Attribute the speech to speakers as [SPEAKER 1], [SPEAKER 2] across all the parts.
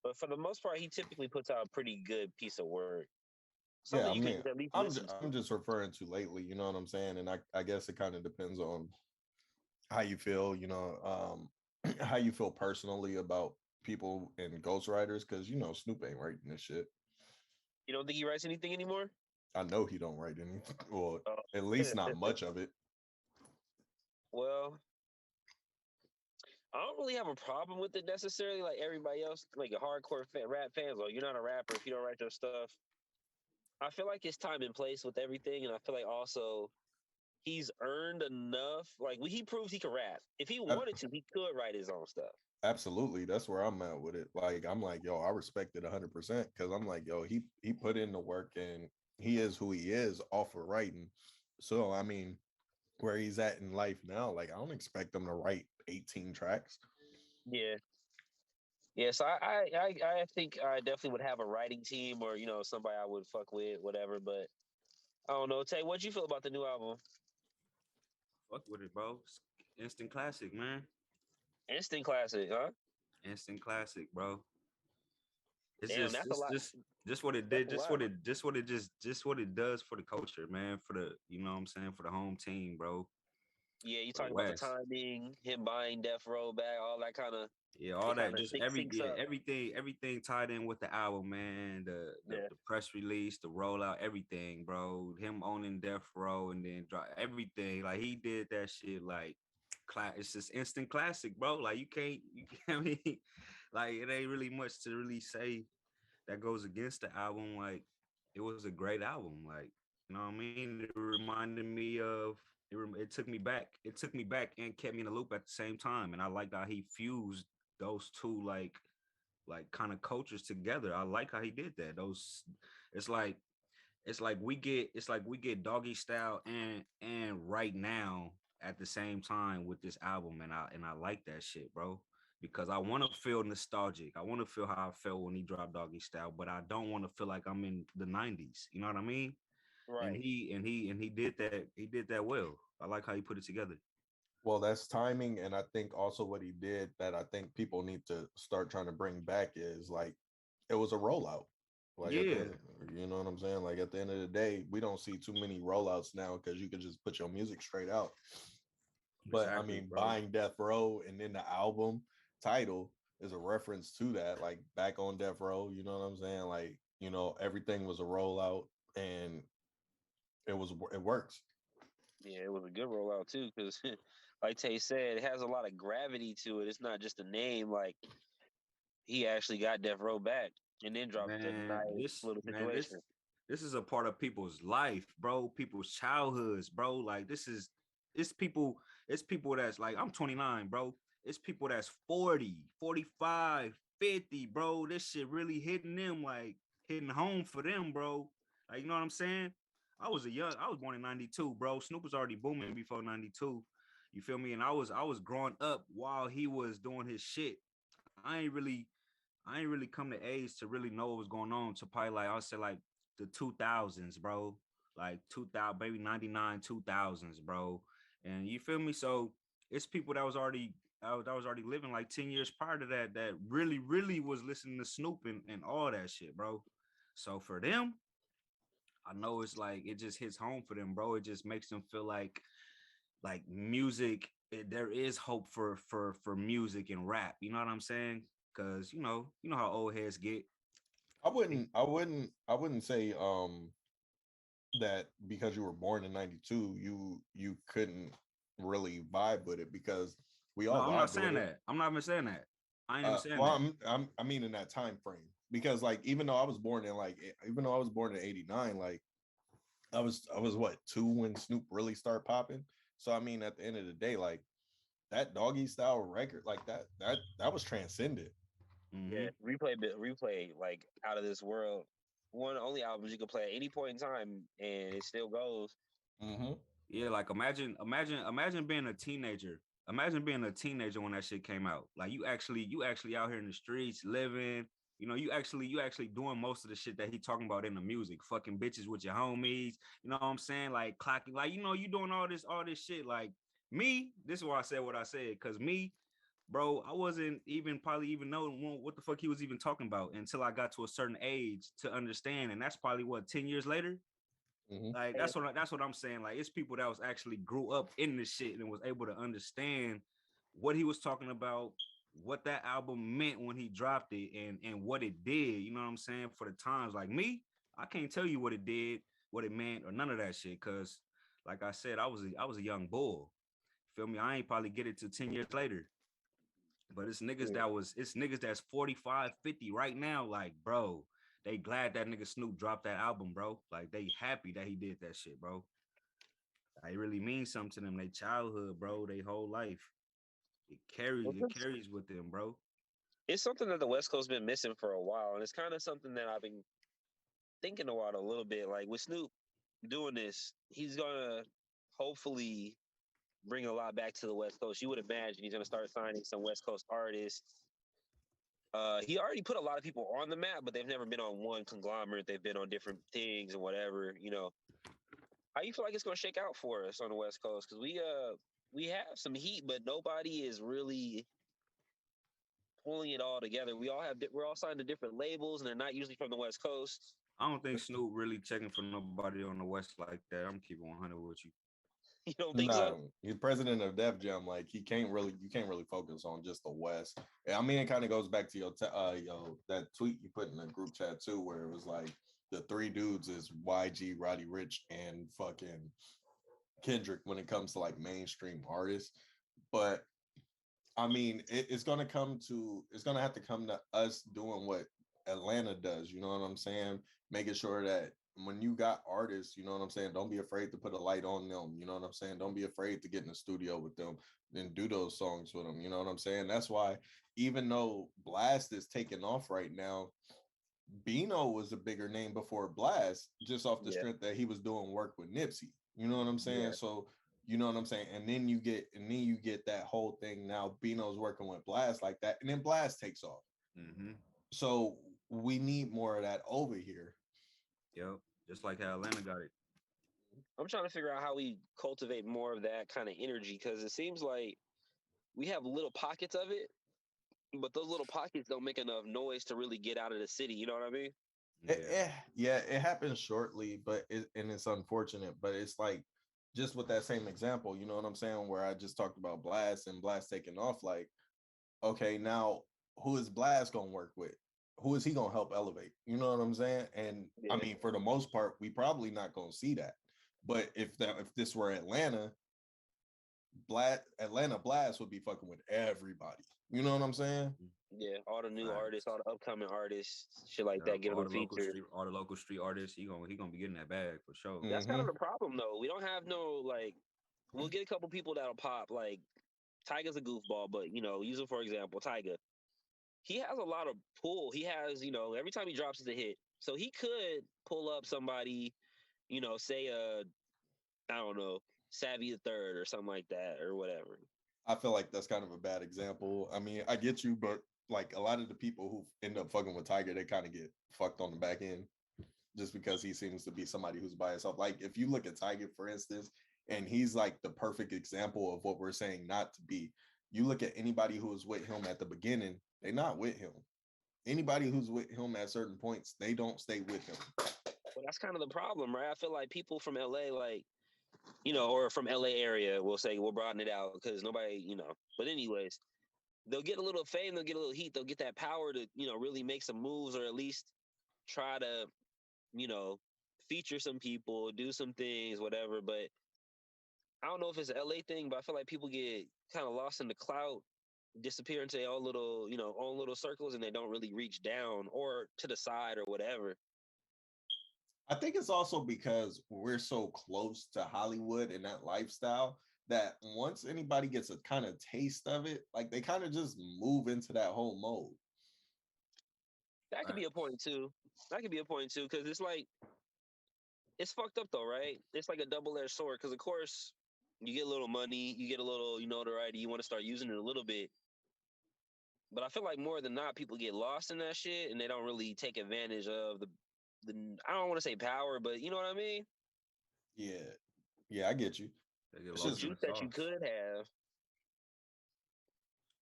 [SPEAKER 1] but for the most part, he typically puts out a pretty good piece of work.
[SPEAKER 2] Yeah,
[SPEAKER 1] Something
[SPEAKER 2] I
[SPEAKER 1] you could
[SPEAKER 2] mean,
[SPEAKER 1] just at least listen
[SPEAKER 2] I'm
[SPEAKER 1] to.
[SPEAKER 2] just referring to lately, you know what I'm saying? And I guess it kind of depends on how you feel, how you feel personally about people and ghostwriters, because Snoop ain't writing this shit.
[SPEAKER 1] You don't think he writes anything anymore?
[SPEAKER 2] I know he don't write any, well,
[SPEAKER 1] Oh.
[SPEAKER 2] at least not much of it.
[SPEAKER 1] Well, I don't really have a problem with it necessarily. Like everybody else, like a hardcore rap fans, or you're not a rapper if you don't write your stuff. I feel like it's time and place with everything, and I feel like also he's earned enough. Like he proves he can rap. If he
[SPEAKER 2] Ab-
[SPEAKER 1] wanted to, he could write his own stuff.
[SPEAKER 2] Absolutely, that's where I'm at with it. Like I'm like, yo, I respect it 100% because I'm like, yo, he put in the work and he is who he is off of writing. So I mean, where he's at in life now, like I don't expect him to write 18 tracks.
[SPEAKER 1] Yeah, yeah. So I think I definitely would have a writing team, or somebody I would fuck with, whatever. But I don't know. Tay, what you feel about the new album?
[SPEAKER 3] Fuck with it, bro. Instant classic, man.
[SPEAKER 1] Instant classic, huh?
[SPEAKER 3] Instant classic, bro. It's
[SPEAKER 1] Damn,
[SPEAKER 3] just
[SPEAKER 1] that's a
[SPEAKER 3] it's
[SPEAKER 1] lot.
[SPEAKER 3] just what it
[SPEAKER 1] That's
[SPEAKER 3] did,
[SPEAKER 1] a lot.
[SPEAKER 3] just what it does for the culture, man. For the what I'm saying, for the home team, bro.
[SPEAKER 1] Yeah, you
[SPEAKER 3] For the
[SPEAKER 1] talking about the
[SPEAKER 3] West.
[SPEAKER 1] timing, him buying Death Row back, all that kind of,
[SPEAKER 3] Yeah,
[SPEAKER 1] it
[SPEAKER 3] all
[SPEAKER 1] kind
[SPEAKER 3] that,
[SPEAKER 1] of
[SPEAKER 3] just
[SPEAKER 1] syncs up.
[SPEAKER 3] everything tied in with the album, man.
[SPEAKER 1] Yeah,
[SPEAKER 3] The press release, the rollout, everything, bro. Him owning Death Row and then drop everything. Like he did that shit like it's just instant classic, bro. Like you can't I mean, like it ain't really much to really say that goes against the album. Like it was a great album. Like, you know what I mean? It reminded me of it took me back. It took me back and kept me in the loop at the same time. And I liked how he fused those two like kind of cultures together. I like how he did that. Those it's like it's like we get doggy style and right now at the same time with this album, and I like that shit, bro, because I want to feel nostalgic. I want to feel how I felt when he dropped Doggy Style, but I don't want to feel like I'm in the 90s. You know what I mean? And
[SPEAKER 1] right.
[SPEAKER 3] he did that. He did that well. I like how he put it together.
[SPEAKER 2] Well, that's timing, and I think also what he did that I think people need to start trying to bring back is like it was a rollout. Like at the
[SPEAKER 3] Yeah,
[SPEAKER 2] end, you know what I'm saying? Like at the end of the day, we don't see too many rollouts now because you can just put your music straight out. But I
[SPEAKER 3] exactly,
[SPEAKER 2] mean,
[SPEAKER 3] bro.
[SPEAKER 2] buying Death Row and then the album title is a reference to that, like back on Death Row. You know what I'm saying? Like everything was a rollout, and it works.
[SPEAKER 1] Yeah, it was a good rollout too, because like Tay said, it has a lot of gravity to it. It's not just a name. Like he actually got Death Row back and then dropped a
[SPEAKER 3] Man,
[SPEAKER 1] nice little situation.
[SPEAKER 3] this is a part of people's life, bro. People's childhoods, bro. Like it's people, it's people that's like I'm 29, bro. It's people that's 40, 45, 50, bro. This shit really hitting them, like hitting home for them, bro. Like you know what I'm saying? I was born in 92, bro. Snoop was already booming before 92. You feel me? And I was growing up while he was doing his shit. I ain't really come to age to really know what was going on to probably like I'll say like the 2000s, bro. Like 2000, maybe 99, 2000s, bro. And you feel me? So it's people that was already living like 10 years prior to that that really was listening to Snoop and all that shit, bro. So for them, I know it's like it just hits home for them, bro. It just makes them feel like music, there is hope for music and rap. You know what I'm saying? Because you know how old heads get.
[SPEAKER 2] I wouldn't say that because you were born in 92 you couldn't really vibe with it because we
[SPEAKER 3] No,
[SPEAKER 2] all
[SPEAKER 3] I'm not
[SPEAKER 2] vibed with
[SPEAKER 3] saying
[SPEAKER 2] it.
[SPEAKER 3] that. I'm not even saying that. I ain't even saying
[SPEAKER 2] Well,
[SPEAKER 3] that.
[SPEAKER 2] I mean in that time frame because like even though I was born in 89, like I was what, 2 when Snoop really started popping. So I mean at the end of the day, like that Doggy Style record, like that was transcendent.
[SPEAKER 1] Yeah,
[SPEAKER 3] Hmm.
[SPEAKER 1] replay like out of this world. One of the only albums you can play at any point in time and it still goes.
[SPEAKER 2] Hmm.
[SPEAKER 3] Yeah, like imagine being a teenager. Imagine being a teenager when that shit came out. Like you actually out here in the streets living. You actually doing most of the shit that he talking about in the music, fucking bitches with your homies. You know what I'm saying? Like clocking, like you doing all this shit. Like me, this is why I said what I said. Cause me, bro, I wasn't even probably even knowing what the fuck he was even talking about until I got to a certain age to understand. And that's probably what, 10 years later. Like that's what I'm saying. Like it's people that was actually grew up in this shit and was able to understand what he was talking about, what that album meant when he dropped it, and what it did. You know what I'm saying? For the times, like me, I can't tell you what it did, what it meant, or none of that shit. Cause like I said, I was a young bull. Feel me? I ain't probably get it till 10 years later. But it's niggas that's 45, 50 right now. Like, bro, they glad that nigga Snoop dropped that album, bro. Like they happy that he did that shit, bro. It really means something to them. They childhood, bro, they whole life. It carries with them, bro.
[SPEAKER 1] It's something that the West Coast been missing for a while, and it's kind of something that I've been thinking about a little bit. Like with Snoop doing this, he's gonna hopefully bring a lot back to the West Coast. You would imagine he's gonna start signing some West Coast artists. He already put a lot of people on the map, but they've never been on one conglomerate. They've been on different things and whatever. How you feel like it's gonna shake out for us on the West Coast? Because we have some heat, but nobody is really pulling it all together. We're all signed to different labels, and they're not usually from the West Coast.
[SPEAKER 3] I don't think Snoop really checking for nobody on the West like that. I'm keeping 100 with you.
[SPEAKER 1] You don't think so?
[SPEAKER 2] No, he's president of Def Jam. Like you can't really focus on just the West. I mean, it kind of goes back to that tweet you put in the group chat too, where it was like the three dudes is YG, Roddy Rich, and fucking Kendrick when it comes to like mainstream artists. But I mean, it's gonna have to come to us doing what Atlanta does. You know what I'm saying? Making sure that when you got artists, you know what I'm saying, don't be afraid to put a light on them. You know what I'm saying? Don't be afraid to get in the studio with them and do those songs with them. You know what I'm saying? That's why even though Blast is taking off right now, Bino was a bigger name before Blast, just off the strength that he was doing work with Nipsey. You know what I'm saying? So you know what I'm saying? And then you get that whole thing. Now Bino's working with Blast like that, and then Blast takes off. So we need more of that over here.
[SPEAKER 3] Yep. Just like how Atlanta got it.
[SPEAKER 1] I'm trying to figure out how we cultivate more of that kind of energy, because it seems like we have little pockets of it, but those little pockets don't make enough noise to really get out of the city. You know what I mean?
[SPEAKER 2] It happens shortly, and it's unfortunate. But it's like just with that same example, you know what I'm saying, where I just talked about Blast and Blast taking off. Like, okay, now who is Blast gonna work with? Who is he gonna help elevate? You know what I'm saying? And I mean, for the most part, we probably not gonna see that. But if this were Atlanta Blast would be fucking with everybody. You know what I'm saying?
[SPEAKER 1] Yeah, all the new artists, all the upcoming artists, shit like that, get them featured.
[SPEAKER 3] All the local street artists, he gonna be getting that bag for sure.
[SPEAKER 1] That's kind of the problem, though. We don't have no like. We'll get a couple people that'll pop. Like Tyga's a goofball, but use him for example. Tyga, he has a lot of pull. He has, every time he drops, it's a hit. So he could pull up somebody, say I don't know, Savvy the Third or something like that or whatever.
[SPEAKER 2] I feel like that's kind of a bad example. I mean, I get you, but like a lot of the people who end up fucking with Tyga, they kind of get fucked on the back end just because he seems to be somebody who's by himself. Like if you look at Tyga, for instance, and he's like the perfect example of what we're saying not to be. You look at anybody who was with him at the beginning, they're not with him. Anybody who's with him at certain points, they don't stay with him.
[SPEAKER 1] Well, that's kind of the problem, right? I feel like people from LA, like, or from LA area, we'll broaden it out because nobody, But anyways, they'll get a little fame, they'll get a little heat, they'll get that power to, really make some moves or at least try to, feature some people, do some things, whatever. But I don't know if it's an LA thing, but I feel like people get kind of lost in the clout, disappear into their own little circles, and they don't really reach down or to the side or whatever.
[SPEAKER 2] I think it's also because we're so close to Hollywood and that lifestyle that once anybody gets a kind of taste of it, like they kind of just move into that whole mode.
[SPEAKER 1] That could be a point too. Because it's like, it's fucked up though, right? It's like a double-edged sword because, of course, you get a little money, you get a little, notoriety, you want to start using it a little bit. But I feel like more than not, people get lost in that shit and they don't really take advantage of the I don't want to say power, but you know what I mean?
[SPEAKER 2] Yeah, I get you.
[SPEAKER 1] The juice that you could have.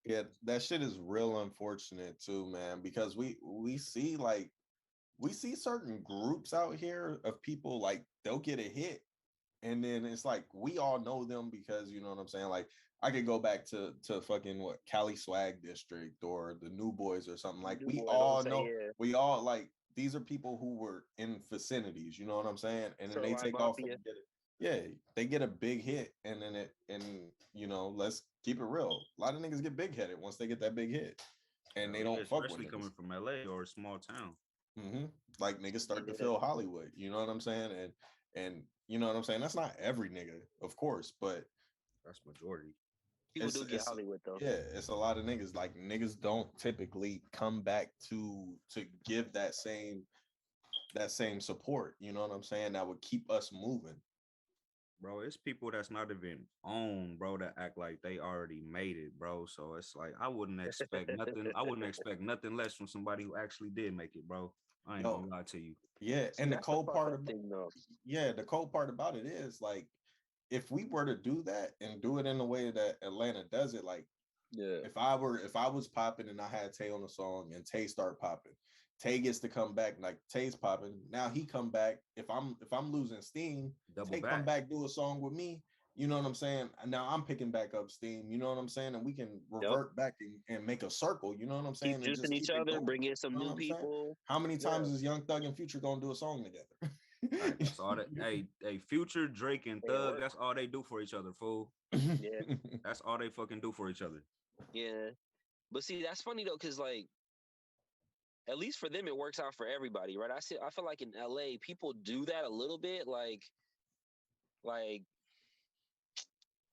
[SPEAKER 2] Yeah, that shit is real unfortunate too, man, because we see like we see certain groups out here of people like they'll get a hit and then it's like we all know them because you know what I'm saying. Like I could go back to fucking what Cali Swag District or the New Boys or something. Like
[SPEAKER 1] New
[SPEAKER 2] we
[SPEAKER 1] boy, don't
[SPEAKER 2] all
[SPEAKER 1] say
[SPEAKER 2] know,
[SPEAKER 1] yeah.
[SPEAKER 2] we all like these are people who were in vicinities. You know what I'm saying? And then
[SPEAKER 1] So
[SPEAKER 2] they
[SPEAKER 1] like
[SPEAKER 2] take off and
[SPEAKER 1] mafia.
[SPEAKER 2] get it. Yeah, they get a big hit, and then you know, let's keep it real. A lot of niggas get big headed once they get that big hit, and they
[SPEAKER 3] Hell yeah,
[SPEAKER 2] don't fuck with
[SPEAKER 3] especially
[SPEAKER 2] niggas.
[SPEAKER 3] coming from LA or a small town.
[SPEAKER 2] Like niggas start to
[SPEAKER 1] Yeah,
[SPEAKER 2] feel Hollywood. You know what I'm saying? And you know what I'm saying. That's not every nigga, of course, but
[SPEAKER 3] That's majority.
[SPEAKER 1] people do get
[SPEAKER 2] it's
[SPEAKER 1] Hollywood though.
[SPEAKER 2] yeah, it's a lot of niggas. Like niggas don't typically come back to give that same support. You know what I'm saying? That would keep us moving.
[SPEAKER 3] Bro, it's people that's not even on, bro, that act like they already made it, bro. So it's like I wouldn't expect nothing. I wouldn't expect nothing less from somebody who actually did make it, bro. I ain't
[SPEAKER 2] Yo,
[SPEAKER 3] gonna lie to you.
[SPEAKER 2] yeah,
[SPEAKER 1] See,
[SPEAKER 2] and the
[SPEAKER 1] that's the
[SPEAKER 2] cold
[SPEAKER 1] fucked
[SPEAKER 2] part
[SPEAKER 1] up
[SPEAKER 2] about
[SPEAKER 1] thing though.
[SPEAKER 2] yeah, the cold part about it is like if we were to do that and do it in the way that Atlanta does it, like
[SPEAKER 1] Yeah.
[SPEAKER 2] if I was popping and I had Tay on the song and Tay start popping, Tay gets to come back like Tay's popping. Now he come back. If I'm losing steam,
[SPEAKER 3] Double
[SPEAKER 2] Tay come
[SPEAKER 3] back.
[SPEAKER 2] back do a song with me. You know what I'm saying? Now I'm picking back up steam. You know what I'm saying? And we can
[SPEAKER 1] Yep.
[SPEAKER 2] revert back and make a circle. You know what I'm
[SPEAKER 1] Keep
[SPEAKER 2] saying? And
[SPEAKER 1] juicing
[SPEAKER 2] just
[SPEAKER 1] each
[SPEAKER 2] keep it
[SPEAKER 1] other,
[SPEAKER 2] going.
[SPEAKER 1] bring in some
[SPEAKER 2] You know
[SPEAKER 1] new
[SPEAKER 2] what I'm saying?
[SPEAKER 1] people.
[SPEAKER 2] How many
[SPEAKER 1] Yeah.
[SPEAKER 2] times is Young Thug and Future gonna do a song together?
[SPEAKER 3] Right. That's all that hey, Future, Drake, and
[SPEAKER 1] They at
[SPEAKER 3] Thug,
[SPEAKER 1] work.
[SPEAKER 3] that's all they do for each other, fool.
[SPEAKER 1] Yeah.
[SPEAKER 3] That's all they fucking do for each other.
[SPEAKER 1] Yeah. But see, that's funny though, because like at least for them it works out for everybody, right? I feel like in LA people do that a little bit, like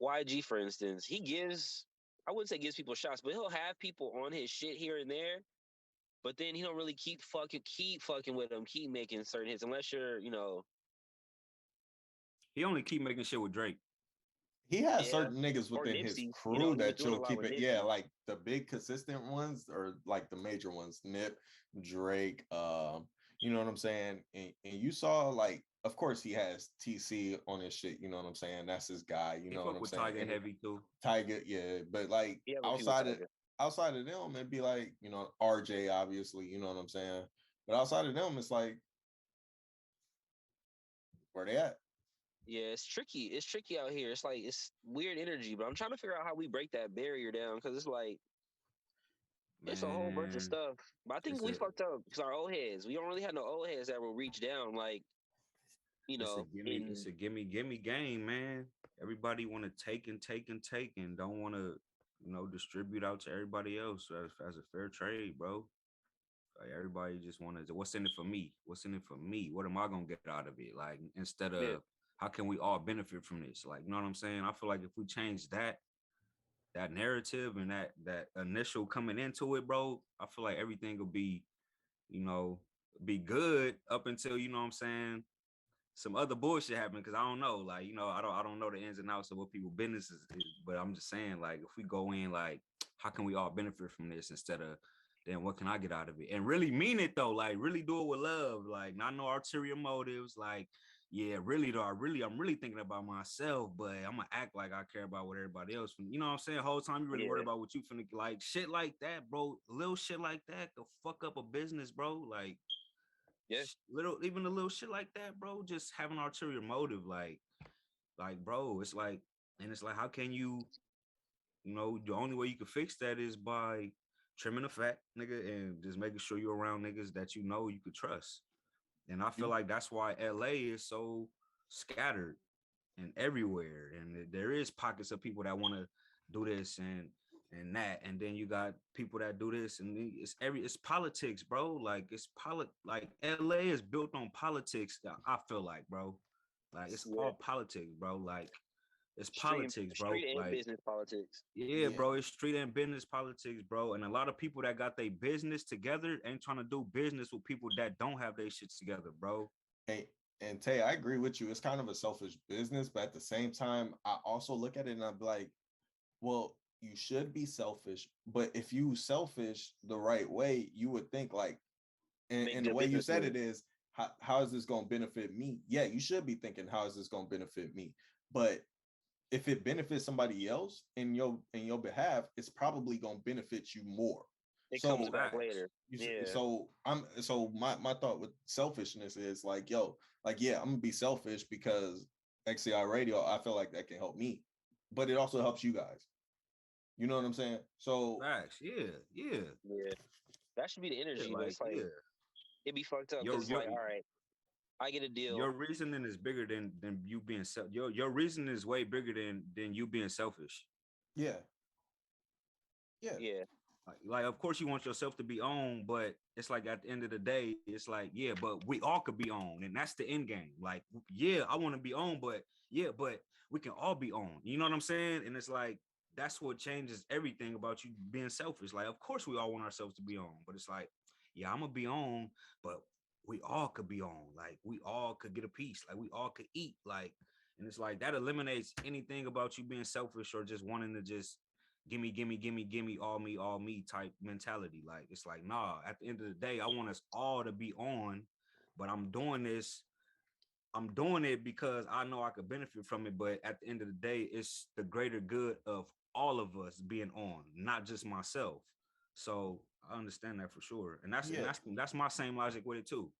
[SPEAKER 1] YG for instance, he gives I wouldn't say gives people shots, but he'll have people on his shit here and there, but then he don't really keep fucking with them, keep making certain hits unless you're,
[SPEAKER 3] He only keep making shit with Drake.
[SPEAKER 2] He has
[SPEAKER 1] yeah,
[SPEAKER 2] certain niggas
[SPEAKER 1] or
[SPEAKER 2] within his
[SPEAKER 1] Nipsey.
[SPEAKER 2] crew
[SPEAKER 1] He was
[SPEAKER 2] that
[SPEAKER 1] doing a
[SPEAKER 2] you'll
[SPEAKER 1] lot
[SPEAKER 2] keep
[SPEAKER 1] with
[SPEAKER 2] it. Yeah,
[SPEAKER 1] Nipsey.
[SPEAKER 2] like the big consistent ones or like the major ones, Nip, Drake, you know what I'm saying? And you saw like of course he has TC on his shit, you know what I'm saying? That's his guy, you
[SPEAKER 3] He
[SPEAKER 2] know what
[SPEAKER 3] fuck
[SPEAKER 2] I'm
[SPEAKER 3] with
[SPEAKER 2] saying?
[SPEAKER 3] Tiger
[SPEAKER 2] And
[SPEAKER 3] heavy too.
[SPEAKER 2] Tiger, yeah, but like
[SPEAKER 1] He have a few with Tiger.
[SPEAKER 2] outside of them, it'd be like, you know, RJ obviously, you know what I'm saying? But outside of them, it's like where they at?
[SPEAKER 1] Yeah, it's tricky. It's tricky out here. It's like it's weird energy, but I'm trying to figure out how we break that barrier down because it's like it's a whole bunch of
[SPEAKER 3] Man,
[SPEAKER 1] stuff. But I think
[SPEAKER 3] it's
[SPEAKER 1] we
[SPEAKER 3] a
[SPEAKER 1] fucked up because our old heads. We don't really have no old heads that will reach down like
[SPEAKER 3] it's
[SPEAKER 1] in
[SPEAKER 3] a gimme game, man. Everybody want to take and take and take and don't want to, distribute out to everybody else as a fair trade, bro. Like everybody just want to, what's in it for me? What's in it for me? What am I gonna get out of it? Like instead
[SPEAKER 1] yeah,
[SPEAKER 3] of how can we all benefit from this? Like, you know what I'm saying? I feel like if we change that narrative and that initial coming into it, bro, I feel like everything will be, you know, be good up until, you know what I'm saying, some other bullshit happen. Because I don't know, like, I don't know the ins and outs of what people business is, but I'm just saying, like, if we go in like, how can we all benefit from this instead of then what can I get out of it, and really mean it though, like really do it with love, like not no ulterior motives, like yeah, really though, I'm really thinking about myself, but I'm gonna act like I care about what everybody else. You know what I'm saying? The whole time you really worried
[SPEAKER 1] yeah,
[SPEAKER 3] about what you finna, like shit like that, bro. Little shit like that could fuck up a business, bro. Like
[SPEAKER 1] yeah,
[SPEAKER 3] even a little shit like that, bro. Just have an ulterior motive, bro. It's like, and it's like, how can you, the only way you can fix that is by trimming the fat, nigga, and just making sure you're around niggas that you could trust. And I feel like that's why LA is so scattered and everywhere. And there is pockets of people that want to do this and that. And then you got people that do this, and it's politics, bro. Like like LA is built on politics. I feel like, bro. Like it's
[SPEAKER 1] yeah.
[SPEAKER 3] all politics, bro. Like it's
[SPEAKER 1] Street,
[SPEAKER 3] politics, bro.
[SPEAKER 1] street and
[SPEAKER 3] Like
[SPEAKER 1] business politics.
[SPEAKER 3] yeah,
[SPEAKER 2] Yeah.
[SPEAKER 3] bro, it's street and business politics, bro. And a lot of people that got their business together ain't trying to do business with people that don't have their shit together, bro.
[SPEAKER 2] Hey, and Tay, I agree with you. It's kind of a selfish business, but at the same time, I also look at it and I'm like, well, you should be selfish, but if you selfish the right way, you would think like,
[SPEAKER 1] Make
[SPEAKER 2] and the
[SPEAKER 1] good
[SPEAKER 2] way you
[SPEAKER 1] business
[SPEAKER 2] said it
[SPEAKER 1] moves.
[SPEAKER 2] is, how is this going to benefit me? Yeah, you should be thinking, how is this going to benefit me? But if it benefits somebody else in your behalf, it's probably gonna benefit you more.
[SPEAKER 1] It
[SPEAKER 2] So
[SPEAKER 1] comes back later. Yeah.
[SPEAKER 2] So my thought with selfishness is like, yo, like, yeah, I'm gonna be selfish because XCI radio, I feel like that can help me, but it also helps you guys. You know what I'm saying? So
[SPEAKER 3] Facts. Yeah.
[SPEAKER 1] That should be the energy, but it's like it'd be fucked up because like, all right, I get a deal.
[SPEAKER 3] Your reasoning is bigger than you being your reasoning is way bigger than you being selfish.
[SPEAKER 2] Yeah.
[SPEAKER 3] Like, of course you want yourself to be on, but it's like at the end of the day, it's like, yeah, but we all could be on, and that's the end game. Like, yeah, I want to be on, but we can all be on. You know what I'm saying? And it's like that's what changes everything about you being selfish. Like, of course we all want ourselves to be on, but it's like, yeah, I'm gonna be on, but we all could be on. Like, we all could get a piece. Like, we all could eat. Like, and it's like that eliminates anything about you being selfish or just wanting to just gimme, all me type mentality. Like, it's like, nah, at the end of the day, I want us all to be on, but I'm doing it because I know I could benefit from it. But at the end of the day, it's the greater good of all of us being on, not just myself. So I understand that for sure. And that's my same logic with it too.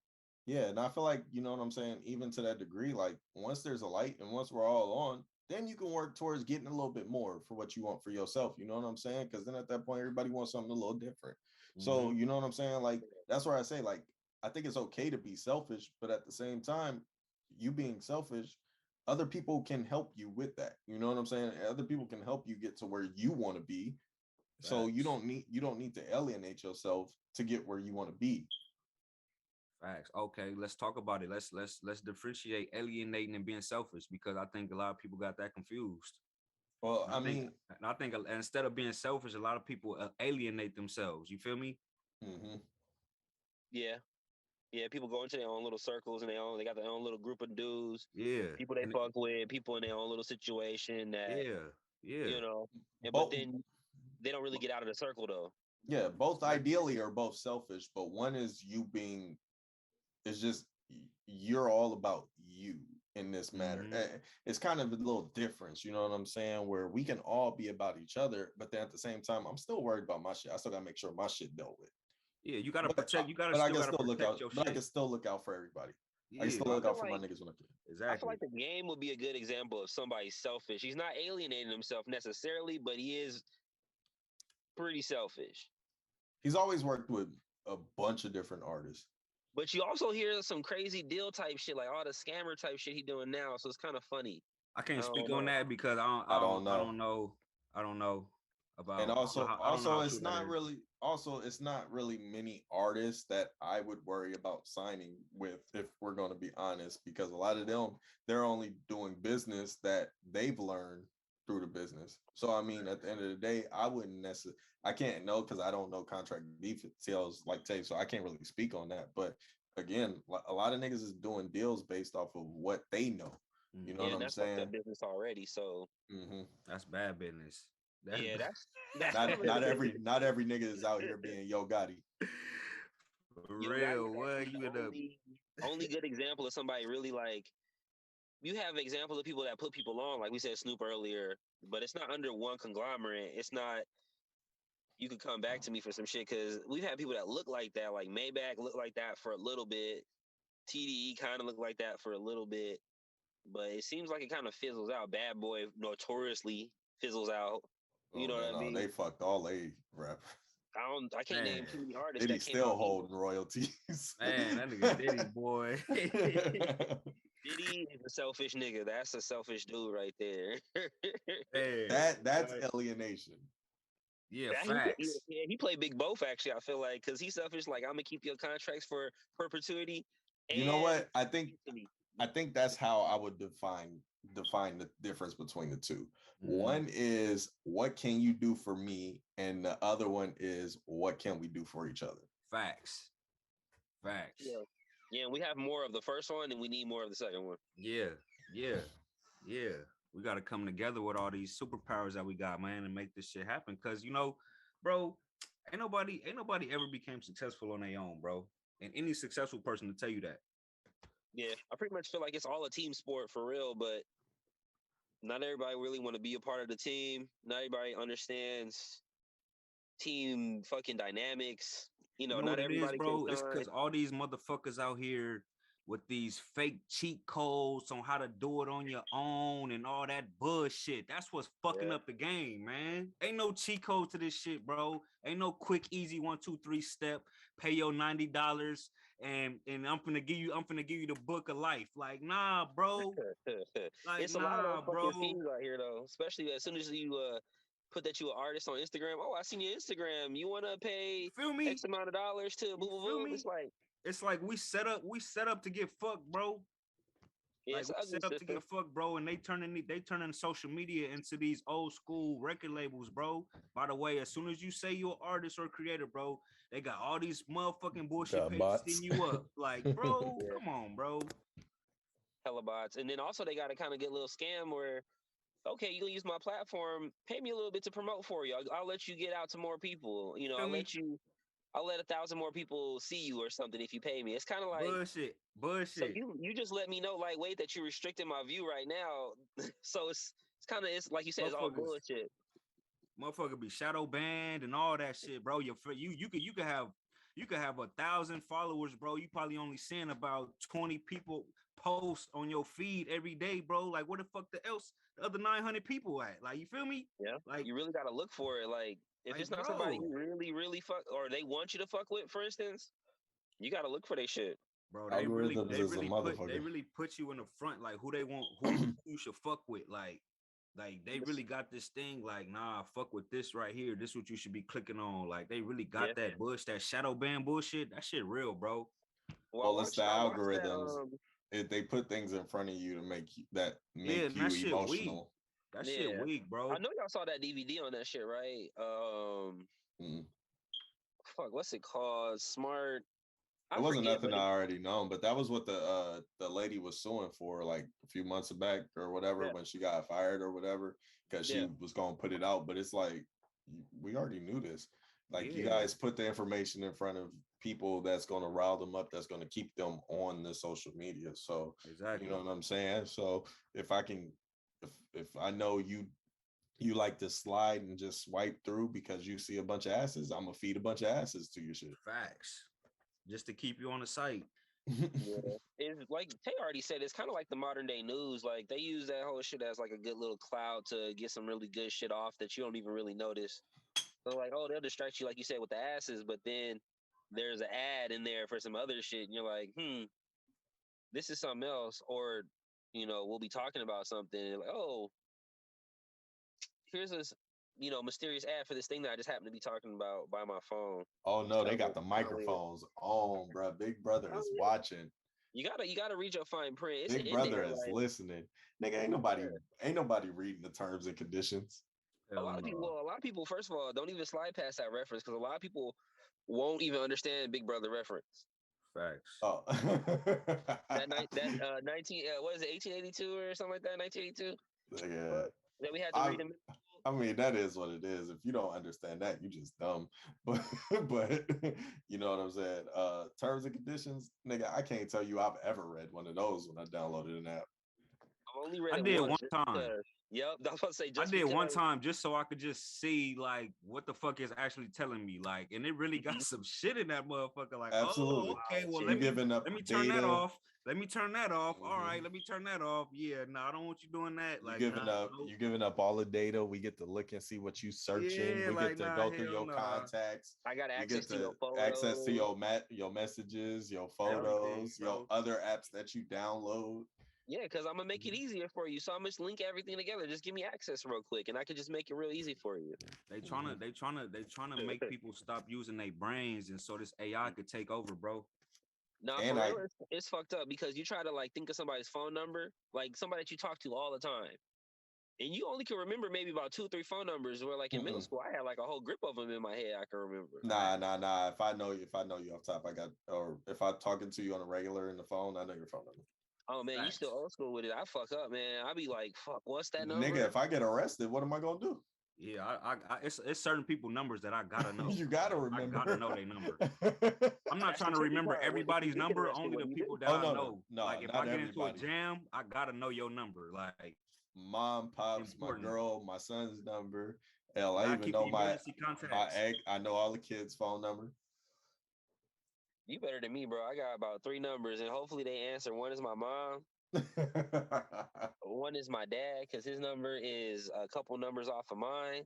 [SPEAKER 2] Yeah, and I feel like, you know what I'm saying, even to that degree, like once there's a light and once we're all on, then you can work towards getting a little bit more for what you want for yourself. You know what I'm saying? Because then at that point, everybody wants something a little different. So, you know what I'm saying? Like, that's where I say, like, I think it's okay to be selfish, but at the same time, you being selfish, other people can help you with that. You know what I'm saying? Other people can help you get to where you want to be. So you don't need to alienate yourself to get where you want to be.
[SPEAKER 3] Facts. Okay, let's talk about it. Let's differentiate alienating and being selfish, because I think a lot of people got that confused.
[SPEAKER 2] Well,
[SPEAKER 3] I think instead of being selfish, a lot of people alienate themselves. You feel me?
[SPEAKER 2] Mm-hmm.
[SPEAKER 1] Yeah, people go into their own little circles and they got their own little group of dudes.
[SPEAKER 3] Yeah,
[SPEAKER 1] people they fuck with, people in their own little situation that you know. But then they don't really get out of the circle though.
[SPEAKER 2] Yeah, both ideally are both selfish, but one is you being, it's just you're all about you in this matter. It's kind of a little difference, you know what I'm saying, where we can all be about each other, but then at the same time, I'm still worried about my shit. I still gotta make sure my shit dealt with.
[SPEAKER 3] Yeah, you gotta protect. You gotta.
[SPEAKER 2] But I can
[SPEAKER 3] still
[SPEAKER 2] look out.
[SPEAKER 3] Your
[SPEAKER 2] but
[SPEAKER 3] shit.
[SPEAKER 2] I can still look out for everybody.
[SPEAKER 3] Yeah.
[SPEAKER 2] I can still look out for my niggas when I can.
[SPEAKER 3] Exactly.
[SPEAKER 1] I feel like the game would be a good example of somebody selfish. He's not alienating himself necessarily, but he is pretty selfish.
[SPEAKER 2] He's always worked with a bunch of different artists.
[SPEAKER 1] But you also hear some crazy deal type shit, like all the scammer type shit he doing now. So it's kind of funny.
[SPEAKER 3] I can't speak on that because I don't know about.
[SPEAKER 2] And also it's not really many artists that I would worry about signing with, if we're going to be honest, because a lot of them, they're only doing business that they've learned through the business. So I mean, at the end of the day, I can't know because I don't know contract details like tape, so I can't really speak on that. But again, a lot of niggas is doing deals based off of what they know. You know what I'm saying?
[SPEAKER 1] That's business already. So
[SPEAKER 3] that's bad business.
[SPEAKER 1] That's
[SPEAKER 2] not every nigga is out here being Yo Gotti.
[SPEAKER 3] Real, what you
[SPEAKER 1] only good example of somebody really like. You have examples of people that put people on, like we said Snoop earlier, but it's not under one conglomerate. It's not. You could come back to me for some shit because we've had people that look like that, like Maybach looked like that for a little bit. TDE kind of looked like that for a little bit, but it seems like it kind of fizzles out. Bad Boy notoriously fizzles out. You know what I mean?
[SPEAKER 2] They fucked all they rap.
[SPEAKER 1] I can't name too many artists
[SPEAKER 2] Diddy
[SPEAKER 1] that
[SPEAKER 2] still holding royalties.
[SPEAKER 3] Man, that nigga Diddy, boy.
[SPEAKER 1] Diddy is a selfish nigga. That's a selfish dude right there.
[SPEAKER 3] Hey,
[SPEAKER 2] that's alienation.
[SPEAKER 3] Yeah, facts.
[SPEAKER 1] He played Big Both actually. I feel like because he's selfish. Like, I'm gonna keep your contracts for perpetuity.
[SPEAKER 2] You know what? I think that's how I would define the difference between the two. One is what can you do for me, and the other one is what can we do for each other.
[SPEAKER 3] Facts.
[SPEAKER 1] Yeah, we have more of the first one and we need more of the second one.
[SPEAKER 3] Yeah. We got to come together with all these superpowers that we got, man, and make this shit happen. Because, you know, bro, ain't nobody ever became successful on their own, bro. And any successful person to tell you that.
[SPEAKER 1] Yeah, I pretty much feel like it's all a team sport for real, but not everybody really want to be a part of the team. Not everybody understands team fucking dynamics. You
[SPEAKER 3] You
[SPEAKER 1] know,
[SPEAKER 3] know
[SPEAKER 1] not
[SPEAKER 3] what it is,
[SPEAKER 1] everybody can
[SPEAKER 3] bro? It's
[SPEAKER 1] shine.
[SPEAKER 3] because all these motherfuckers out here with these fake cheat codes on how to do it on your own and all that bullshit. That's what's fucking up the game, man. Ain't no cheat code to this shit, bro. Ain't no quick, easy 1, 2, 3 step. Pay your $90 and I'm finna give you the book of life. Like, nah, bro. Like,
[SPEAKER 1] It's a lot of
[SPEAKER 3] nah,
[SPEAKER 1] those fucking
[SPEAKER 3] bro.
[SPEAKER 1] fiends out here though. Especially as soon as you put that you an artist on Instagram. Oh, I seen your Instagram. You want to pay
[SPEAKER 3] Feel me?
[SPEAKER 1] X amount of dollars to boo boo
[SPEAKER 3] Feel
[SPEAKER 1] boo?
[SPEAKER 3] me?
[SPEAKER 1] It's like,
[SPEAKER 3] It's like we set up to get fucked, bro.
[SPEAKER 1] yeah,
[SPEAKER 3] Like
[SPEAKER 1] it's
[SPEAKER 3] we
[SPEAKER 1] an ugly
[SPEAKER 3] set up to
[SPEAKER 1] system.
[SPEAKER 3] get fucked, bro, and they turning social media into these old school record labels, bro. By the way, as soon as you say you're an artist or creator, bro, they got all these motherfucking bullshit
[SPEAKER 2] Got
[SPEAKER 3] pages
[SPEAKER 2] bots.
[SPEAKER 3] hitting you up. Like, bro,
[SPEAKER 1] Yeah.
[SPEAKER 3] come on, bro.
[SPEAKER 1] Hella bots. And then also they got to kind of get a little scam where, okay, you gonna use my platform, pay me a little bit to promote for you. I'll let you get out to more people. You know,
[SPEAKER 3] Feel me?
[SPEAKER 1] I'll let 1,000 more people see you or something if you pay me. It's kind of like,
[SPEAKER 3] Bullshit,
[SPEAKER 1] so
[SPEAKER 3] bullshit.
[SPEAKER 1] you just let me know like, wait, that you're restricting my view right now. So it's kind of, it's like you said, it's all
[SPEAKER 3] Motherfuckers,
[SPEAKER 1] bullshit.
[SPEAKER 3] motherfucker be shadow banned and all that shit, bro. You could have 1,000 followers, bro. You probably only seeing about 20 people post on your feed every day, bro. Like, where the fuck the other 900 people at? Like, you feel me?
[SPEAKER 1] Yeah,
[SPEAKER 3] Like,
[SPEAKER 1] you really got to look for it. Like, if it's not somebody
[SPEAKER 3] bro,
[SPEAKER 1] you really fuck or they want you to fuck with, for instance, you got to look for their shit.
[SPEAKER 3] bro,
[SPEAKER 2] Algorithms is a
[SPEAKER 3] they
[SPEAKER 2] motherfucker.
[SPEAKER 3] really put you in the front, like who they want, who you should fuck with, like they really got this thing, like, nah, fuck with this right here. This what you should be clicking on. Like they really got that that shadow ban bullshit. That shit real, bro.
[SPEAKER 1] Well,
[SPEAKER 2] Well, it's the
[SPEAKER 1] I watched that.
[SPEAKER 2] algorithms. They put things in front of you to make you
[SPEAKER 3] That shit weak.
[SPEAKER 2] emotional.
[SPEAKER 3] That shit weak, bro.
[SPEAKER 1] I know y'all saw that DVD on that shit, right? Fuck, what's it called? Smart.
[SPEAKER 2] It wasn't nothing I already known, but that was what the lady was suing for like a few months back or whatever when she got fired or whatever because she was gonna put it out. But it's like we already knew this. Like you guys put the information in front of people that's gonna rile them up, that's gonna keep them on the social media. So
[SPEAKER 3] exactly,
[SPEAKER 2] you know what I'm saying. So if I can, if I know you like to slide and just swipe through because you see a bunch of asses, I'm gonna feed a bunch of asses to your shit.
[SPEAKER 3] Facts. Just to keep you on the site.
[SPEAKER 1] Yeah, it's like Tay already said. It's kind of like the modern day news. Like they use that whole shit as like a good little cloud to get some really good shit off that you don't even really notice. So like, oh, they'll distract you, like you said, with the asses, but then there's an ad in there for some other shit, and you're like, this is something else. Or, you know, we'll be talking about something, and like, oh, here's this, you know, mysterious ad for this thing that I just happened to be talking about by my phone.
[SPEAKER 2] Oh no, they got the microphones on, bro. Big Brother is watching.
[SPEAKER 1] You gotta read your fine print. It's
[SPEAKER 2] Big Brother is listening. Nigga, ain't nobody reading the terms and conditions.
[SPEAKER 1] A lot of people, first of all, don't even slide past that reference because a lot of people won't even understand Big Brother reference.
[SPEAKER 3] Facts.
[SPEAKER 2] Oh,
[SPEAKER 1] that 19 what is it, 1882 or something like that, 1982.
[SPEAKER 2] Yeah,
[SPEAKER 1] that we had to read them.
[SPEAKER 2] I mean, that is what it is. If you don't understand that, you just dumb. But you know what I'm saying? Terms and conditions, nigga, I can't tell you I've ever read one of those when I downloaded an app.
[SPEAKER 1] I've only read
[SPEAKER 3] I did one time.
[SPEAKER 1] Yep, I was about to say
[SPEAKER 3] I did one time just so I could just see like what the fuck is actually telling me, like, and it really got some shit in that motherfucker. Like,
[SPEAKER 2] absolutely.
[SPEAKER 3] Oh, okay, well,
[SPEAKER 2] let me
[SPEAKER 3] turn that off. Let me turn that off. All right, let me turn that off. Yeah, no, I don't want you doing that. Like,
[SPEAKER 2] you're giving up all the data. We get to look and see what you searching. We get to go through your contacts.
[SPEAKER 1] I got access to your photos.
[SPEAKER 2] Access to your messages, your photos, your other apps that you download.
[SPEAKER 1] Yeah, because I'm gonna make it easier for you. So I'm just link everything together. Just give me access real quick, and I could just make it real easy for you.
[SPEAKER 3] They trying to make people stop using their brains, and so this AI could take over, bro.
[SPEAKER 1] No, for real, it's fucked up because you try to like think of somebody's phone number, like somebody that you talk to all the time, and you only can remember maybe about 2 or 3 phone numbers. Where like in middle school, I had like a whole grip of them in my head. I can remember.
[SPEAKER 2] Nah. If I know you off top, or if I'm talking to you on a regular in the phone, I know your phone number.
[SPEAKER 1] Oh man, you still old school with it. I fuck up, man. I be like, fuck, what's that number?
[SPEAKER 2] Nigga, if I get arrested, what am I gonna do?
[SPEAKER 3] Yeah, it's certain people numbers that I gotta know.
[SPEAKER 2] You gotta remember.
[SPEAKER 3] I gotta know their number. I'm not trying to remember everybody's number, only the people that I know.
[SPEAKER 2] No,
[SPEAKER 3] like if I get into a jam, I gotta know your number. Like
[SPEAKER 2] mom, pops, my
[SPEAKER 3] Important.
[SPEAKER 2] girl, my son's number. Hell,
[SPEAKER 3] You
[SPEAKER 2] I
[SPEAKER 3] gotta
[SPEAKER 2] even
[SPEAKER 3] keep
[SPEAKER 2] know
[SPEAKER 3] the emergency contacts.
[SPEAKER 2] my egg. I know all the kids' phone number.
[SPEAKER 1] You better than me, bro. I got about 3 numbers, and hopefully they answer. One is my mom. One is my dad, because his number is a couple numbers off of mine.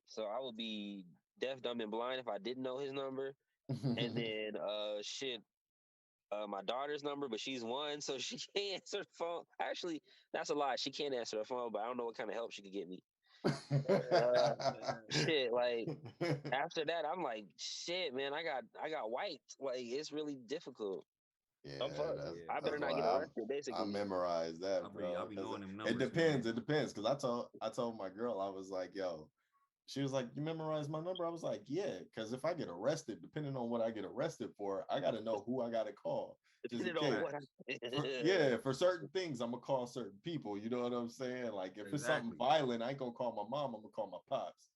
[SPEAKER 1] So I would be deaf, dumb, and blind if I didn't know his number. And then my daughter's number, but she's 1, so she can't answer the phone. Actually, that's a lie. She can't answer the phone, but I don't know what kind of help she could get me. Shit, like after that, I'm like, shit, man, I got wiped. Like it's really difficult.
[SPEAKER 2] Yeah,
[SPEAKER 1] I'm fucked.
[SPEAKER 3] Yeah,
[SPEAKER 1] I better
[SPEAKER 2] that's
[SPEAKER 1] not
[SPEAKER 2] why
[SPEAKER 1] get arrested.
[SPEAKER 2] I
[SPEAKER 1] Basically,
[SPEAKER 2] memorized that,
[SPEAKER 3] I'll
[SPEAKER 2] bro.
[SPEAKER 3] be
[SPEAKER 2] 'Cause
[SPEAKER 3] knowing them
[SPEAKER 2] it
[SPEAKER 3] numbers,
[SPEAKER 2] depends.
[SPEAKER 3] man.
[SPEAKER 2] It depends. Because I told my girl, I was like, yo, she was like, you memorize my number? I was like, yeah. Because if I get arrested, depending on what I get arrested for, I got to know who I got to call. Just in
[SPEAKER 1] depending on
[SPEAKER 2] case.
[SPEAKER 1] what.
[SPEAKER 2] For certain things, I'm gonna call certain people. You know what I'm saying? Like if it's something
[SPEAKER 3] Exactly.
[SPEAKER 2] violent, I ain't gonna call my mom. I'm gonna call my pops.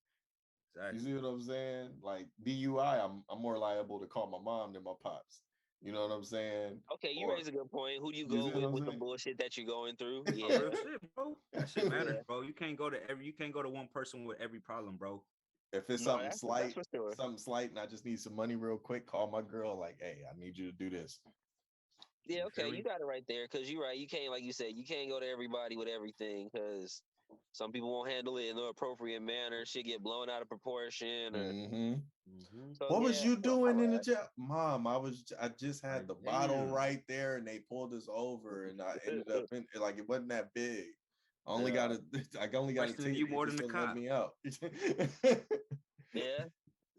[SPEAKER 2] You see
[SPEAKER 3] Exactly.
[SPEAKER 2] what I'm saying? Like DUI, I'm more liable to call my mom than my pops. You know what I'm saying?
[SPEAKER 1] Okay, you
[SPEAKER 2] Or
[SPEAKER 1] raise a good point. Who do you
[SPEAKER 2] you
[SPEAKER 1] go
[SPEAKER 2] see what I'm
[SPEAKER 1] with the
[SPEAKER 2] saying?
[SPEAKER 1] bullshit that you're going through?
[SPEAKER 3] Oh,
[SPEAKER 1] Yeah,
[SPEAKER 3] real shit, bro. That shit matters,
[SPEAKER 1] yeah.
[SPEAKER 3] bro. You can't go to one person with every problem, bro.
[SPEAKER 2] If it's
[SPEAKER 1] No, that's for sure.
[SPEAKER 2] something slight, and I just need some money real quick, call my girl. Like, hey, I need you to do this.
[SPEAKER 1] Yeah,
[SPEAKER 3] You
[SPEAKER 1] okay,
[SPEAKER 3] feel
[SPEAKER 1] you
[SPEAKER 3] me?
[SPEAKER 1] got it right there. Because you're right. You can't, like you said, you can't go to everybody with everything. Because some people won't handle it in the appropriate manner. Shit get blown out of proportion, or
[SPEAKER 2] Hmm.
[SPEAKER 1] so.
[SPEAKER 2] What was
[SPEAKER 1] Yeah,
[SPEAKER 2] you
[SPEAKER 1] all
[SPEAKER 2] doing in the
[SPEAKER 1] right.
[SPEAKER 2] jail, Mom? I just had
[SPEAKER 3] Like,
[SPEAKER 2] the bottle
[SPEAKER 3] damn.
[SPEAKER 2] right there, and they pulled us over, and I ended up in like it wasn't that big. I only
[SPEAKER 1] Yeah,
[SPEAKER 2] got a I only got a
[SPEAKER 3] Questioning
[SPEAKER 2] ticket.
[SPEAKER 3] you
[SPEAKER 2] They
[SPEAKER 3] more than
[SPEAKER 2] just
[SPEAKER 3] the
[SPEAKER 2] wouldn't let
[SPEAKER 3] cop.
[SPEAKER 2] me out.
[SPEAKER 1] yeah.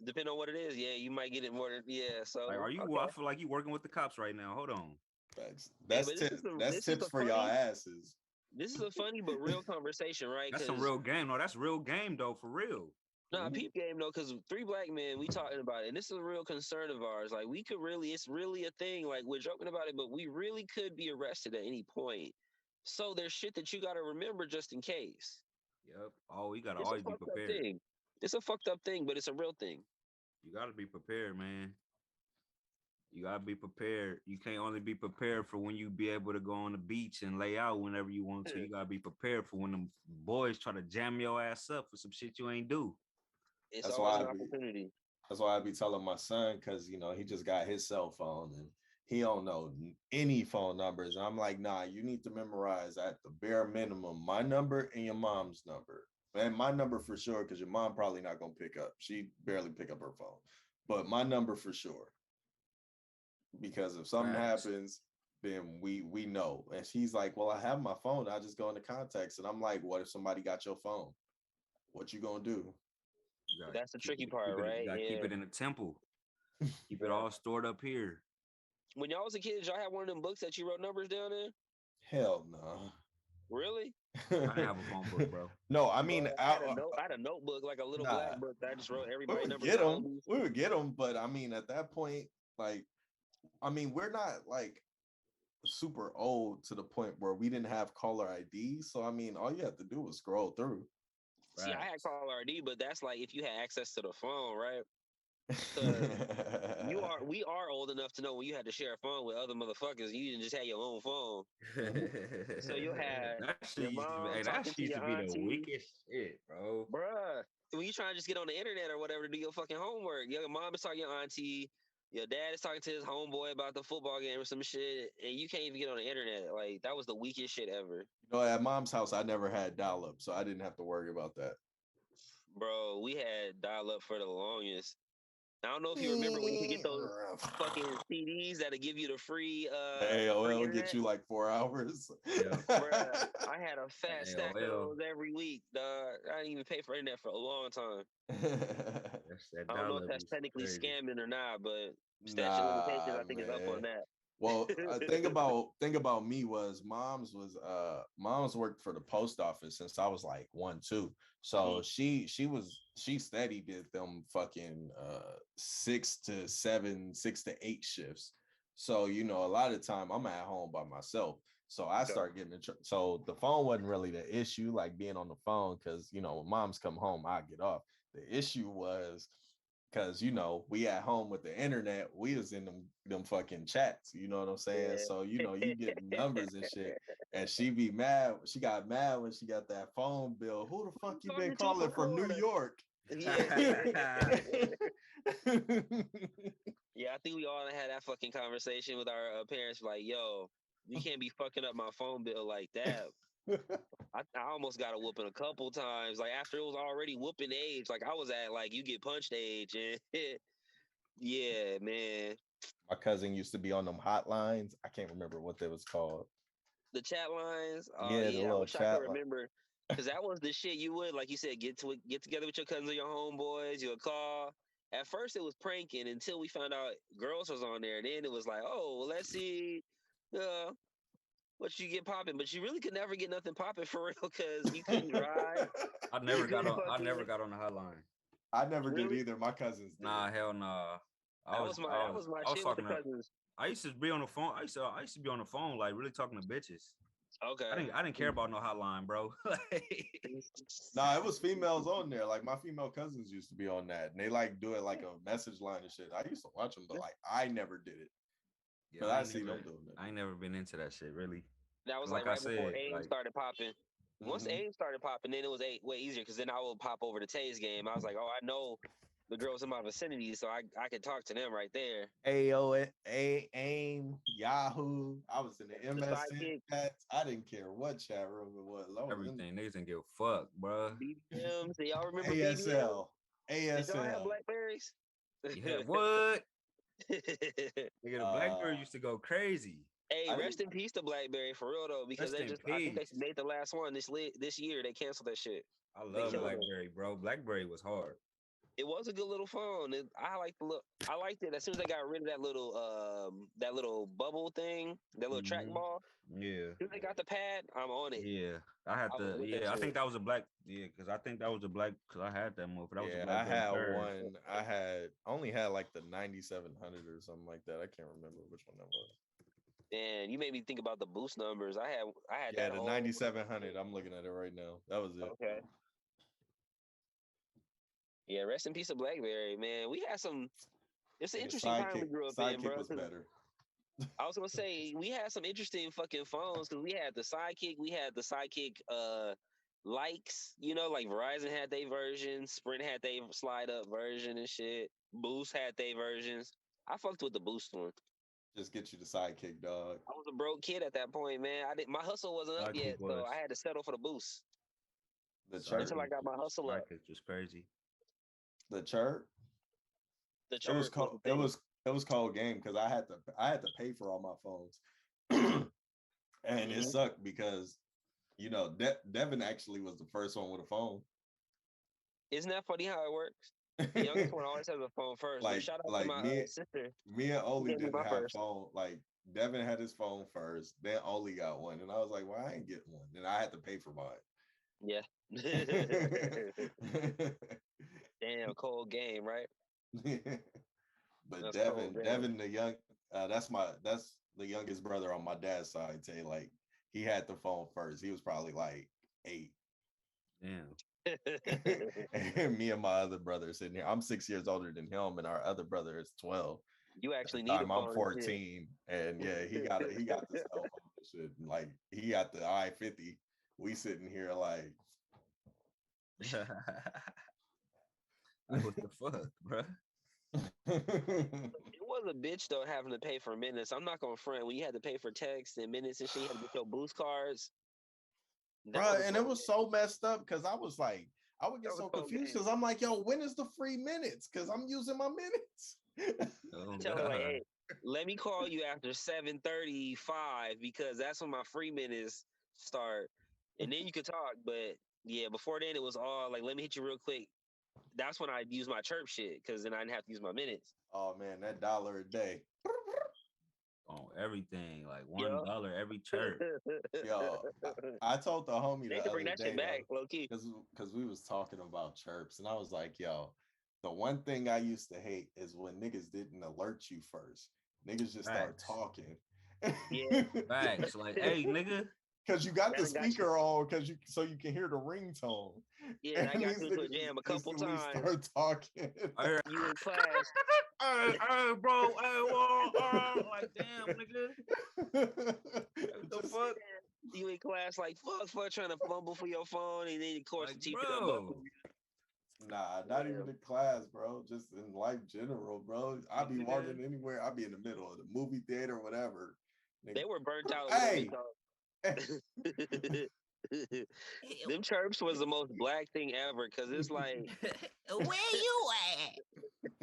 [SPEAKER 1] Depending on what it is, yeah, you might get it more than yeah.
[SPEAKER 3] Like,
[SPEAKER 1] So
[SPEAKER 3] are you?
[SPEAKER 1] okay,
[SPEAKER 3] I feel like you working with the cops right now. Hold on.
[SPEAKER 2] Facts.
[SPEAKER 1] hey, but this is
[SPEAKER 2] That's
[SPEAKER 1] this is
[SPEAKER 2] tips
[SPEAKER 1] a
[SPEAKER 2] for y'all
[SPEAKER 1] funny
[SPEAKER 2] asses.
[SPEAKER 1] this is a funny but real conversation, right?
[SPEAKER 3] That's some
[SPEAKER 1] Because
[SPEAKER 3] real game. No, that's real game though, for real.
[SPEAKER 1] nah,
[SPEAKER 2] Mhm.
[SPEAKER 1] peep game though, because 3 black men, we talking about it, and this is a real concern of ours. Like we could really, it's really a thing. Like we're joking about it, but we really could be arrested at any point. So there's shit that you got to remember just in case.
[SPEAKER 3] Yep. Oh, you gotta
[SPEAKER 1] It's a
[SPEAKER 3] always be
[SPEAKER 1] fucked up
[SPEAKER 3] prepared.
[SPEAKER 1] thing. It's a fucked up thing, but it's a real thing.
[SPEAKER 3] You gotta be prepared, man. You gotta be prepared. You can't only be prepared for when you be able to go on the beach and lay out whenever you want to. You gotta be prepared for when them boys try to jam your ass up for some shit you ain't do.
[SPEAKER 1] It's
[SPEAKER 2] That's
[SPEAKER 1] always
[SPEAKER 2] why
[SPEAKER 1] an opportunity.
[SPEAKER 2] that's why I be telling my son, because he just got his cell phone and he don't know any phone numbers. And I'm like, nah, you need to memorize at the bare minimum my number and your mom's number. And my number for sure, because your mom probably not gonna pick up. She barely pick up her phone. But my number for sure. Because if something
[SPEAKER 3] Facts.
[SPEAKER 2] happens, then we know. And she's like, well, I have my phone. I just go into contacts. And I'm like, what if somebody got your phone? What you gonna do?
[SPEAKER 3] You gotta
[SPEAKER 1] That's the tricky part,
[SPEAKER 3] keep it. You
[SPEAKER 1] right?
[SPEAKER 3] gotta keep
[SPEAKER 1] Yeah.
[SPEAKER 3] it in the temple. Keep it
[SPEAKER 1] Yeah.
[SPEAKER 3] all stored up here.
[SPEAKER 1] When y'all was a kid, did y'all have one of them books that you wrote numbers down in?
[SPEAKER 2] Hell no.
[SPEAKER 1] Really?
[SPEAKER 3] I didn't have a phone book, bro.
[SPEAKER 2] No, I
[SPEAKER 1] Bro,
[SPEAKER 2] mean,
[SPEAKER 1] I had a notebook, like a little black
[SPEAKER 2] nah,
[SPEAKER 1] book that I just wrote
[SPEAKER 2] we
[SPEAKER 1] everybody
[SPEAKER 2] would
[SPEAKER 1] numbers
[SPEAKER 2] get
[SPEAKER 1] down.
[SPEAKER 2] them. We would get them, but I mean, at that point, like, I mean, we're not like super old to the point where we didn't have caller ID. So I mean, all you have to do was scroll through.
[SPEAKER 1] See, I had
[SPEAKER 3] Facts.
[SPEAKER 1] caller ID, but that's like if you had access to the phone, right? Because we are old enough to know when you had to share a phone with other motherfuckers, you didn't just have your own phone.
[SPEAKER 2] Mhm.
[SPEAKER 1] So you had
[SPEAKER 3] That shit
[SPEAKER 1] your
[SPEAKER 3] used to be,
[SPEAKER 1] mom
[SPEAKER 3] hey, that
[SPEAKER 1] talking
[SPEAKER 3] shit
[SPEAKER 1] to
[SPEAKER 3] used
[SPEAKER 1] your
[SPEAKER 3] to be the
[SPEAKER 1] auntie,
[SPEAKER 3] weakest shit, bro.
[SPEAKER 1] bruh. When you trying to just get on the internet or whatever to do your fucking homework, your mom is talking to your auntie, your dad is talking to his homeboy about the football game or some shit, and you can't even get on the internet. Like that was the weakest shit ever.
[SPEAKER 2] At mom's house, I never had dial up, so I didn't have to worry about that.
[SPEAKER 1] Bro, we had dial up for the longest. I don't know if you remember when you could get those fucking CDs that'll give you the free
[SPEAKER 2] The AOL would get
[SPEAKER 1] internet.
[SPEAKER 2] you like 4 hours.
[SPEAKER 3] Yeah.
[SPEAKER 1] Bruh, I had a fat stack of
[SPEAKER 3] AOL.
[SPEAKER 1] those every week, dog. I didn't even pay for internet for a long time.
[SPEAKER 3] That's that
[SPEAKER 1] I don't know if
[SPEAKER 3] dollar
[SPEAKER 1] that's
[SPEAKER 3] was
[SPEAKER 1] technically
[SPEAKER 3] crazy.
[SPEAKER 1] scamming or not, but statute of limitations,
[SPEAKER 2] Nah,
[SPEAKER 1] I think, is up
[SPEAKER 2] man.
[SPEAKER 1] on that.
[SPEAKER 2] Well, think about me was mom's worked for the post office since I was like 1, 2. So she steady did them fucking 6 to 7, 6 to 8 shifts. So a lot of the time I'm at home by myself. So I
[SPEAKER 1] Okay.
[SPEAKER 2] start getting so the phone wasn't really the issue, like being on the phone, because when moms come home, I get off. The issue was because we at home with the internet, we was in them fucking chats, you know what I'm saying?
[SPEAKER 1] Yeah.
[SPEAKER 2] So you get numbers and shit, And she be mad. She got mad when she got that phone bill. Who the fuck you been
[SPEAKER 1] Talking to
[SPEAKER 2] calling from New
[SPEAKER 1] Florida?
[SPEAKER 2] York?
[SPEAKER 1] Yeah. Yeah, I think we all had that fucking conversation with our parents. Like, yo, you can't be fucking up my phone bill like that. I almost got a whooping a couple times. Like after it was already whooping age. Like I was at like you get punched age, and yeah, man.
[SPEAKER 2] My cousin used to be on them hotlines. I can't remember what they was called.
[SPEAKER 1] The chat lines.
[SPEAKER 2] Yeah, the
[SPEAKER 1] Yeah, I
[SPEAKER 2] little
[SPEAKER 1] wish I could
[SPEAKER 2] chat line.
[SPEAKER 1] remember. Because that was the shit you would, like you said, get together with your cousins or your homeboys, you would call. At first it was pranking until we found out girls was on there. Then it was like, oh, well, let's see what you get popping. But you really could never get nothing popping for real because you couldn't drive.
[SPEAKER 3] I never got on the hotline.
[SPEAKER 2] I never did
[SPEAKER 1] Really?
[SPEAKER 2] either. My cousins did.
[SPEAKER 3] Nah, hell nah.
[SPEAKER 1] That was my shit with the cousins.
[SPEAKER 3] I used to be on the phone. I used to be on the phone, like really talking to bitches.
[SPEAKER 1] Okay.
[SPEAKER 3] I didn't care about no hotline, bro.
[SPEAKER 2] Nah, it was females on there. Like my female cousins used to be on that, and they like do it like a message line and shit. I used to watch them, but like I never did it.
[SPEAKER 3] Yeah,
[SPEAKER 2] But I see them doing it.
[SPEAKER 3] I ain't never been into that shit, really.
[SPEAKER 1] That was
[SPEAKER 3] Like
[SPEAKER 1] right
[SPEAKER 3] I
[SPEAKER 1] before
[SPEAKER 3] said,
[SPEAKER 1] AIM
[SPEAKER 3] like-
[SPEAKER 1] started popping. Once AIM started popping, then it was way easier because then I would pop over to Tay's game. I was like, oh, I know the girls in my vicinity, so I could talk to them right there.
[SPEAKER 2] AIM, Yahoo. I was in the MSN
[SPEAKER 1] sidekick.
[SPEAKER 2] chats. I didn't care what chat room it was. I was in
[SPEAKER 3] Everything. Niggas didn't give a fuck, bro.
[SPEAKER 1] BBMs. Do y'all remember
[SPEAKER 2] ASL.
[SPEAKER 1] BBMs? Did y'all have
[SPEAKER 2] ASL.
[SPEAKER 1] Blackberries?
[SPEAKER 3] Yeah, what? Nigga, the Blackberry used to go crazy.
[SPEAKER 1] Hey, rest in peace to BlackBerry for real though, because I think they made the last one this year. They canceled that shit.
[SPEAKER 3] I love BlackBerry, bro. BlackBerry was hard.
[SPEAKER 1] It was a good little phone. I liked it as soon as they got rid of that little bubble thing, that little trackball.
[SPEAKER 3] Yeah.
[SPEAKER 1] As soon as they got the pad, I'm on it.
[SPEAKER 3] Yeah, I think that was a black. Yeah, because I think that was a black. Because I had that move. That was a
[SPEAKER 2] I
[SPEAKER 3] BlackBerry
[SPEAKER 2] had
[SPEAKER 3] third.
[SPEAKER 2] one. I only had like the 9700 or something like that. I can't remember which one that was.
[SPEAKER 1] And you made me think about the boost numbers. I had
[SPEAKER 2] Yeah,
[SPEAKER 1] that
[SPEAKER 2] the 9700. I'm looking at it right now. That was it.
[SPEAKER 1] Okay. Yeah, rest in peace of BlackBerry, man. We had some. It's an interesting time we grew up in, bro.
[SPEAKER 2] Was better.
[SPEAKER 1] I was gonna say we had some interesting fucking phones because we had the Sidekick, likes, like Verizon had their version, Sprint had their slide up version and shit. Boost had their versions. I fucked with the Boost one.
[SPEAKER 2] Just get you the Sidekick, dog.
[SPEAKER 1] I was a broke kid at that point, man. My hustle wasn't up yet, so I had to settle for the Boost.
[SPEAKER 2] The chirp
[SPEAKER 1] until I got my hustle up.
[SPEAKER 3] It's just crazy.
[SPEAKER 2] The chirp.
[SPEAKER 1] The chirp.
[SPEAKER 2] It was called game because I had to pay for all my phones, and it sucked because Devin actually was the first one with a phone.
[SPEAKER 1] Isn't that funny how it works? The youngest one always has a phone first. Shout out to my sister.
[SPEAKER 2] Me and Oli didn't have phone. Like Devin had his phone first, then Oli got one, and I was like, "Well, I ain't getting one." Then I had to pay for mine.
[SPEAKER 1] Yeah. Damn, cold game, right?
[SPEAKER 2] But that's Devin, the young, that's the youngest brother on my dad's side. Say like he had the phone first. He was probably like 8.
[SPEAKER 3] Damn.
[SPEAKER 2] And me and my other brother sitting here. I'm 6 years older than him, and our other brother is 12.
[SPEAKER 1] You actually need a phone.
[SPEAKER 2] I'm 14, and yeah, he got the cell phone and shit. Like he got the I-50. We sitting here like,
[SPEAKER 3] what the fuck, bro?
[SPEAKER 1] It was a bitch though having to pay for minutes. I'm not gonna front when you had to pay for texts and minutes and shit. You had to get your boost cards.
[SPEAKER 2] Bro, and it was so messed up because I was like, I would get so confused because I'm like, yo, when is the free minutes? Because I'm using my minutes.
[SPEAKER 1] Tell her like, hey, let me call you after 7:35 because that's when my free minutes start, and then you could talk. But yeah, before then it was all like, let me hit you real quick. That's when I use my chirp shit because then I didn't have to use my minutes.
[SPEAKER 2] Oh man, that $1 a day.
[SPEAKER 3] On everything, like $1 every chirp.
[SPEAKER 2] Yo, I told the homie
[SPEAKER 1] they
[SPEAKER 2] the
[SPEAKER 1] bring
[SPEAKER 2] other
[SPEAKER 1] that
[SPEAKER 2] day,
[SPEAKER 1] shit back, low key,
[SPEAKER 2] because we was talking about chirps, and I was like, yo, the one thing I used to hate is when niggas didn't alert you first. Niggas just start talking.
[SPEAKER 1] Yeah,
[SPEAKER 3] facts. Like, hey, nigga.
[SPEAKER 2] Because you got the speaker on, so you can hear the ringtone.
[SPEAKER 1] Yeah, and I got you into a jam a couple times.
[SPEAKER 2] Start talking.
[SPEAKER 1] You in class.
[SPEAKER 3] Hey, bro. Hey, like, damn, nigga. What the fuck?
[SPEAKER 1] You in class like fuck trying to fumble for your phone, and then of course
[SPEAKER 3] Like,
[SPEAKER 1] the teacher done
[SPEAKER 3] bro.
[SPEAKER 2] Nah, not even in class, bro. Just in life general, bro. I be walking anywhere. I be in the middle of the movie theater, whatever.
[SPEAKER 1] They were burnt out a little
[SPEAKER 2] Hey.
[SPEAKER 1] bit though. Them chirps was the most black thing ever because it's like,
[SPEAKER 3] where you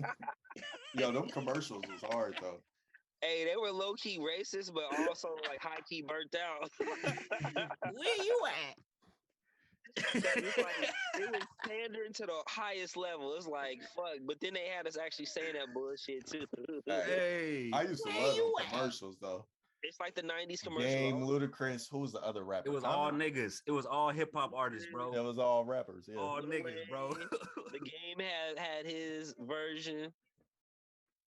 [SPEAKER 3] at?
[SPEAKER 2] Yo, them commercials was hard though.
[SPEAKER 1] hey, they were low key racist, but also like high key burnt out.
[SPEAKER 3] Where you at?
[SPEAKER 1] It's like it was pandering to the highest level. It's like fuck, but then they had us actually saying that bullshit too.
[SPEAKER 3] Hey,
[SPEAKER 2] I used to love them commercials though.
[SPEAKER 1] It's like the '90s commercial.
[SPEAKER 2] Game, Ludacris. Who was the other rapper?
[SPEAKER 3] It was all niggas. It was all hip hop artists, bro.
[SPEAKER 2] It was all rappers. Yeah,
[SPEAKER 3] all niggas, bro.
[SPEAKER 1] The Game had his version.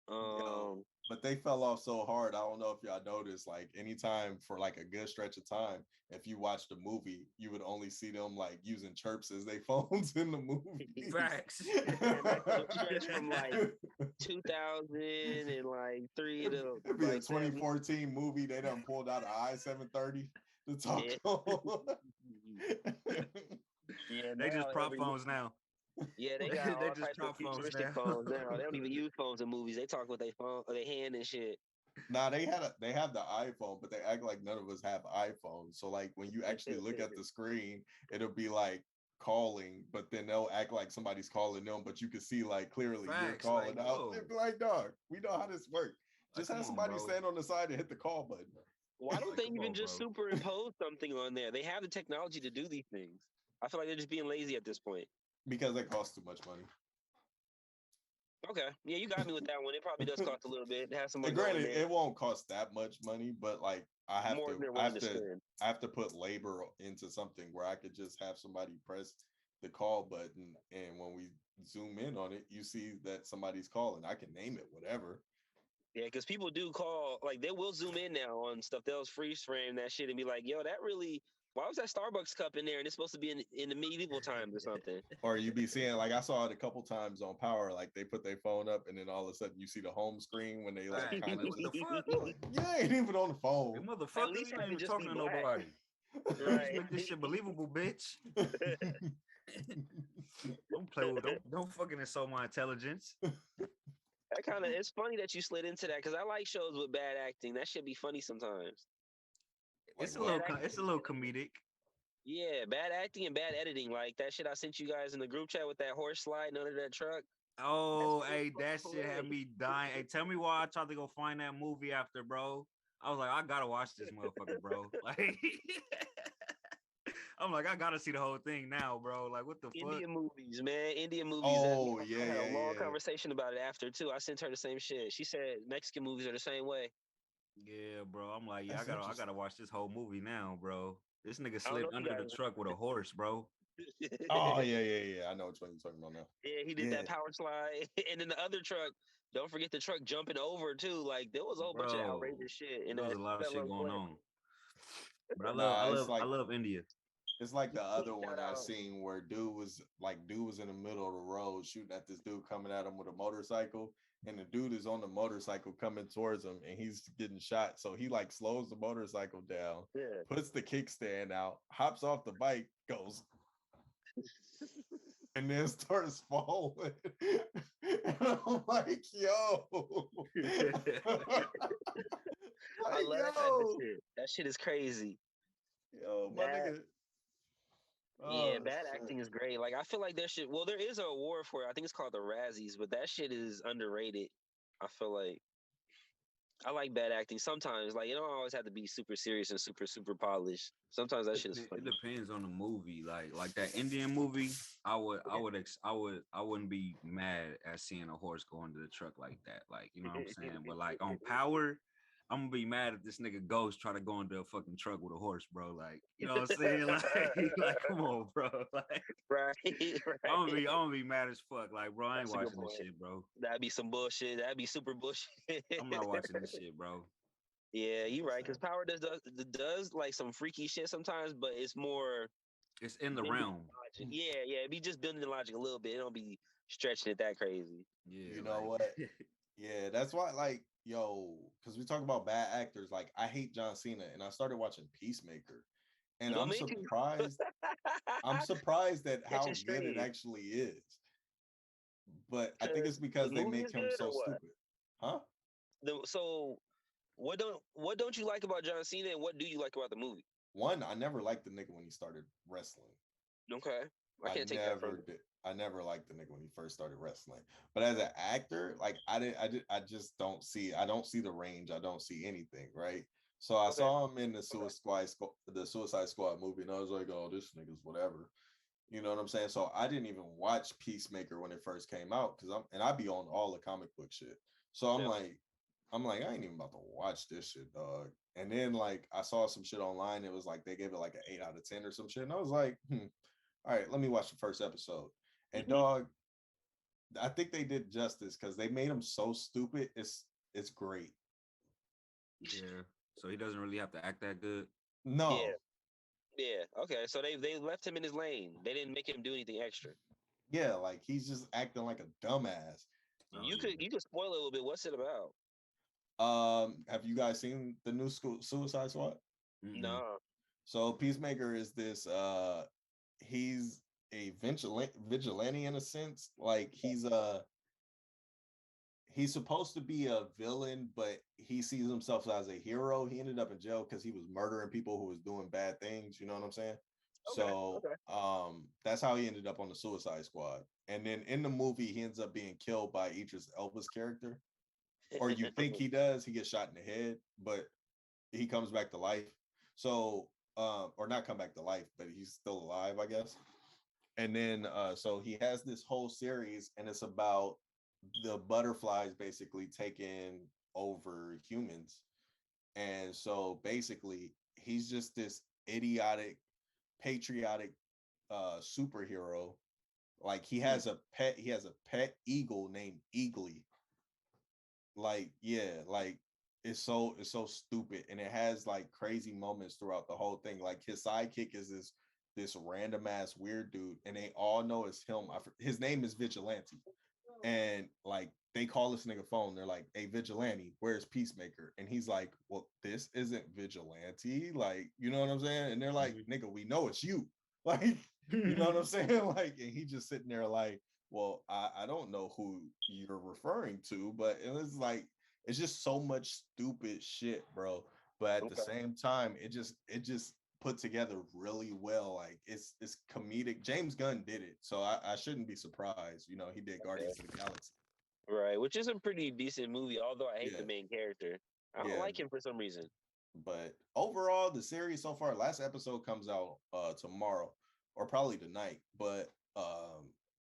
[SPEAKER 2] But they fell off so hard. I don't know if y'all noticed. Like anytime for like a good stretch of time, if you watched the movie, you would only see them like using chirps as they phones in the movie.
[SPEAKER 3] Facts.
[SPEAKER 1] Stretch from like 2003 to
[SPEAKER 2] it'd be
[SPEAKER 1] like
[SPEAKER 2] a 2014 movie. They done pulled out an i730 to talk on.
[SPEAKER 1] Yeah,
[SPEAKER 3] they just prop phones now.
[SPEAKER 1] Yeah, they got all types of futuristic phones now. They don't even use phones in movies. They talk with their phone, their hand and shit.
[SPEAKER 2] Nah, they have the iPhone, but they act like none of us have iPhones. So like when you actually look at the screen, it'll be like calling, but then they'll act like somebody's calling them, but you can see like clearly you're calling like, out. They'll be like, dog, we know how this works. Just have somebody stand on the side and hit the call button.
[SPEAKER 1] Why don't they even just superimpose something on there? They have the technology to do these things. I feel like they're just being lazy at this point.
[SPEAKER 2] Because it costs too much money.
[SPEAKER 1] Okay. Yeah, you got me with that one. It probably does cost a little bit. It has some.
[SPEAKER 2] Granted, it won't cost that much money, but like I have to put labor into something where I could just have somebody press the call button, and when we zoom in on it, you see that somebody's calling. I can name it whatever.
[SPEAKER 1] Yeah, because people do call, like they will zoom in now on stuff. They'll freeze frame that shit and be like, yo, that really, why was that Starbucks cup in there? And it's supposed to be in the medieval times or something.
[SPEAKER 2] Or you be seeing, like I saw it a couple times on Power, like they put their phone up and then all of a sudden you see the home screen when they like kind of
[SPEAKER 3] what the fuck?
[SPEAKER 2] You ain't even on the phone.
[SPEAKER 3] Hey, motherfucker, you ain't even talking to nobody.
[SPEAKER 1] Right.
[SPEAKER 3] Make this shit believable, bitch. Don't fucking insult my intelligence.
[SPEAKER 1] That kind of, it's funny that you slid into that because I like shows with bad acting. That should be funny sometimes.
[SPEAKER 3] It's a little comedic.
[SPEAKER 1] Yeah, bad acting and bad editing. Like that shit I sent you guys in the group chat with that horse sliding under that truck.
[SPEAKER 3] Oh, hey, that shit had me dying. Hey, tell me why I tried to go find that movie after, bro. I was like, I gotta watch this motherfucker, bro. Like, I'm like, I gotta see the whole thing now, bro. Like, what the fuck?
[SPEAKER 1] Indian movies, man. Indian movies.
[SPEAKER 2] Oh,
[SPEAKER 1] I had a long conversation about it after, too. I sent her the same shit. She said Mexican movies are the same way.
[SPEAKER 3] Yeah, bro. I'm like, yeah, I gotta watch this whole movie now, bro. This nigga slid under the truck with a horse, bro.
[SPEAKER 2] Oh, yeah. I know which one you're talking about now.
[SPEAKER 1] Yeah, he did that power slide. And then the other truck, don't forget the truck jumping over, too. Like, there was a whole bunch of outrageous shit.
[SPEAKER 3] And there was a lot of shit going on. But I love India.
[SPEAKER 2] It's like the other one I seen where dude was in the middle of the road shooting at this dude coming at him with a motorcycle, and the dude is on the motorcycle coming towards him and he's getting shot. So he like slows the motorcycle down, puts the kickstand out, hops off the bike, goes, and then starts falling. And I'm like, yo.
[SPEAKER 1] I love that type of shit. That shit is crazy.
[SPEAKER 2] Yo, my nigga.
[SPEAKER 1] Yeah, bad acting is great. Like I feel like there is an award for it. I think it's called the Razzies, but that shit is underrated. I feel like I like bad acting sometimes. Like, you don't always have to be super serious and super polished. Sometimes that shit is funny.
[SPEAKER 3] It depends on the movie. Like that Indian movie, I wouldn't be mad at seeing a horse go under the truck like that. Like, you know what I'm saying? But like on Power, I'm gonna be mad if this nigga Ghost try to go into a fucking truck with a horse, bro. Like, you know what I'm saying? Like come on, bro. Like,
[SPEAKER 1] right.
[SPEAKER 3] I'm gonna be mad as fuck. Like, bro, I ain't watching this shit, bro.
[SPEAKER 1] That'd be some bullshit. That'd be super bullshit.
[SPEAKER 3] I'm not watching this shit, bro.
[SPEAKER 1] Yeah, you're right. Because Power does like some freaky shit sometimes, but it's
[SPEAKER 3] in the realm.
[SPEAKER 1] Yeah, it be just building the logic a little bit. It don't be stretching it that crazy.
[SPEAKER 2] Yeah, you know what? Yeah, that's why, like, because we talk about bad actors. Like, I hate John Cena, and I started watching Peacemaker, And
[SPEAKER 1] What
[SPEAKER 2] I'm
[SPEAKER 1] made you
[SPEAKER 2] surprised. I'm surprised at
[SPEAKER 1] catching
[SPEAKER 2] how good it
[SPEAKER 1] strays?
[SPEAKER 2] actually is. But I think it's
[SPEAKER 1] Because the
[SPEAKER 2] because they
[SPEAKER 1] movie
[SPEAKER 2] make
[SPEAKER 1] is
[SPEAKER 2] him
[SPEAKER 1] good or
[SPEAKER 2] so
[SPEAKER 1] what?
[SPEAKER 2] stupid. Huh?
[SPEAKER 1] So what don't you like about John Cena, and what do you like about the movie?
[SPEAKER 2] One, I never liked the nigga when he started wrestling.
[SPEAKER 1] Okay, I
[SPEAKER 2] I
[SPEAKER 1] can't take that from
[SPEAKER 2] never
[SPEAKER 1] you.
[SPEAKER 2] did. I never liked the nigga when he first started wrestling. But as an actor, like I just don't see. I don't see the range. I don't see anything. Right. So I
[SPEAKER 1] Okay,
[SPEAKER 2] saw him in the
[SPEAKER 1] okay.
[SPEAKER 2] Suicide Squad movie, and I was like, oh, this nigga's whatever. You know what I'm saying? So I didn't even watch Peacemaker when it first came out because I be on all the comic book shit. So
[SPEAKER 1] Yeah.
[SPEAKER 2] I'm like, I ain't even about to watch this shit, dog. And then like I saw some shit online. It was like they gave it like an 8 out of 10 or some shit. And I was like, all right, let me watch the first episode. And
[SPEAKER 1] Hmm.
[SPEAKER 2] dog, I think they did justice because they made him so stupid. It's great.
[SPEAKER 3] Yeah. So he doesn't really have to act that good.
[SPEAKER 1] Yeah,
[SPEAKER 2] No,
[SPEAKER 1] yeah. Okay, so they left him in his lane. They didn't make him do anything extra.
[SPEAKER 2] yeah, like he's just acting like a dumbass.
[SPEAKER 3] Oh
[SPEAKER 1] You
[SPEAKER 3] yeah.
[SPEAKER 1] could spoil it a little bit. What's it about?
[SPEAKER 2] Have you guys seen the new school Suicide Squad?
[SPEAKER 3] Mm-mm.
[SPEAKER 1] No.
[SPEAKER 2] So Peacemaker is this he's a vigilante in a sense. Like he's supposed to be a villain, but he sees himself as a hero. He ended up in jail because he was murdering people who was doing bad things. You know what I'm saying?
[SPEAKER 1] Okay.
[SPEAKER 2] So
[SPEAKER 1] Okay.
[SPEAKER 2] that's how he ended up on the Suicide Squad. And then in the movie, he ends up being killed by Idris Elba's character, or you think he does. He gets shot in the head, but he comes back to life. So or not come back to life, but he's still alive, I guess. And then so he has this whole series, and it's about the butterflies basically taking over humans. And so basically he's just this idiotic patriotic superhero. Like
[SPEAKER 1] Hmm.
[SPEAKER 2] he has a pet eagle named Eagly. Like yeah, like it's so stupid, and it has like crazy moments throughout the whole thing. Like his sidekick is this random ass weird dude, and they all know it's him. His name is Vigilante, and like they call this nigga phone. They're like, "Hey, Vigilante, where's Peacemaker?" And he's like, "Well, this isn't Vigilante." Like, you know what I'm saying? And they're like, "Nigga, we know it's you." Like, you know what I'm saying? Like, and he just sitting there like, "Well, I don't know who you're referring to," but it was like it's just so much stupid shit, bro. But at the
[SPEAKER 1] Okay.
[SPEAKER 2] same time, it just put together really well. Like it's comedic. James Gunn did it, so I shouldn't be surprised. You know, he did
[SPEAKER 1] Okay.
[SPEAKER 2] Guardians of the Galaxy.
[SPEAKER 1] Right, which is a pretty decent movie, although I hate the
[SPEAKER 2] Yeah,
[SPEAKER 1] main character. I don't
[SPEAKER 2] yeah.
[SPEAKER 1] like him for some reason.
[SPEAKER 2] But overall, the series so far, last episode comes out tomorrow or probably tonight. But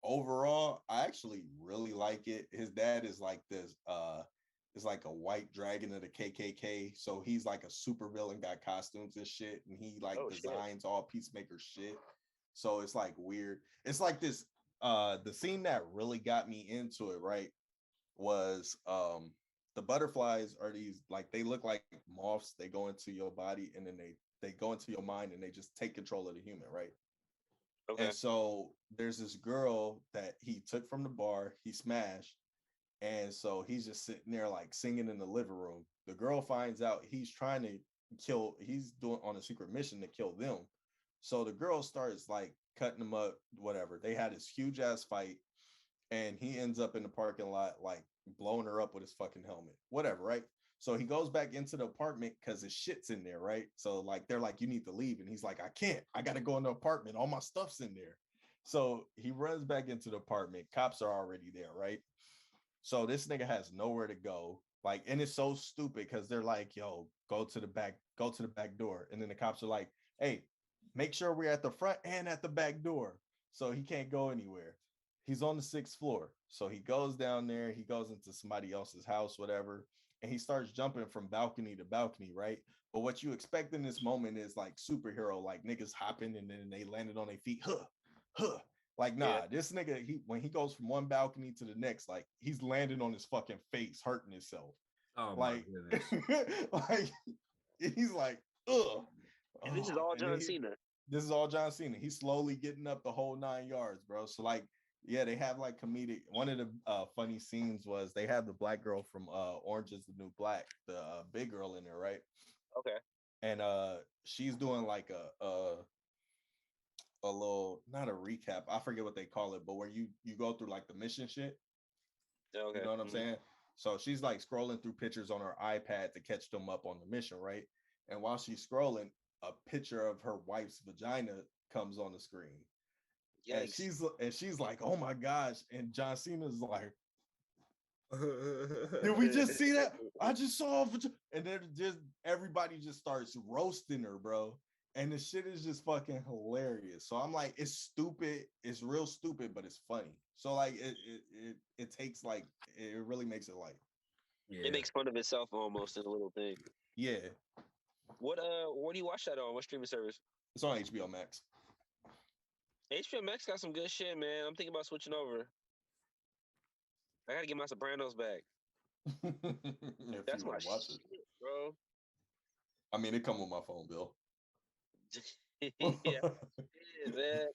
[SPEAKER 2] overall, I actually really like it. His dad is like this is like a white dragon of the KKK. So he's like a super villain, got costumes and shit, and he like
[SPEAKER 1] Oh shit.
[SPEAKER 2] designs all Peacemaker shit. So it's like weird. It's like this the scene that really got me into it, right? Was the butterflies are these like they look like moths. They go into your body and then they go into your mind and they just take control of the human, right?
[SPEAKER 1] Okay.
[SPEAKER 2] And so there's this girl that he took from the bar, he smashed, and so he's just sitting there like singing in the living room. The girl finds out he's trying to he's doing on a secret mission to kill them. So the girl starts like cutting them up, whatever. They had this huge ass fight, and he ends up in the parking lot like blowing her up with his fucking helmet, whatever, right? So he goes back into the apartment because his shit's in there, right? So like they're like, you need to leave, and he's like, I can't, I gotta go in the apartment, all my stuff's in there. So he runs back into the apartment, cops are already there, right? So this nigga has nowhere to go. Like, and it's so stupid because they're like, yo, go to the back door. And then the cops are like, hey, make sure we're at the front and at the back door. So he can't go anywhere. He's on the 6th floor. So he goes down there, he goes into somebody else's house, whatever, and he starts jumping from balcony to balcony, right? But what you expect in this moment is like superhero, like niggas hopping and then they landed on their feet, huh. Like,
[SPEAKER 1] Yeah.
[SPEAKER 2] nah, this nigga, he when he goes from one balcony to the next, like he's landing on his fucking face, hurting himself.
[SPEAKER 3] Oh my
[SPEAKER 2] Like,
[SPEAKER 3] goodness.
[SPEAKER 2] like he's like, ugh.
[SPEAKER 1] And this is
[SPEAKER 2] Oh,
[SPEAKER 1] all
[SPEAKER 2] and then
[SPEAKER 1] John Cena.
[SPEAKER 2] this is all John Cena. He's slowly getting up the whole 9 yards, bro. So like, yeah, they have like comedic. One of the funny scenes was they had the black girl from Orange is the New Black, the big girl in there, right?
[SPEAKER 1] Okay.
[SPEAKER 2] and she's doing like a little, not a recap, I forget what they call it, but where you go through like the mission shit.
[SPEAKER 1] Okay.
[SPEAKER 2] You know what I'm saying? So she's like scrolling through pictures on her iPad to catch them up on the mission, right? And while she's scrolling, a picture of her wife's vagina comes on the screen.
[SPEAKER 1] Yikes.
[SPEAKER 2] And she's like, oh my gosh. And John Cena's like, did we just see that? I just saw it. And then just everybody just starts roasting her, bro. And the shit is just fucking hilarious. So I'm like, it's stupid. It's real stupid, but it's funny. So like it takes like, it really makes it like,
[SPEAKER 1] It makes fun of itself almost in a little thing.
[SPEAKER 2] yeah.
[SPEAKER 1] What do you watch that on? What streaming service?
[SPEAKER 2] It's on HBO Max.
[SPEAKER 1] HBO Max got some good shit, man. I'm thinking about switching over. I gotta get my Sopranos back.
[SPEAKER 2] If
[SPEAKER 1] That's
[SPEAKER 2] you
[SPEAKER 1] my
[SPEAKER 2] want to watch
[SPEAKER 1] shit,
[SPEAKER 2] it.
[SPEAKER 1] bro.
[SPEAKER 2] I mean, it come with my phone bill.
[SPEAKER 1] Yeah, man.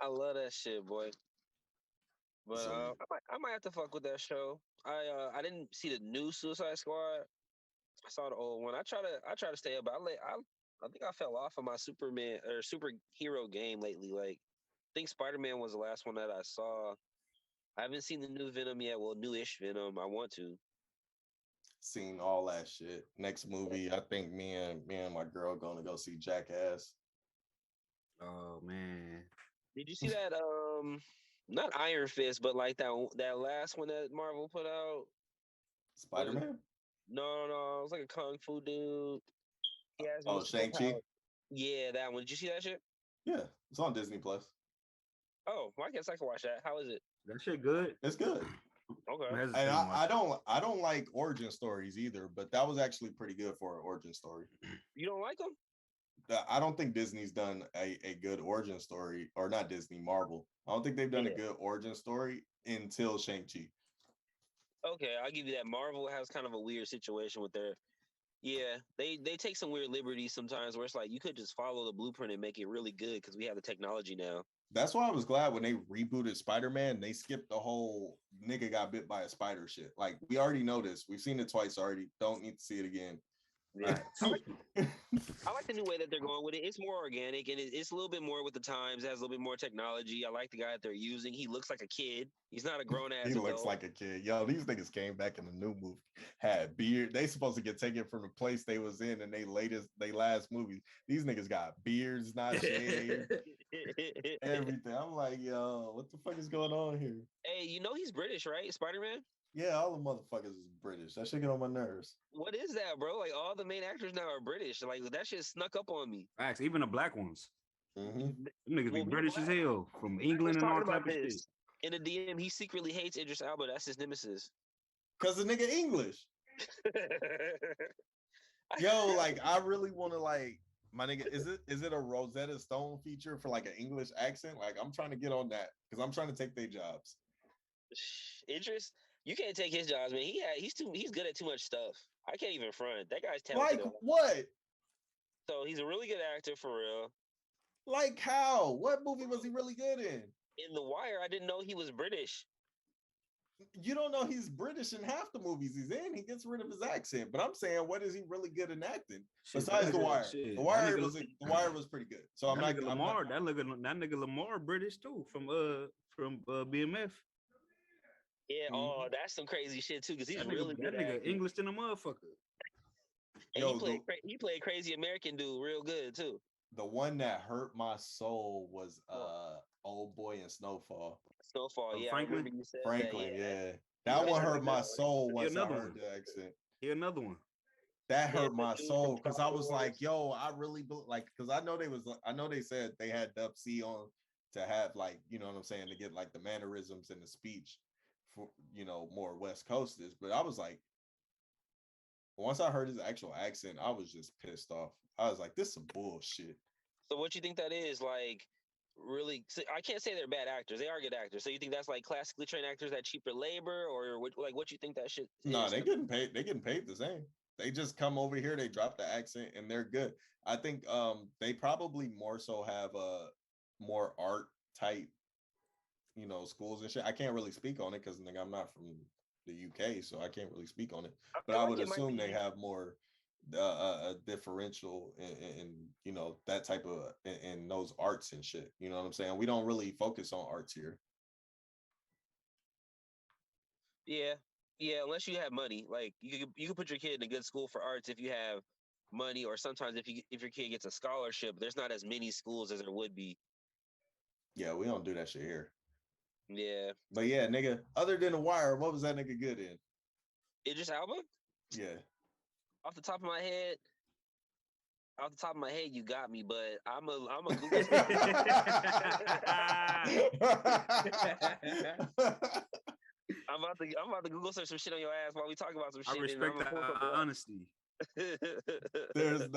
[SPEAKER 1] I love that shit, boy. But
[SPEAKER 2] So,
[SPEAKER 1] I might have to fuck with that show. I didn't see the new Suicide Squad. I saw the old one. I try to stay up, but I think I fell off of my Superman or superhero game lately. Like I think Spider-Man was the last one that I saw. I haven't seen the new Venom yet. Well, newish Venom. I want to.
[SPEAKER 2] seen all that shit. Next movie, I think me and my girl going to go see Jackass.
[SPEAKER 3] Oh man.
[SPEAKER 1] Did you see that? Not Iron Fist, but like that last one that Marvel put out.
[SPEAKER 2] Spider-Man?
[SPEAKER 1] No. It was like a kung fu dude. He has no
[SPEAKER 2] Shang-Chi?
[SPEAKER 1] superpower. Yeah, that one. Did you see that shit?
[SPEAKER 2] Yeah, it's on Disney Plus.
[SPEAKER 1] Oh, well, I guess I can watch that. How is it?
[SPEAKER 3] That shit good.
[SPEAKER 2] It's good.
[SPEAKER 1] Okay.
[SPEAKER 2] And I don't like origin stories either, but that was actually pretty good for an origin story.
[SPEAKER 1] You don't like them?
[SPEAKER 2] I don't think Disney's done a good origin story, or not Disney, Marvel. I don't think they've done a good origin story until Shang-Chi.
[SPEAKER 1] Okay, I'll give you that. Marvel has kind of a weird situation with their. Yeah, they take some weird liberties sometimes where it's like you could just follow the blueprint and make it really good because we have the technology now.
[SPEAKER 2] That's why I was glad when they rebooted Spider-Man, they skipped the whole nigga got bit by a spider shit. Like, we already know this. We've seen it twice already. Don't need to see it again.
[SPEAKER 1] Yeah. I like the new way that they're going with it. It's more organic and it's a little bit more with the times. It has a little bit more technology. I like the guy that they're using. He looks like a kid. He's not a grown ass.
[SPEAKER 2] He looks like a kid. Yo, these niggas came back in the new movie, had beard. They supposed to get taken from the place they was in they last movie. These niggas got beards, not shaved, everything. I'm like, yo, what the fuck is going on here?
[SPEAKER 1] Hey, you know he's British, right? Spider-Man?
[SPEAKER 2] Yeah, all the motherfuckers is British. That shit get on my nerves.
[SPEAKER 1] What is that, bro? Like all the main actors now are British. Like that shit snuck up on me.
[SPEAKER 3] Facts, even the black ones.
[SPEAKER 2] Mm-hmm.
[SPEAKER 3] Them niggas be British as hell from England and all type of shit.
[SPEAKER 1] In the DM, he secretly hates Idris Elba. That's his nemesis.
[SPEAKER 2] Cause the nigga English. Yo, like I really want to like my nigga. Is it a Rosetta Stone feature for like an English accent? Like I'm trying to get on that because I'm trying to take their jobs.
[SPEAKER 1] Idris, you can't take his jobs, man. He's good at too much stuff. I can't even front. That guy's talented.
[SPEAKER 2] Like what?
[SPEAKER 1] So he's a really good actor for real.
[SPEAKER 2] Like how? What movie was he really good in?
[SPEAKER 1] In The Wire, I didn't know he was British.
[SPEAKER 2] You don't know he's British in half the movies he's in. He gets rid of his accent, but I'm saying, what is he really good in acting besides The Wire? The Wire was pretty good. So I'm not
[SPEAKER 3] Lamar. That nigga Lamar British too from BMF.
[SPEAKER 1] Yeah. Oh, that's some crazy shit too. Because he's really good.
[SPEAKER 3] That nigga English than a motherfucker.
[SPEAKER 1] And he played crazy American dude real good too.
[SPEAKER 2] The one that hurt my soul was Old Boy in Snowfall.
[SPEAKER 1] Yeah.
[SPEAKER 3] Franklin?
[SPEAKER 1] I remember you said
[SPEAKER 2] Franklin,
[SPEAKER 1] that,
[SPEAKER 2] yeah. That one hurt my soul once I heard the accent.
[SPEAKER 3] Here another one.
[SPEAKER 2] That hurt my soul because I was like, yo, I really like, because I know they said they had Dub C on to have like, you know what I'm saying, to get like the mannerisms and the speech for, you know, more West Coasters. But I was like, once I heard his actual accent, I was just pissed off. I was like, this is some bullshit.
[SPEAKER 1] So what you think that is like? Really, so I can't say they're bad actors. They are good actors. So you think that's like classically trained actors at cheaper labor, or what you think that shit?
[SPEAKER 2] No, they getting paid. They getting paid the same. They just come over here, they drop the accent, and they're good. I think they probably more so have a more art type, you know, schools and shit. I can't really speak on it because I'm not from the UK, so I can't really speak on it. But I would assume they have more a differential in you know that type of in those arts and shit. You know what I'm saying? We don't really focus on arts here.
[SPEAKER 1] Yeah, yeah. Unless you have money, like you can put your kid in a good school for arts if you have money, or sometimes if your kid gets a scholarship, there's not as many schools as there would be.
[SPEAKER 2] Yeah, we don't do that shit here.
[SPEAKER 1] Yeah,
[SPEAKER 2] But yeah, nigga. Other than The Wire, what was that nigga good in?
[SPEAKER 1] Idris Elba.
[SPEAKER 2] Yeah.
[SPEAKER 1] Off the top of my head, you got me. But I'm a Google search. I'm about to Google search some shit on your ass while we talk about some shit.
[SPEAKER 3] I respect the honesty.
[SPEAKER 2] There's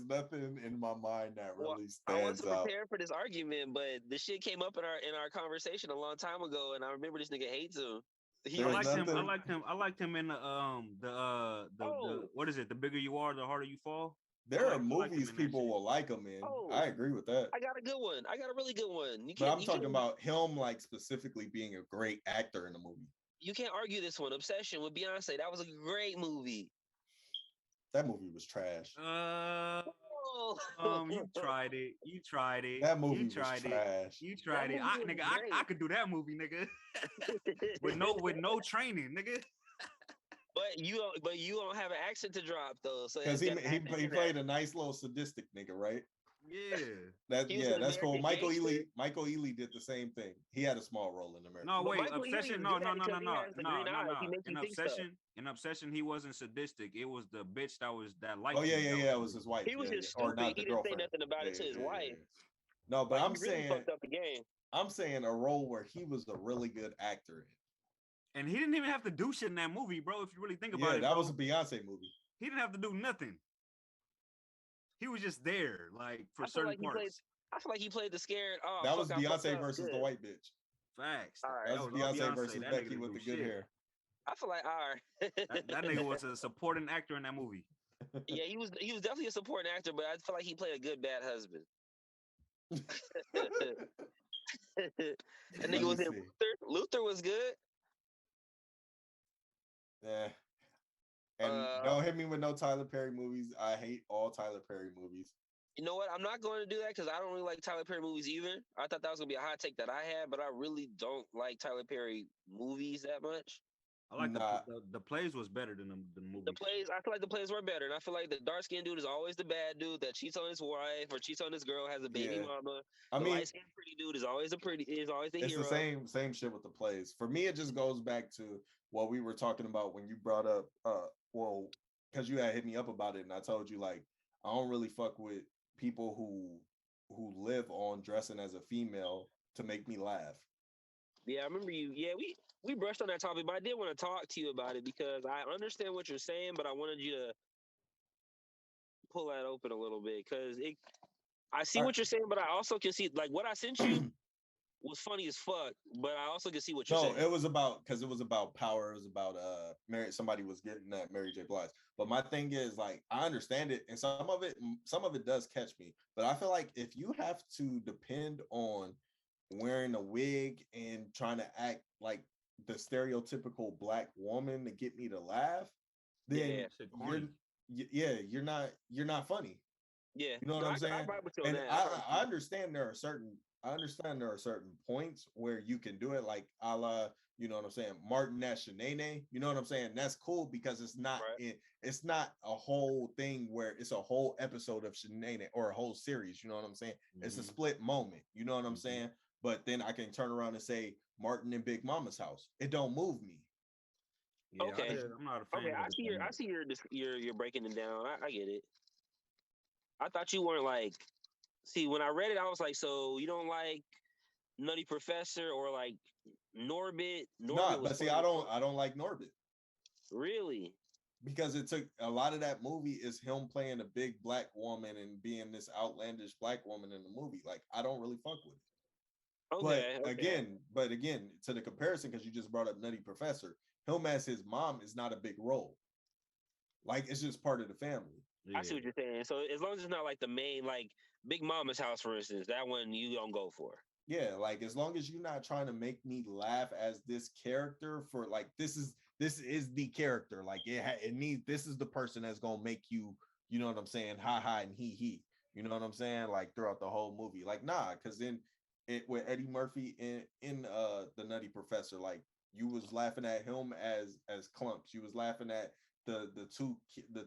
[SPEAKER 2] nothing in my mind that really stands
[SPEAKER 1] I wasn't
[SPEAKER 2] out.
[SPEAKER 1] prepared for this argument, but the shit came up in our conversation a long time ago, and I remember this nigga hates him.
[SPEAKER 3] I liked him in the what is it? The bigger you are, the harder you fall.
[SPEAKER 2] There are movies people will like him in. I agree with that.
[SPEAKER 1] I got a good one. I got a really good one.
[SPEAKER 2] But I'm talking about him, like specifically being a great actor in the movie.
[SPEAKER 1] You can't argue this one. Obsession with Beyonce. That was a great movie.
[SPEAKER 2] That movie was trash.
[SPEAKER 3] You tried it.
[SPEAKER 2] That movie was trash.
[SPEAKER 3] You tried it. I could do that movie, nigga. with no training, nigga.
[SPEAKER 1] But you don't have an accent to drop though. So
[SPEAKER 2] because he played a nice little sadistic nigga, right?
[SPEAKER 3] Yeah.
[SPEAKER 2] That's cool. Michael Ealy did the same thing. He had a small role in America.
[SPEAKER 3] No, wait, Obsession. No. In Obsession, he wasn't sadistic. It was the bitch that liked him.
[SPEAKER 2] It was his wife.
[SPEAKER 1] He was just stupid. He didn't say nothing about it to his wife.
[SPEAKER 2] No, but I'm
[SPEAKER 1] saying fucked up the game.
[SPEAKER 2] I'm saying a role where he was a really good actor in.
[SPEAKER 3] And he didn't even have to do shit in that movie, bro. If you really think about it.
[SPEAKER 2] Yeah, that was a Beyonce movie.
[SPEAKER 3] He didn't have to do nothing. He was just there, like for certain parts.
[SPEAKER 1] I feel like he played the scared. Oh,
[SPEAKER 2] that was Beyonce versus the white bitch.
[SPEAKER 3] Facts.
[SPEAKER 1] All right.
[SPEAKER 2] That was Beyonce versus Becky with the good hair.
[SPEAKER 1] I feel like all right.
[SPEAKER 3] that nigga was a supporting actor in that movie.
[SPEAKER 1] Yeah, he was definitely a supporting actor, but I feel like he played a good bad husband. That nigga was in Luther. Luther was good.
[SPEAKER 2] Yeah. And don't hit me with no Tyler Perry movies. I hate all Tyler Perry movies.
[SPEAKER 1] You know what? I'm not going to do that because I don't really like Tyler Perry movies either. I thought that was going to be a hot take that I had, but I really don't like Tyler Perry movies that much.
[SPEAKER 3] I like the plays was better than the movies.
[SPEAKER 1] The plays, I feel like the plays were better, and I feel like the dark skinned dude is always the bad dude that cheats on his wife or cheats on his girl, has a baby mama. The light skinned pretty dude is always the hero. It's
[SPEAKER 2] the same shit with the plays. For me, it just goes back to what we were talking about when you brought up because you had hit me up about it, and I told you like I don't really fuck with people who live on dressing as a female to make me laugh.
[SPEAKER 1] Yeah, I remember you. Yeah, we brushed on that topic, but I did want to talk to you about it because I understand what you're saying, but I wanted you to pull that open a little bit because I see what you're saying, but I also can see like what I sent you was funny as fuck, but I also can see what you're saying.
[SPEAKER 2] No, it was about power. It was about somebody was getting at Mary J. Blige. But my thing is like I understand it, and some of it does catch me. But I feel like if you have to depend on wearing a wig and trying to act like the stereotypical black woman to get me to laugh, then you're not funny.
[SPEAKER 1] Yeah,
[SPEAKER 2] you know what I'm saying. I understand there are certain points where you can do it, like a la, you know what I'm saying, Martin at Shanae. You know what I'm saying? That's cool because it's not it's not a whole thing where it's a whole episode of Shanae or a whole series. You know what I'm saying? Mm-hmm. It's a split moment. You know what I'm saying? But then I can turn around and say Martin in Big Mama's house. It don't move me.
[SPEAKER 1] Yeah, okay, I'm not a fan. Okay, I see you're breaking it down. I get it. I thought you weren't like. See, when I read it, I was like, so you don't like Nutty Professor or like Norbit?
[SPEAKER 2] No, but see, I don't like Norbit.
[SPEAKER 1] Really?
[SPEAKER 2] Because it took a lot of that movie is him playing a big black woman and being this outlandish black woman in the movie. Like, I don't really fuck with it. Okay, but again, to the comparison, because you just brought up Nutty Professor, him as his mom is not a big role. Like, it's just part of the family.
[SPEAKER 1] Yeah. I see what you're saying. So as long as it's not like the main, like Big Mama's house, for instance, that one you don't go for.
[SPEAKER 2] Yeah, like as long as you're not trying to make me laugh as this character for like this is this is the character. Like it needs. This is the person that's gonna make you. You know what I'm saying? Ha and he. You know what I'm saying? Like throughout the whole movie. Like nah, because then it with Eddie Murphy in the Nutty Professor, like you was laughing at him as Clumps. You was laughing at the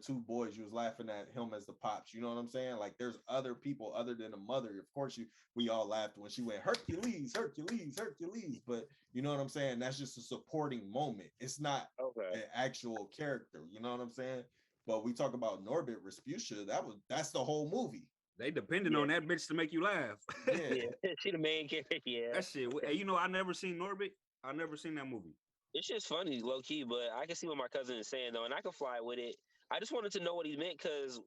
[SPEAKER 2] two boys. You was laughing at him as the Pops. You know what I'm saying? Like there's other people other than the mother. Of course, we all laughed when she went Hercules. But you know what I'm saying? That's just a supporting moment. It's not an actual character. You know what I'm saying? But we talk about Norbit Rasputia. That's the whole movie.
[SPEAKER 3] They depended on that bitch to make you laugh.
[SPEAKER 1] Yeah, she the main character. Yeah,
[SPEAKER 3] that shit. Hey, you know, I never seen Norbit. I never seen that movie.
[SPEAKER 1] It's just funny, low key, but I can see what my cousin is saying though, and I can fly with it. I just wanted to know what he meant because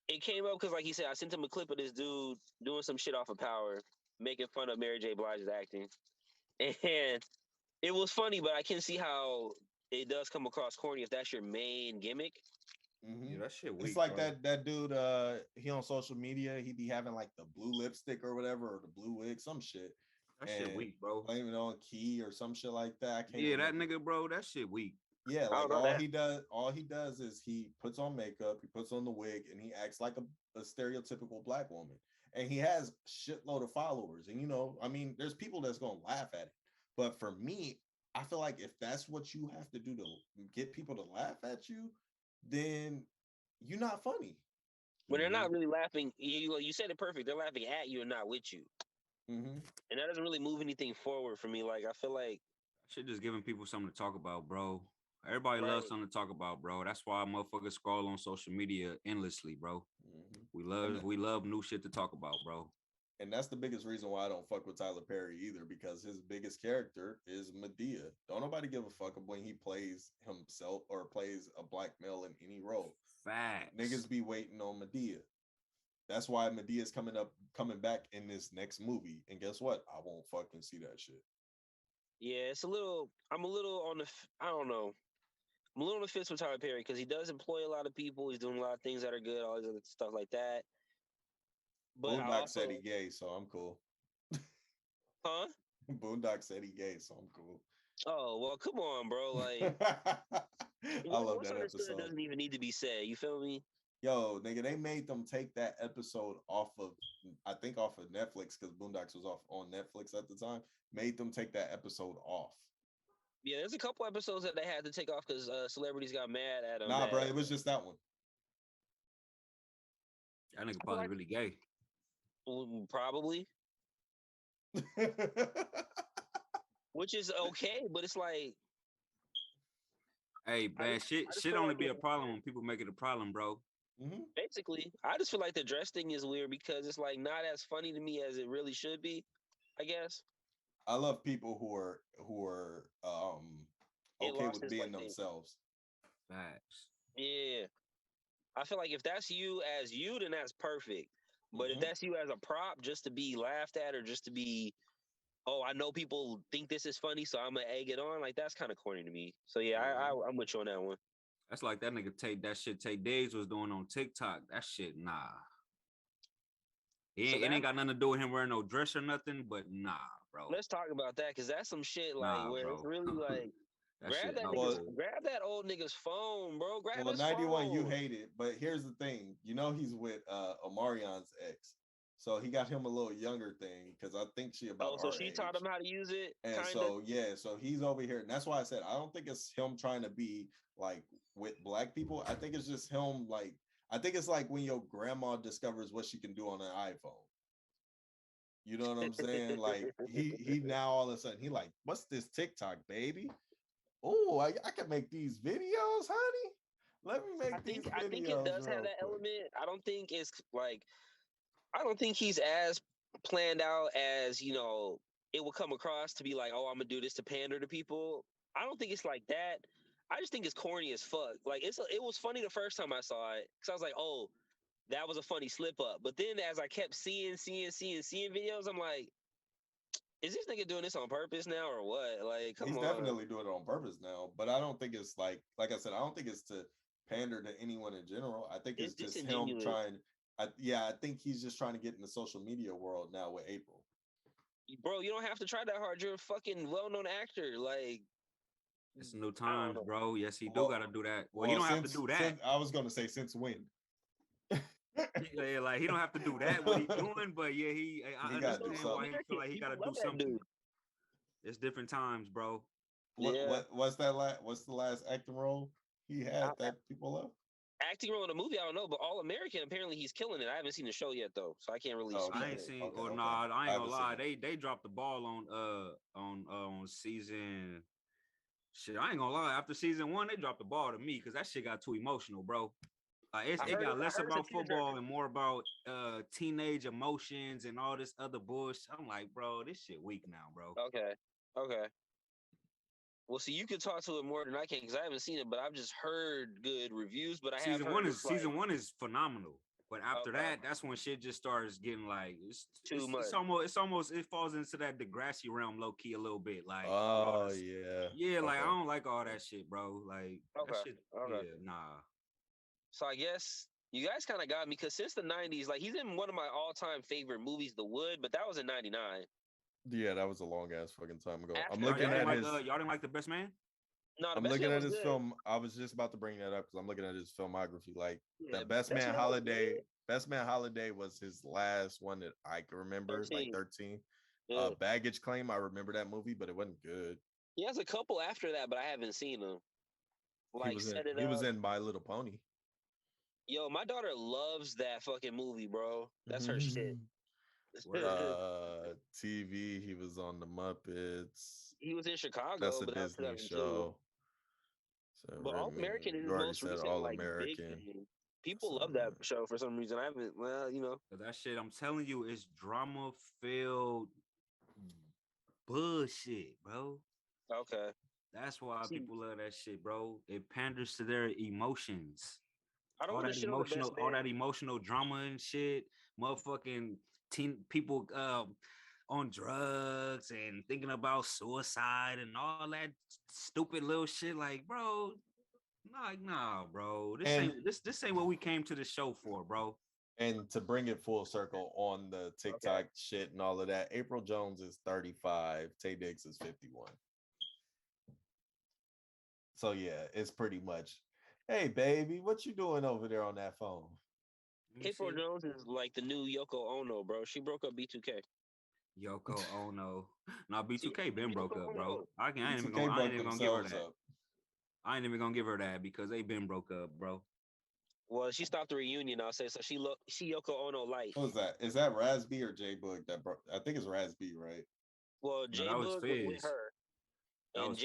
[SPEAKER 1] it came up because, like he said, I sent him a clip of this dude doing some shit off of Power, making fun of Mary J. Blige's acting, and it was funny, but I can see how it does come across corny if that's your main gimmick.
[SPEAKER 3] Yeah, that shit weak.
[SPEAKER 2] It's like that dude. He on social media. He be having like the blue lipstick or whatever, or the blue wig, some shit.
[SPEAKER 3] That shit weak, bro.
[SPEAKER 2] Blaming on Key or some shit like that. I can't
[SPEAKER 3] remember.
[SPEAKER 2] That
[SPEAKER 3] nigga, bro. That shit weak.
[SPEAKER 2] Yeah, like all he does is he puts on makeup, he puts on the wig, and he acts like a stereotypical black woman. And he has shitload of followers. And you know, I mean, there's people that's gonna laugh at it. But for me, I feel like if that's what you have to do to get people to laugh at you, then you're not funny.
[SPEAKER 1] When they're not really laughing, you said it perfect. They're laughing at you and not with you. And that doesn't really move anything forward for me. Like, I feel like
[SPEAKER 3] shit just giving people something to talk about, bro. Everybody loves something to talk about, bro. That's why motherfuckers scroll on social media endlessly, bro. We love new shit to talk about, bro.
[SPEAKER 2] And that's the biggest reason why I don't fuck with Tyler Perry either, because his biggest character is Medea. Don't nobody give a fuck when he plays himself or plays a black male in any role.
[SPEAKER 3] Facts.
[SPEAKER 2] Niggas be waiting on Medea. That's why Medea's coming back in this next movie. And guess what? I won't fucking see that shit.
[SPEAKER 1] Yeah, I'm a little on the, I don't know. I'm a little on the fence with Tyler Perry because he does employ a lot of people. He's doing a lot of things that are good, all these other stuff like that. But
[SPEAKER 2] Boondock said he gay, so I'm cool.
[SPEAKER 1] Huh?
[SPEAKER 2] Boondock said he gay, so I'm cool.
[SPEAKER 1] Oh, well, come on, bro. Like,
[SPEAKER 2] I love that episode.
[SPEAKER 1] It doesn't even need to be said. You feel me?
[SPEAKER 2] Yo, nigga, they made them take that episode off of Netflix because Boondocks was on Netflix at the time. Made them take that episode off.
[SPEAKER 1] Yeah, there's a couple episodes that they had to take off because celebrities got mad at them.
[SPEAKER 2] Nah, bro, it was just that one.
[SPEAKER 3] That nigga probably really gay.
[SPEAKER 1] Probably. Which is okay, but it's like,
[SPEAKER 3] hey, man, shit only be a problem when people make it a problem, bro.
[SPEAKER 1] Basically, I just feel like the dress thing is weird because it's like not as funny to me as it really should be, I guess.
[SPEAKER 2] I love people who are okay with being themselves.
[SPEAKER 3] Facts.
[SPEAKER 1] Yeah. I feel like if that's you as you, then that's perfect. But if that's you as a prop just to be laughed at or just to be, oh, I know people think this is funny, so I'm gonna egg it on, like that's kind of corny to me. So yeah, I'm with you on that one.
[SPEAKER 3] That's like that nigga Tay Days was doing on TikTok. That shit, nah. It ain't got nothing to do with him wearing no dress or nothing, but nah, bro.
[SPEAKER 1] Let's talk about that because that's some shit like where it's really like grab that old nigga's phone, bro. Grab his
[SPEAKER 2] 91,
[SPEAKER 1] phone.
[SPEAKER 2] you hate it, but here's the thing. You know he's with Omarion's ex. So he got him a little younger thing because I think she about
[SPEAKER 1] so she taught him how to use it.
[SPEAKER 2] And
[SPEAKER 1] kinda?
[SPEAKER 2] So he's over here. And that's why I said I don't think it's him trying to be like with black people. I think it's just him like I think it's like when your grandma discovers what she can do on an iPhone. You know what I'm saying? Like he now all of a sudden he like, what's this TikTok, baby? Oh, I can make these videos, honey. Let me make these videos.
[SPEAKER 1] I think it does have that element. I don't think it's like I don't think he's as planned out as, you know, it will come across to be like, oh, I'm gonna do this to pander to people. I don't think it's like that. I just think it's corny as fuck. Like it was funny the first time I saw it because I was like, oh, that was a funny slip up. But then as I kept seeing videos, I'm like, is this nigga doing this on purpose now or what? Like, come on.
[SPEAKER 2] He's definitely doing it on purpose now. But I don't think it's like I said, I don't think it's to pander to anyone in general. I think it's just him trying. I think he's just trying to get in the social media world now with April.
[SPEAKER 1] Bro, you don't have to try that hard. You're a fucking well-known actor. Like,
[SPEAKER 3] It's new
[SPEAKER 1] I don't
[SPEAKER 3] times,
[SPEAKER 1] know.
[SPEAKER 3] bro. Yes, he do
[SPEAKER 2] Well,
[SPEAKER 3] gotta do that. Well, he don't have to do that.
[SPEAKER 2] Since I was gonna say since when?
[SPEAKER 3] Yeah, like he don't have to do that. What he doing? But yeah, I
[SPEAKER 2] He gotta do
[SPEAKER 3] understand why he
[SPEAKER 2] something.
[SPEAKER 3] feel like he
[SPEAKER 1] People
[SPEAKER 3] gotta
[SPEAKER 1] love
[SPEAKER 3] do
[SPEAKER 1] that
[SPEAKER 3] something.
[SPEAKER 1] dude.
[SPEAKER 3] It's different times, bro.
[SPEAKER 2] What's the last acting role he had that people love?
[SPEAKER 1] Acting role in a movie, I don't know, but All American, apparently he's killing it. I haven't seen the show yet though, so I can't really speak.
[SPEAKER 3] I ain't seen
[SPEAKER 2] Okay.
[SPEAKER 3] nah, I ain't gonna lie.
[SPEAKER 2] Seen
[SPEAKER 3] They dropped the ball on season shit. I ain't gonna lie. After season 1, they dropped the ball to me because that shit got too emotional, bro. It got less about football and more about teenage emotions and all this other bullshit. I'm like, bro, this shit weak now, bro.
[SPEAKER 1] Okay. Well, see, you can talk to it more than I can because I haven't seen it, but I've just heard good reviews. But
[SPEAKER 3] Season one is phenomenal. But after that, that's when shit just starts getting like
[SPEAKER 1] too much.
[SPEAKER 3] It falls into that Degrassi realm low key a little bit. Like,
[SPEAKER 2] yeah,
[SPEAKER 3] like I don't like all that shit, bro. Like that shit, yeah, nah.
[SPEAKER 1] So I guess you guys kind of got me because since the 90s, like he's in one of my all-time favorite movies, The Wood, but that was in 99.
[SPEAKER 2] Yeah, that was a long ass fucking time ago.
[SPEAKER 1] After
[SPEAKER 2] I'm looking at his.
[SPEAKER 3] Y'all didn't like The Best Man?
[SPEAKER 1] No,
[SPEAKER 2] I'm looking at his film. I was just about to bring that up because I'm looking at his filmography. Like the Best Man Holiday. Best Man Holiday was his last one that I can remember, 13. Like 13. Yeah. Baggage Claim. I remember that movie, but it wasn't good.
[SPEAKER 1] He has a couple after that, but I haven't seen them. Like
[SPEAKER 2] he was in My Little Pony.
[SPEAKER 1] Yo, my daughter loves that fucking movie, bro. That's her shit.
[SPEAKER 2] TV. He was on the Muppets.
[SPEAKER 1] He was in Chicago.
[SPEAKER 2] That's a Disney show.
[SPEAKER 1] So, but All American is his most recent
[SPEAKER 2] All
[SPEAKER 1] like big thing. People love that show for some reason. I haven't. Well, you know
[SPEAKER 3] that shit. I'm telling you, it's drama filled bullshit, bro.
[SPEAKER 1] Okay.
[SPEAKER 3] That's why people love that shit, bro. It panders to their emotions.
[SPEAKER 1] I don't
[SPEAKER 3] all that emotional drama and shit. Motherfucking teen people on drugs and thinking about suicide and all that stupid little shit. Like, bro, nah, bro. This ain't what we came to the show for, bro.
[SPEAKER 2] And to bring it full circle on the TikTok shit and all of that, April Jones is 35, Tay Diggs is 51. So yeah, it's pretty much, hey baby, what you doing over there on that phone?
[SPEAKER 1] April Jones is like the new Yoko Ono, bro. She broke up B2K.
[SPEAKER 3] Yoko Ono. No, B2K been broke up, bro. I ain't even gonna give her that. I ain't even gonna give her that because they been broke up, bro.
[SPEAKER 1] Well, she stopped the reunion, I'll say. So she Yoko Ono light.
[SPEAKER 2] What was that? Is that Razby or J Boog that broke? I think it's Razby, right?
[SPEAKER 1] Well, J Boog was with her.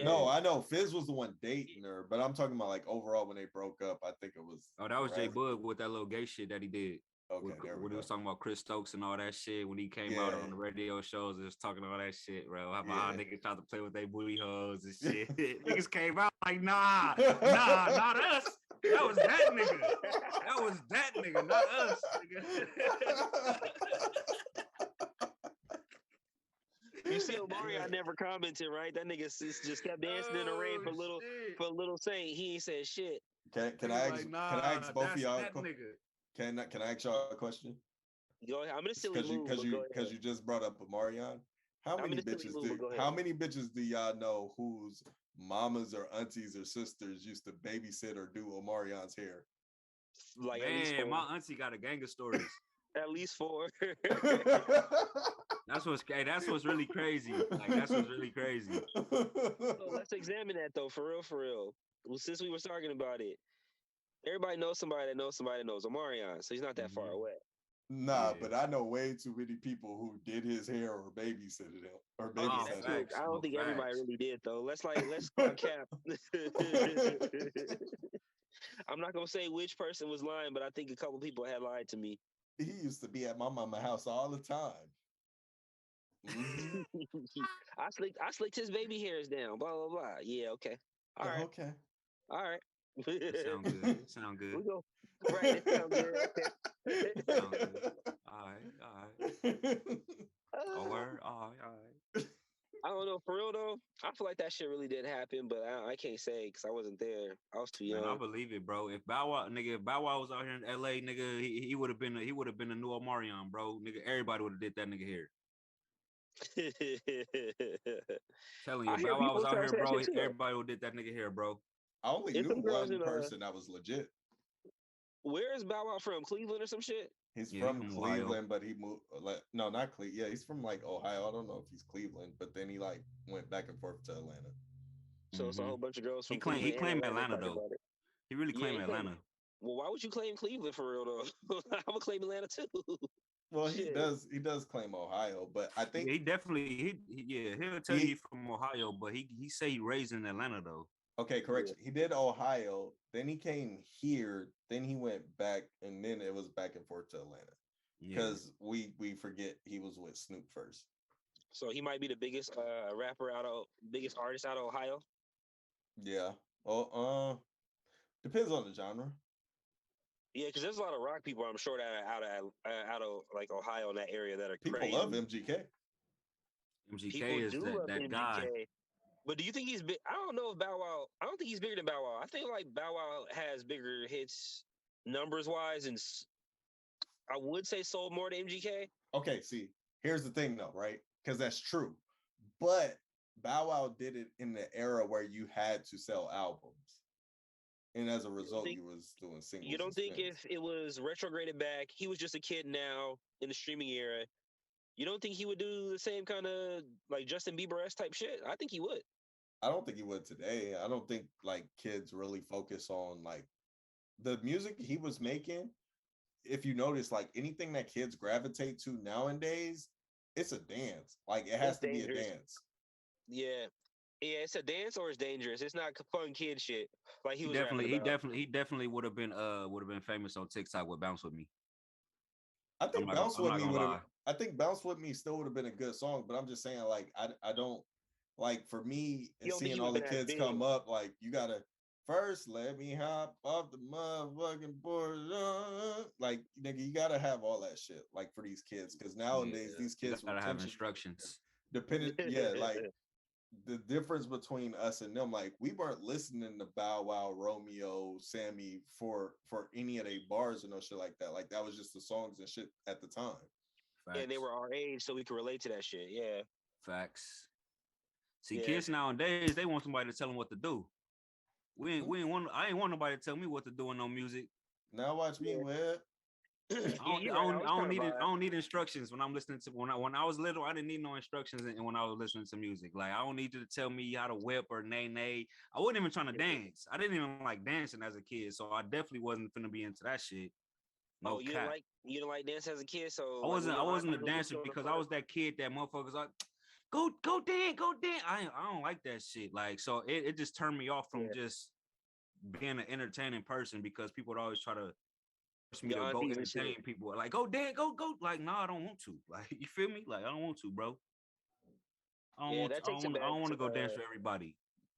[SPEAKER 2] No, I know Fizz was the one dating her, but I'm talking about like overall when they broke up. I think it was.
[SPEAKER 3] Oh, that was J Boog with that little gay shit that he did.
[SPEAKER 2] Okay,
[SPEAKER 3] when he was talking about Chris Stokes and all that shit, when he came out on the radio shows, and was talking all that shit, bro. How niggas tried to play with their booty holes and shit. Niggas came out like, nah, not us. That was that nigga. That was that nigga, not us. Nigga.
[SPEAKER 1] You see, Omari, I never commented, right? That nigga just kept dancing in the rain for a little Saint. He ain't said shit.
[SPEAKER 2] Can I ask both of y'all? Can I ask y'all a question?
[SPEAKER 1] Go ahead. I'm in a silly mood.
[SPEAKER 2] Because you just brought up Omarion. How many bitches do y'all know whose mamas or aunties or sisters used to babysit or do Omarion's hair?
[SPEAKER 1] Like,
[SPEAKER 3] man, my auntie got a gang of stories.
[SPEAKER 1] At least 4.
[SPEAKER 3] That's what's really crazy. Like, that's what's really crazy.
[SPEAKER 1] So let's examine that though, for real. Well, since we were talking about it, everybody knows somebody that knows Omarion, so he's not that far away.
[SPEAKER 2] Nah, but I know way too many people who did his hair or babysitted him or babysat him.
[SPEAKER 1] I don't think everybody really did though. Let's call cap. I'm not gonna say which person was lying, but I think a couple people had lied to me.
[SPEAKER 2] He used to be at my mama's house all the time. Mm-hmm.
[SPEAKER 1] I slicked his baby hairs down. Blah blah blah. Yeah. Okay. All right.
[SPEAKER 2] Okay.
[SPEAKER 1] All right.
[SPEAKER 3] Sound good.
[SPEAKER 1] We go. Right. It sound good.
[SPEAKER 3] Sound good. All right. All right.
[SPEAKER 1] I don't know, for real though. I feel like that shit really did happen, but I can't say because I wasn't there. I was too young.
[SPEAKER 3] Man, I believe it, bro. If Bow Wow was out here in LA, nigga, he would have been a new Omarion, bro. Nigga, everybody would have did that nigga here. Telling you,
[SPEAKER 1] I hear
[SPEAKER 3] Bow Wow
[SPEAKER 1] people
[SPEAKER 3] was out
[SPEAKER 1] try to
[SPEAKER 3] here,
[SPEAKER 1] say that
[SPEAKER 3] bro.
[SPEAKER 1] shit too, though.
[SPEAKER 3] Everybody who did that nigga hair, bro.
[SPEAKER 2] I only
[SPEAKER 1] There's
[SPEAKER 2] knew
[SPEAKER 1] some girls
[SPEAKER 2] one
[SPEAKER 1] in
[SPEAKER 2] person that was legit.
[SPEAKER 1] where is Bow Wow from? Cleveland or some shit?
[SPEAKER 2] He's
[SPEAKER 3] Yeah, he
[SPEAKER 2] from
[SPEAKER 3] from
[SPEAKER 2] Cleveland,
[SPEAKER 3] Ohio.
[SPEAKER 2] but he moved. Like, no, not Cleveland. Yeah, he's from like Ohio. I don't know if he's Cleveland, but then he like went back and forth to Atlanta.
[SPEAKER 1] So it's a whole bunch of girls
[SPEAKER 3] He
[SPEAKER 1] from Cleveland and
[SPEAKER 3] claimed
[SPEAKER 1] Atlanta
[SPEAKER 3] Atlanta
[SPEAKER 1] talking
[SPEAKER 3] though.
[SPEAKER 1] about it.
[SPEAKER 3] He really
[SPEAKER 1] Yeah,
[SPEAKER 3] claimed
[SPEAKER 1] he claimed.
[SPEAKER 3] Atlanta.
[SPEAKER 1] Well, why would you claim Cleveland for real though? I would claim Atlanta too.
[SPEAKER 2] Well,
[SPEAKER 1] Shit.
[SPEAKER 2] he does claim Ohio, but I think
[SPEAKER 3] Yeah, he definitely he'll tell you he's from Ohio, but he say he raised in Atlanta though.
[SPEAKER 2] okay, correction. He did Ohio, then he came here, then he went back, and then it was back and forth to Atlanta.
[SPEAKER 3] Yeah.
[SPEAKER 2] Because we forget he was with Snoop first.
[SPEAKER 1] So he might be the biggest biggest artist out of Ohio.
[SPEAKER 2] Yeah. Well, depends on the genre.
[SPEAKER 1] Yeah, because there's a lot of rock people, I'm sure, that are out of like Ohio in that area that are
[SPEAKER 2] People
[SPEAKER 1] crazy.
[SPEAKER 2] love MGK.
[SPEAKER 3] MGK
[SPEAKER 1] People
[SPEAKER 3] is
[SPEAKER 1] do love
[SPEAKER 3] that
[SPEAKER 1] MGK.
[SPEAKER 3] guy.
[SPEAKER 1] But do you think he's big? I don't know if Bow Wow. I don't think he's bigger than Bow Wow. I think like Bow Wow has bigger hits numbers wise, and I would say sold more than MGK.
[SPEAKER 2] Okay, see, here's the thing though, right? Because that's true. But Bow Wow did it in the era where you had to sell albums. And as a result, you was doing singles.
[SPEAKER 1] You don't think if it was retrograded back, he was just a kid now in the streaming era, you don't think he would do the same kind of like Justin Bieber-esque type shit? I think he would.
[SPEAKER 2] I don't think he would today. I don't think like kids really focus on like the music he was making. If you notice, like anything that kids gravitate to nowadays, it's a dance. Like it has to be a dance.
[SPEAKER 1] Yeah. Yeah, it's a dance or it's dangerous. It's not fun kid shit. Like he
[SPEAKER 3] definitely would have been famous on TikTok with Bounce With Me.
[SPEAKER 2] I think Bounce With Me would have. I think Bounce With Me still would have been a good song, but I'm just saying, like, I don't like for me and seeing all the kids come up, like you gotta first let me hop off the motherfucking board. Like, nigga, you gotta have all that shit, like for these kids, because nowadays these kids
[SPEAKER 3] gotta have instructions.
[SPEAKER 2] Dependent, yeah, like the difference between us and them, like we weren't listening to Bow Wow, Romeo, Sammy for any of their bars or no shit like that. Like that was just the songs and shit at the time.
[SPEAKER 1] Facts. And they were our age, so we could relate to that shit. Yeah.
[SPEAKER 3] Facts. See, kids nowadays, they want somebody to tell them what to do. I ain't want nobody to tell me what to do in no music.
[SPEAKER 2] Now watch me whip.
[SPEAKER 3] I don't need instructions when I'm listening to when I was little. I didn't need no instructions, and when I was listening to music, like I don't need you to tell me how to whip or nay. I wasn't even trying to dance. I didn't even like dancing as a kid, so I definitely wasn't finna be into that shit.
[SPEAKER 1] No, you didn't like dance as a kid, so
[SPEAKER 3] I wasn't a dancer because I was that kid that motherfuckers like go dance. I don't like that shit. Like so, it just turned me off from just being an entertaining person because people would always try to me to go entertain people. Like, go dance, go. Like, no, I don't want to. Like, you feel me? Like, I don't want to, bro. I don't want to go dance for everybody.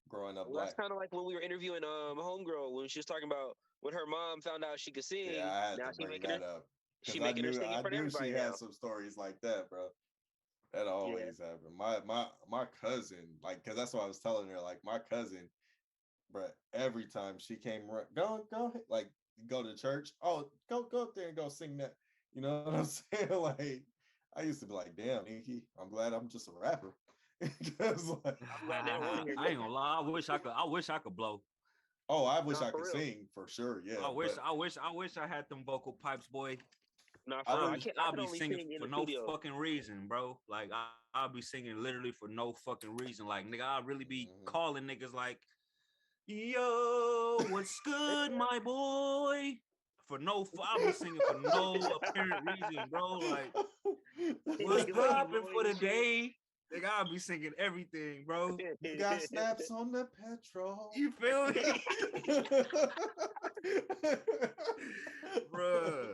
[SPEAKER 2] Growing up,
[SPEAKER 1] that's kind of like when we were interviewing homegirl when she was talking about when her mom found out she could sing.
[SPEAKER 2] Yeah, I had to bring that up.
[SPEAKER 1] She making her sing in front of everybody.
[SPEAKER 2] She had some stories like that, bro. That always happened. My cousin, like, cause that's what I was telling her. Like, my cousin, bro, every time she came, go, like. Go to church. Oh, go up there and go sing that. You know what I'm saying? Like, I used to be like, damn, Nikki, I'm glad I'm just a rapper.
[SPEAKER 3] Like, I ain't gonna lie. I wish I could blow.
[SPEAKER 2] Oh, I wish I could sing for sure. Yeah.
[SPEAKER 3] I wish I had them vocal pipes, boy.
[SPEAKER 1] I'll
[SPEAKER 3] be singing for no fucking reason, bro. Like I'll be singing literally for no fucking reason. Like nigga, I'll really be calling niggas like, yo, what's good, my boy? I'll be singing for no apparent reason, bro. Like, what's poppin' for the day? Nigga, I'll be singing everything, bro.
[SPEAKER 2] You got snaps on the petrol.
[SPEAKER 3] You feel me? Bruh,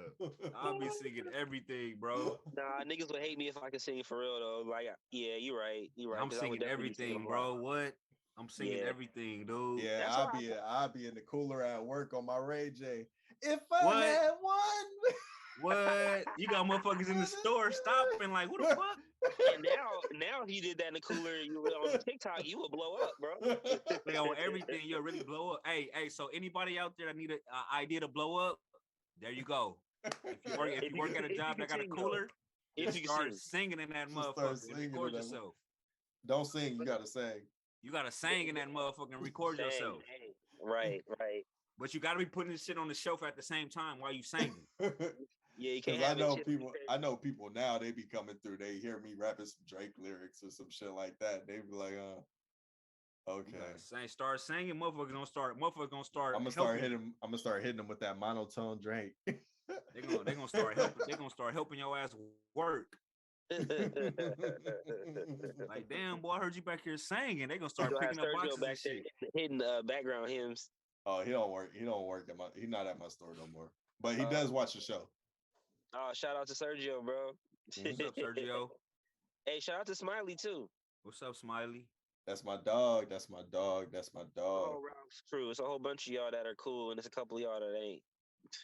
[SPEAKER 3] I'll be singing everything, bro.
[SPEAKER 1] Nah, niggas would hate me if I could sing for real, though. Like, yeah, you're right.
[SPEAKER 3] I'm singing everything, bro. What? I'm singing everything, dude.
[SPEAKER 2] Yeah, I'll be in the cooler at work on my Ray J. If I had one.
[SPEAKER 3] What? You got motherfuckers in the store stopping like, who the fuck?
[SPEAKER 1] And now he did that in the cooler. You were on TikTok, you would blow up, bro.
[SPEAKER 3] Like on everything, you'll really blow up. Hey, so anybody out there that need an idea to blow up, there you go. If you work at a job that got a cooler,
[SPEAKER 1] If
[SPEAKER 3] Just
[SPEAKER 1] you can
[SPEAKER 3] start
[SPEAKER 1] sing.
[SPEAKER 3] singing in that
[SPEAKER 2] Just start
[SPEAKER 3] motherfucker and
[SPEAKER 2] singing in
[SPEAKER 3] record
[SPEAKER 2] that
[SPEAKER 3] yourself.
[SPEAKER 2] Don't sing, you gotta sing.
[SPEAKER 3] You gotta sing in that motherfucker and record
[SPEAKER 1] Dang,
[SPEAKER 3] yourself.
[SPEAKER 1] dang. Right.
[SPEAKER 3] But you gotta be putting this shit on the shelf at the same time while you singing.
[SPEAKER 1] Yeah, you can't
[SPEAKER 2] Because
[SPEAKER 1] have
[SPEAKER 2] I know people now, they be coming through, they hear me rapping some Drake lyrics or some shit like that. They be like, okay.
[SPEAKER 3] Start singing, motherfuckers gonna start.
[SPEAKER 2] I'm gonna start hitting them with that monotone Drake.
[SPEAKER 3] They gonna start helping. They gonna start helping your ass work. Like, damn, boy, I heard you back here singing. They gonna start picking up boxes and shit.
[SPEAKER 1] Hitting background hymns.
[SPEAKER 2] Oh, he don't work he's not at my store no more. But he does watch the show.
[SPEAKER 1] Oh, shout out to Sergio, bro.
[SPEAKER 3] What's up, Sergio?
[SPEAKER 1] Hey, shout out to Smiley too.
[SPEAKER 3] What's up, Smiley?
[SPEAKER 2] That's my dog. That's my dog.
[SPEAKER 1] Oh, Ralph's crew. It's a whole bunch of y'all that are cool, and there's a couple of y'all that ain't.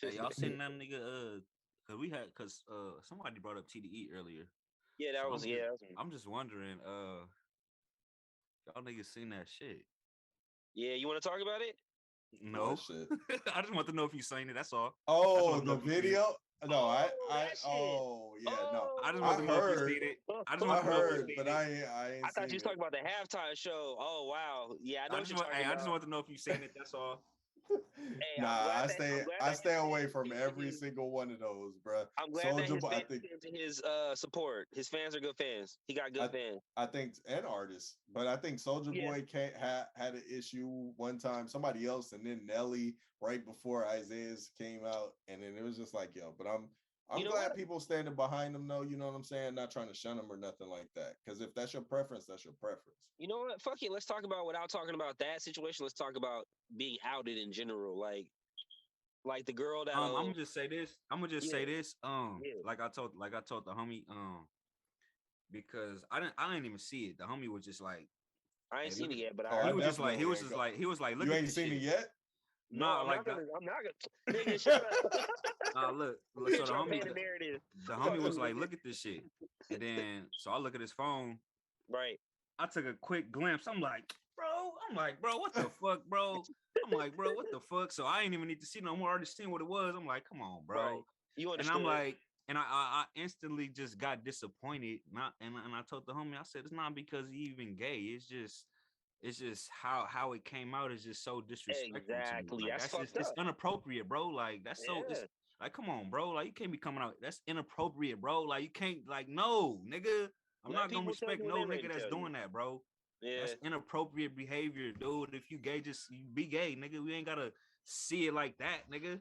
[SPEAKER 3] Hey, y'all seen that nigga? Cause somebody brought up TDE earlier.
[SPEAKER 1] Yeah, that was.
[SPEAKER 3] I'm just wondering, y'all niggas seen that shit?
[SPEAKER 1] Yeah, you want to talk about it?
[SPEAKER 3] No, shit. I just want to know if you seen it. That's all.
[SPEAKER 2] Oh, the video. No, I
[SPEAKER 3] I just want to know if you seen it. I just want to know if you seen it.
[SPEAKER 2] But I ain't.
[SPEAKER 1] I thought you was talking about the halftime show. Oh wow, yeah, I know.
[SPEAKER 3] I just want to know if you seen it. That's all.
[SPEAKER 1] Hey,
[SPEAKER 2] I stay away from every single one of those, bro.
[SPEAKER 1] I'm glad that his fans to his support. His fans are good fans. He got good fans.
[SPEAKER 2] I think, and artists, but I think Soulja Boy had an issue one time. Somebody else, and then Nelly right before Isaiah's came out, and then it was just like, yo. But I'm glad people standing behind him, though. You know what I'm saying? Not trying to shun him or nothing like that. Because if that's your preference, that's your preference.
[SPEAKER 1] You know what? Fuck it. Let's talk about, without talking about that situation, let's talk about being outed in general. Like the girl that
[SPEAKER 3] I'm gonna just say this. Like I told the homie, because I didn't even see it. The homie was just like,
[SPEAKER 1] I ain't seen it yet, but
[SPEAKER 3] he was just like, look,
[SPEAKER 2] you ain't seen it yet?
[SPEAKER 1] No, I'm not gonna. Nigga, shut up.
[SPEAKER 3] Nah, look. So the homie was like, look at this shit, and then so I look at his phone.
[SPEAKER 1] Right.
[SPEAKER 3] I took a quick glimpse. I'm like, bro, what the fuck, bro? I'm like, bro, what the fuck? So I ain't even need to see no more. I already seen what it was. I'm like, come on, bro.
[SPEAKER 1] Right. You understood.
[SPEAKER 3] And I'm like, and I instantly just got disappointed. And I told the homie, I said, it's not because he even gay. It's just how it came out is just so disrespectful.
[SPEAKER 1] Exactly.
[SPEAKER 3] Like, it's inappropriate, bro. Like that's so. It's like, come on, bro. Like you can't be coming out. That's inappropriate, bro. Like you can't. Like no, nigga. I'm not gonna respect no nigga that's doing that, bro. Yeah. That's inappropriate behavior, dude. If you gay, just be gay, nigga. We ain't gotta see it like that, nigga.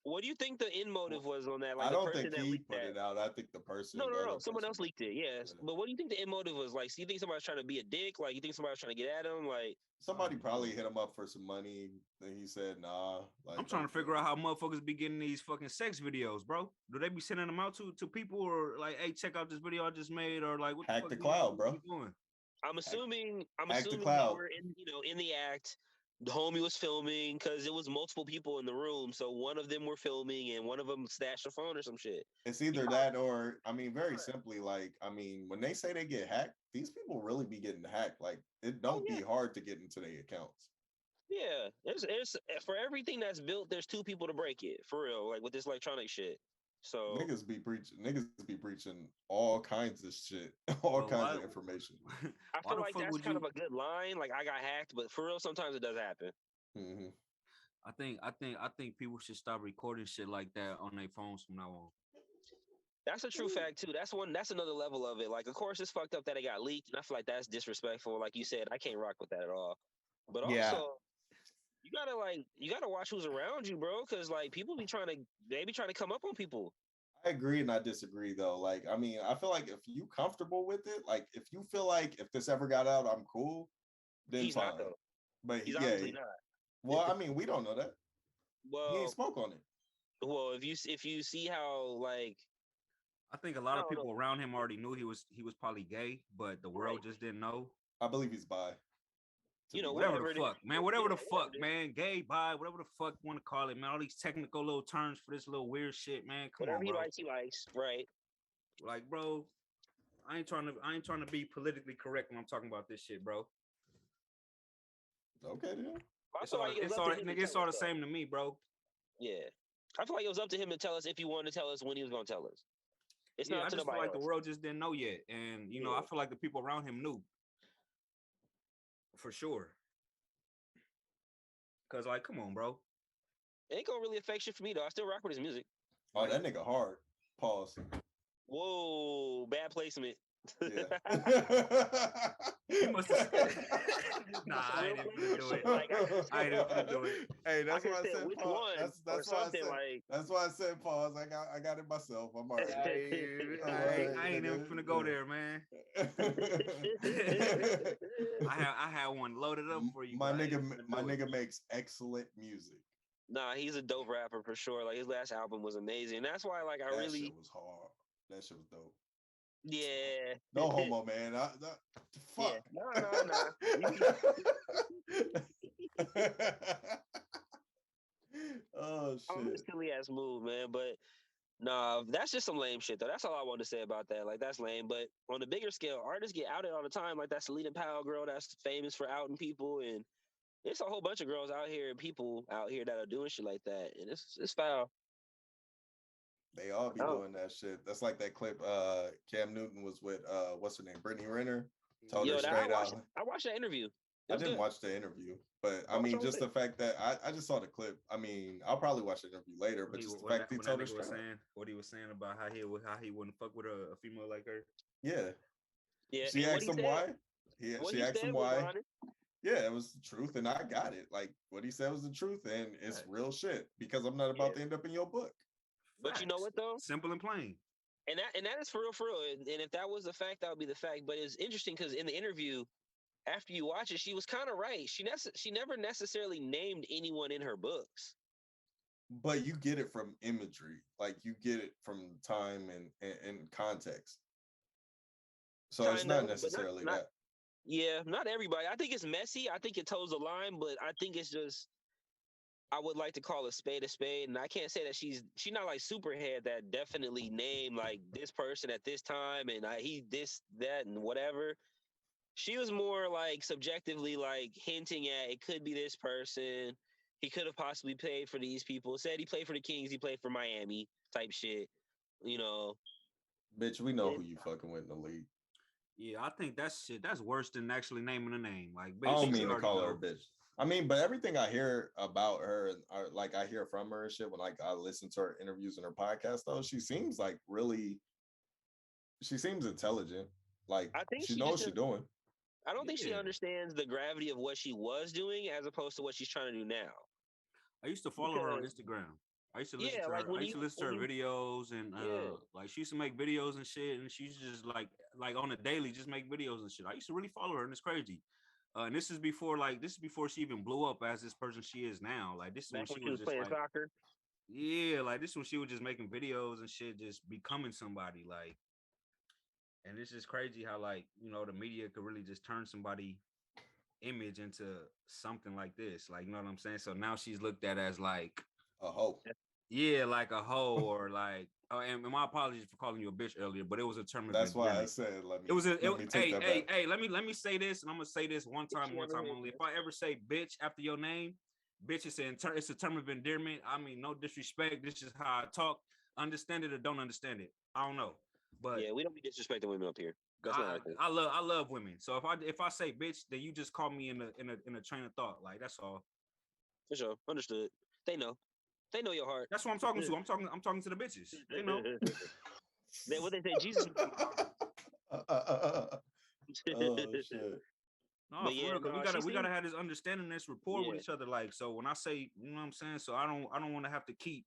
[SPEAKER 1] What do you think the end motive was on that? Like,
[SPEAKER 2] I don't think he put it out. I think the person.
[SPEAKER 1] No. Someone else leaked it. Yes. But what do you think the end motive was? Like, so you think somebody's trying to be a dick? Like, you think somebody's trying to get at him? Like,
[SPEAKER 2] somebody probably hit him up for some money. Then he said, nah. Like,
[SPEAKER 3] I'm trying to figure out how motherfuckers be getting these fucking sex videos, bro. Do they be sending them out to people, or like, hey, check out this video I just made, or like, what
[SPEAKER 2] hack the cloud, bro?
[SPEAKER 1] I'm assuming
[SPEAKER 2] the cloud.
[SPEAKER 1] We're in the act. The homie was filming because it was multiple people in the room. So one of them were filming and one of them stashed a phone or some shit.
[SPEAKER 2] It's either that or, I mean, very simply, like, I mean, when they say they get hacked, these people really be getting hacked. Like, it don't be hard to get into their accounts.
[SPEAKER 1] Yeah, it's for everything that's built, there's two people to break it, for real, like with this electronic shit. So
[SPEAKER 2] niggas be preaching all kinds of shit, all kinds of information.
[SPEAKER 1] I feel like that's kind of a good line. Like, I got hacked, but for real, sometimes it does happen.
[SPEAKER 2] Mm-hmm.
[SPEAKER 3] I think people should stop recording shit like that on their phones from now on.
[SPEAKER 1] That's a true fact too. That's another level of it. Like, of course, it's fucked up that it got leaked, and I feel like that's disrespectful. Like you said, I can't rock with that at all. But also, you gotta watch who's around you, bro, because like people be trying to come up on people.
[SPEAKER 2] I agree and I disagree though. Like, I mean, I feel like if you comfortable with it, like if you feel like if this ever got out, I'm cool, then
[SPEAKER 1] he's
[SPEAKER 2] fine.
[SPEAKER 1] not though.
[SPEAKER 2] But
[SPEAKER 1] he's obviously not.
[SPEAKER 2] Well, I mean, we don't know that.
[SPEAKER 1] Well,
[SPEAKER 2] he ain't spoke on it.
[SPEAKER 1] Well, if you see how, like,
[SPEAKER 3] I think a lot of people around him already knew he was probably gay, but the world just didn't know.
[SPEAKER 2] I believe he's bi.
[SPEAKER 3] Whatever the fuck, man. Whatever the fuck, man. Gay, bi, whatever the fuck you want to call it, man. All these technical little terms for this little weird shit, man. Come on, bro.
[SPEAKER 1] Whatever he likes, right?
[SPEAKER 3] Like, bro, I ain't trying to be politically correct when I'm talking about this shit, bro.
[SPEAKER 2] Okay, then.
[SPEAKER 3] It's all the same to me, bro.
[SPEAKER 1] Yeah, I feel like it was up to him to tell us if he wanted to tell us when he was going to tell us. It's
[SPEAKER 3] Yeah,
[SPEAKER 1] not
[SPEAKER 3] I
[SPEAKER 1] to
[SPEAKER 3] just feel
[SPEAKER 1] nobody
[SPEAKER 3] like the
[SPEAKER 1] else.
[SPEAKER 3] world just didn't know yet, and you know, I
[SPEAKER 1] Yeah.
[SPEAKER 3] feel like the people around him knew for sure. Cause like, come on, bro.
[SPEAKER 1] It ain't gonna really affect shit for me though. I still rock with his music.
[SPEAKER 2] Oh, that nigga hard. Pause.
[SPEAKER 1] Whoa, bad placement.
[SPEAKER 2] Yeah.
[SPEAKER 3] You must have said. Nah, I
[SPEAKER 1] Real
[SPEAKER 3] ain't even
[SPEAKER 1] quick,
[SPEAKER 3] gonna do it.
[SPEAKER 1] like
[SPEAKER 3] I ain't even gonna do it.
[SPEAKER 2] Hey,
[SPEAKER 1] I
[SPEAKER 2] that's
[SPEAKER 1] could
[SPEAKER 2] why I
[SPEAKER 1] say
[SPEAKER 2] said
[SPEAKER 1] which
[SPEAKER 2] pause.
[SPEAKER 1] one
[SPEAKER 2] That's
[SPEAKER 1] or
[SPEAKER 2] why I
[SPEAKER 1] something
[SPEAKER 2] said.
[SPEAKER 1] like.
[SPEAKER 2] That's why I said pause. I got it myself. I'm all right. I'm all right,
[SPEAKER 3] I ain't even
[SPEAKER 2] nigga.
[SPEAKER 3] finna go there, man. I had one loaded up for you.
[SPEAKER 2] My
[SPEAKER 3] but I ain't
[SPEAKER 2] nigga,
[SPEAKER 3] finna
[SPEAKER 2] my
[SPEAKER 3] do it.
[SPEAKER 2] nigga makes excellent music.
[SPEAKER 1] Nah, he's a dope rapper for sure. Like his last album was amazing. That's why, like, I
[SPEAKER 2] That
[SPEAKER 1] really,
[SPEAKER 2] shit was hard. That shit was dope.
[SPEAKER 1] yeah.
[SPEAKER 2] No homo, man. Fuck.
[SPEAKER 1] Yeah, nah.
[SPEAKER 2] Oh
[SPEAKER 1] I'm a
[SPEAKER 2] shit.
[SPEAKER 1] silly ass move, man. But nah, that's just some lame shit though. That's all I wanted to say about that. Like that's lame. But on the bigger scale, artists get outed all the time. Like that Selena Powell girl that's famous for outing people, and it's a whole bunch of girls out here and people out here that are doing shit like that, and it's foul.
[SPEAKER 2] They all be
[SPEAKER 1] Oh.
[SPEAKER 2] doing that shit. That's like that clip Cam Newton was with what's her name? Brittany Renner. Told
[SPEAKER 1] Yo,
[SPEAKER 2] her straight out.
[SPEAKER 1] I watched that interview.
[SPEAKER 2] I didn't watch the interview, but I mean, just the fact that I just saw the clip. I mean, I'll probably watch the interview later, but just the fact he told her straight out.
[SPEAKER 3] What he was saying about how he wouldn't fuck with a female like her.
[SPEAKER 2] Yeah.
[SPEAKER 1] Yeah.
[SPEAKER 2] She asked him why. She asked him why. Yeah, it was the truth, and I got it. Like what he said was the truth, and it's real shit because I'm not about to end up in your book.
[SPEAKER 1] But you know what though?
[SPEAKER 3] Simple and plain.
[SPEAKER 1] And that is for real, for real. And if that was the fact, that would be the fact. But it's interesting because in the interview, after you watch it, she was kind of right. She never necessarily named anyone in her books.
[SPEAKER 2] But you get it from imagery, like you get it from time and context. So it's not necessarily that.
[SPEAKER 1] Yeah, not everybody. I think it's messy. I think it toes the line, but I think it's just. I would like to call a spade, and I can't say that she's not like Superhead that definitely named like this person at this time and he this that and whatever. She was more like subjectively like hinting at it could be this person. He could have possibly played for these people. Said he played for the Kings, he played for Miami type shit. You know,
[SPEAKER 2] bitch, we know who you fucking with in the league.
[SPEAKER 3] Yeah, I think that's worse than actually naming a name. Like, bitch,
[SPEAKER 2] I don't mean to call her a bitch. I mean, but everything I hear about her, like I hear from her and shit when like I listen to her interviews and her podcast, though, she seems like she seems intelligent. Like
[SPEAKER 1] I think
[SPEAKER 2] she knows what she's doing.
[SPEAKER 1] I don't think she understands the gravity of what she was doing as opposed to what she's trying to do now.
[SPEAKER 3] I used to follow her on Instagram. I used to listen to her. I used to listen to her videos and like she used to make videos and shit, and she's just like on a daily just make videos and shit. I used to really follow her, and it's crazy. And this is before she even blew up as this person she is now. Like this is when she was just
[SPEAKER 1] playing
[SPEAKER 3] like
[SPEAKER 1] soccer.
[SPEAKER 3] Yeah, like this is when she was just making videos and shit, just becoming somebody. Like, and it's just crazy how like the media could really just turn somebody image into something like this. Like, you know what I'm saying? So now she's looked at as like
[SPEAKER 2] a hoe.
[SPEAKER 3] Yeah, like a hoe or like. Oh, and my apologies for calling you a bitch earlier, but it was a term of
[SPEAKER 2] That's why I said let me.
[SPEAKER 3] Hey, let me say this, and I'm gonna say this one time only. If I ever say bitch after your name, bitch, it's a term of endearment. I mean, no disrespect. This is how I talk. Understand it or don't understand it. I don't know, but
[SPEAKER 1] yeah, we don't be disrespecting women up here. That's not
[SPEAKER 3] I love women. So if I say bitch, then you just call me in a train of thought. Like that's all.
[SPEAKER 1] For sure, understood. They know. They know your heart.
[SPEAKER 3] That's what I'm talking to. I'm talking to the bitches. They know.
[SPEAKER 1] What they say, Jesus.
[SPEAKER 2] Oh shit.
[SPEAKER 3] No, for real, because we gotta have this understanding, this rapport with each other. Like, so when I say, you know what I'm saying, so I don't want to have to keep,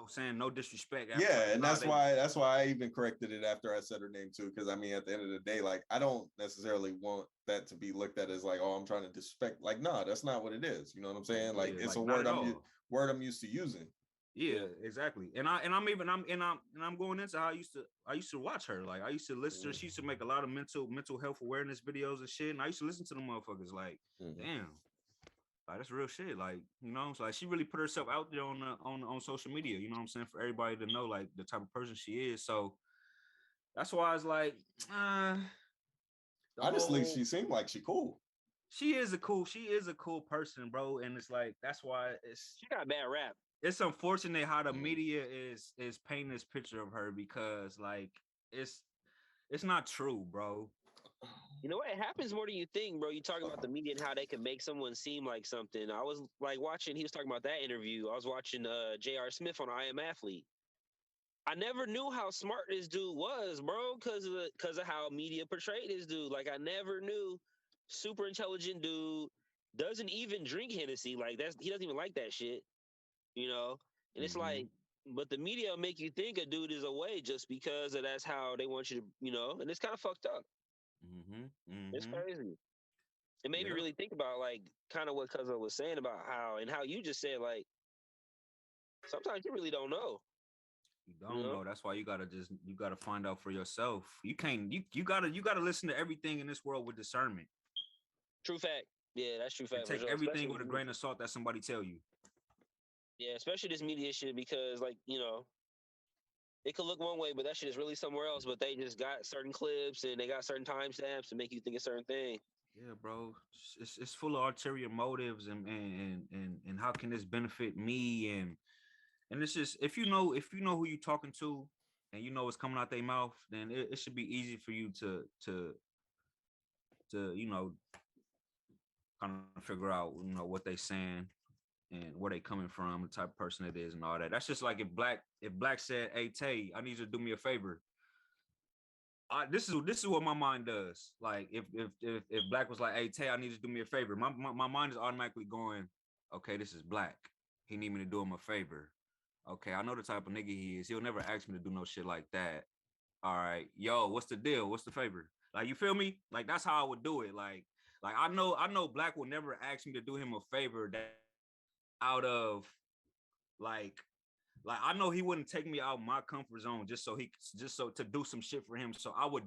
[SPEAKER 3] saying no disrespect.
[SPEAKER 2] Yeah, and that's why I even corrected it after I said her name too, because I mean, at the end of the day, like I don't necessarily want that to be looked at as like, oh, I'm trying to disrespect. Like, no, that's not what it is. You know what I'm saying? Like, it's a word I'm used to using.
[SPEAKER 3] Yeah, exactly. And I'm going into how I used to watch her. Like I used to listen to her. She used to make a lot of mental health awareness videos and shit. And I used to listen to them motherfuckers like, damn, like that's real shit. Like, so like she really put herself out there on social media, you know what I'm saying, for everybody to know like the type of person she is. So that's why I was like,
[SPEAKER 2] honestly, she seemed like she cool.
[SPEAKER 3] She is a cool person, bro. And it's like, that's why
[SPEAKER 1] she got a bad rap.
[SPEAKER 3] it's unfortunate how the media is painting this picture of her because like it's not true, bro.
[SPEAKER 1] You know what? It happens more than you think, bro. You talk about the media and how they can make someone seem like something. I was like watching. He was talking about that interview. I was watching J.R. Smith on I Am Athlete. I never knew how smart this dude was, bro, because of how media portrayed this dude. Like I never knew. Super intelligent dude, doesn't even drink Hennessy. Like he doesn't even like that shit, you know. And it's like, but the media will make you think a dude is away just because of that's how they want you to, you know. And it's kind of fucked up. It's crazy. It made me really think about like kind of what Cousin was saying about how you just said like sometimes you really don't know.
[SPEAKER 3] You don't know. That's why you gotta find out for yourself. You can't you gotta listen to everything in this world with discernment.
[SPEAKER 1] True fact. Yeah, that's true fact.
[SPEAKER 3] And take everything with a grain of salt that somebody tell you.
[SPEAKER 1] Yeah, especially this media shit because like, you know, it could look one way, but that shit is really somewhere else. But they just got certain clips and they got certain timestamps to make you think a certain thing.
[SPEAKER 3] Yeah, bro. It's full of ulterior motives and how can this benefit me and it's just if you know who you talking to and you know what's coming out their mouth, then it should be easy for you to you know kind of figure out what they saying and where they coming from, the type of person it is, and all that. That's just like if Black said, "Hey Tay, I need you to do me a favor." This is what my mind does. Like if Black was like, "Hey Tay, I need you to do me a favor," my mind is automatically going, "Okay, this is Black. He need me to do him a favor. Okay, I know the type of nigga he is. He'll never ask me to do no shit like that. All right, yo, what's the deal? What's the favor?" Like, you feel me? Like that's how I would do it. Like I know Black will never ask me to do him a favor that out of like I know he wouldn't take me out my comfort zone just so to do some shit for him. So I would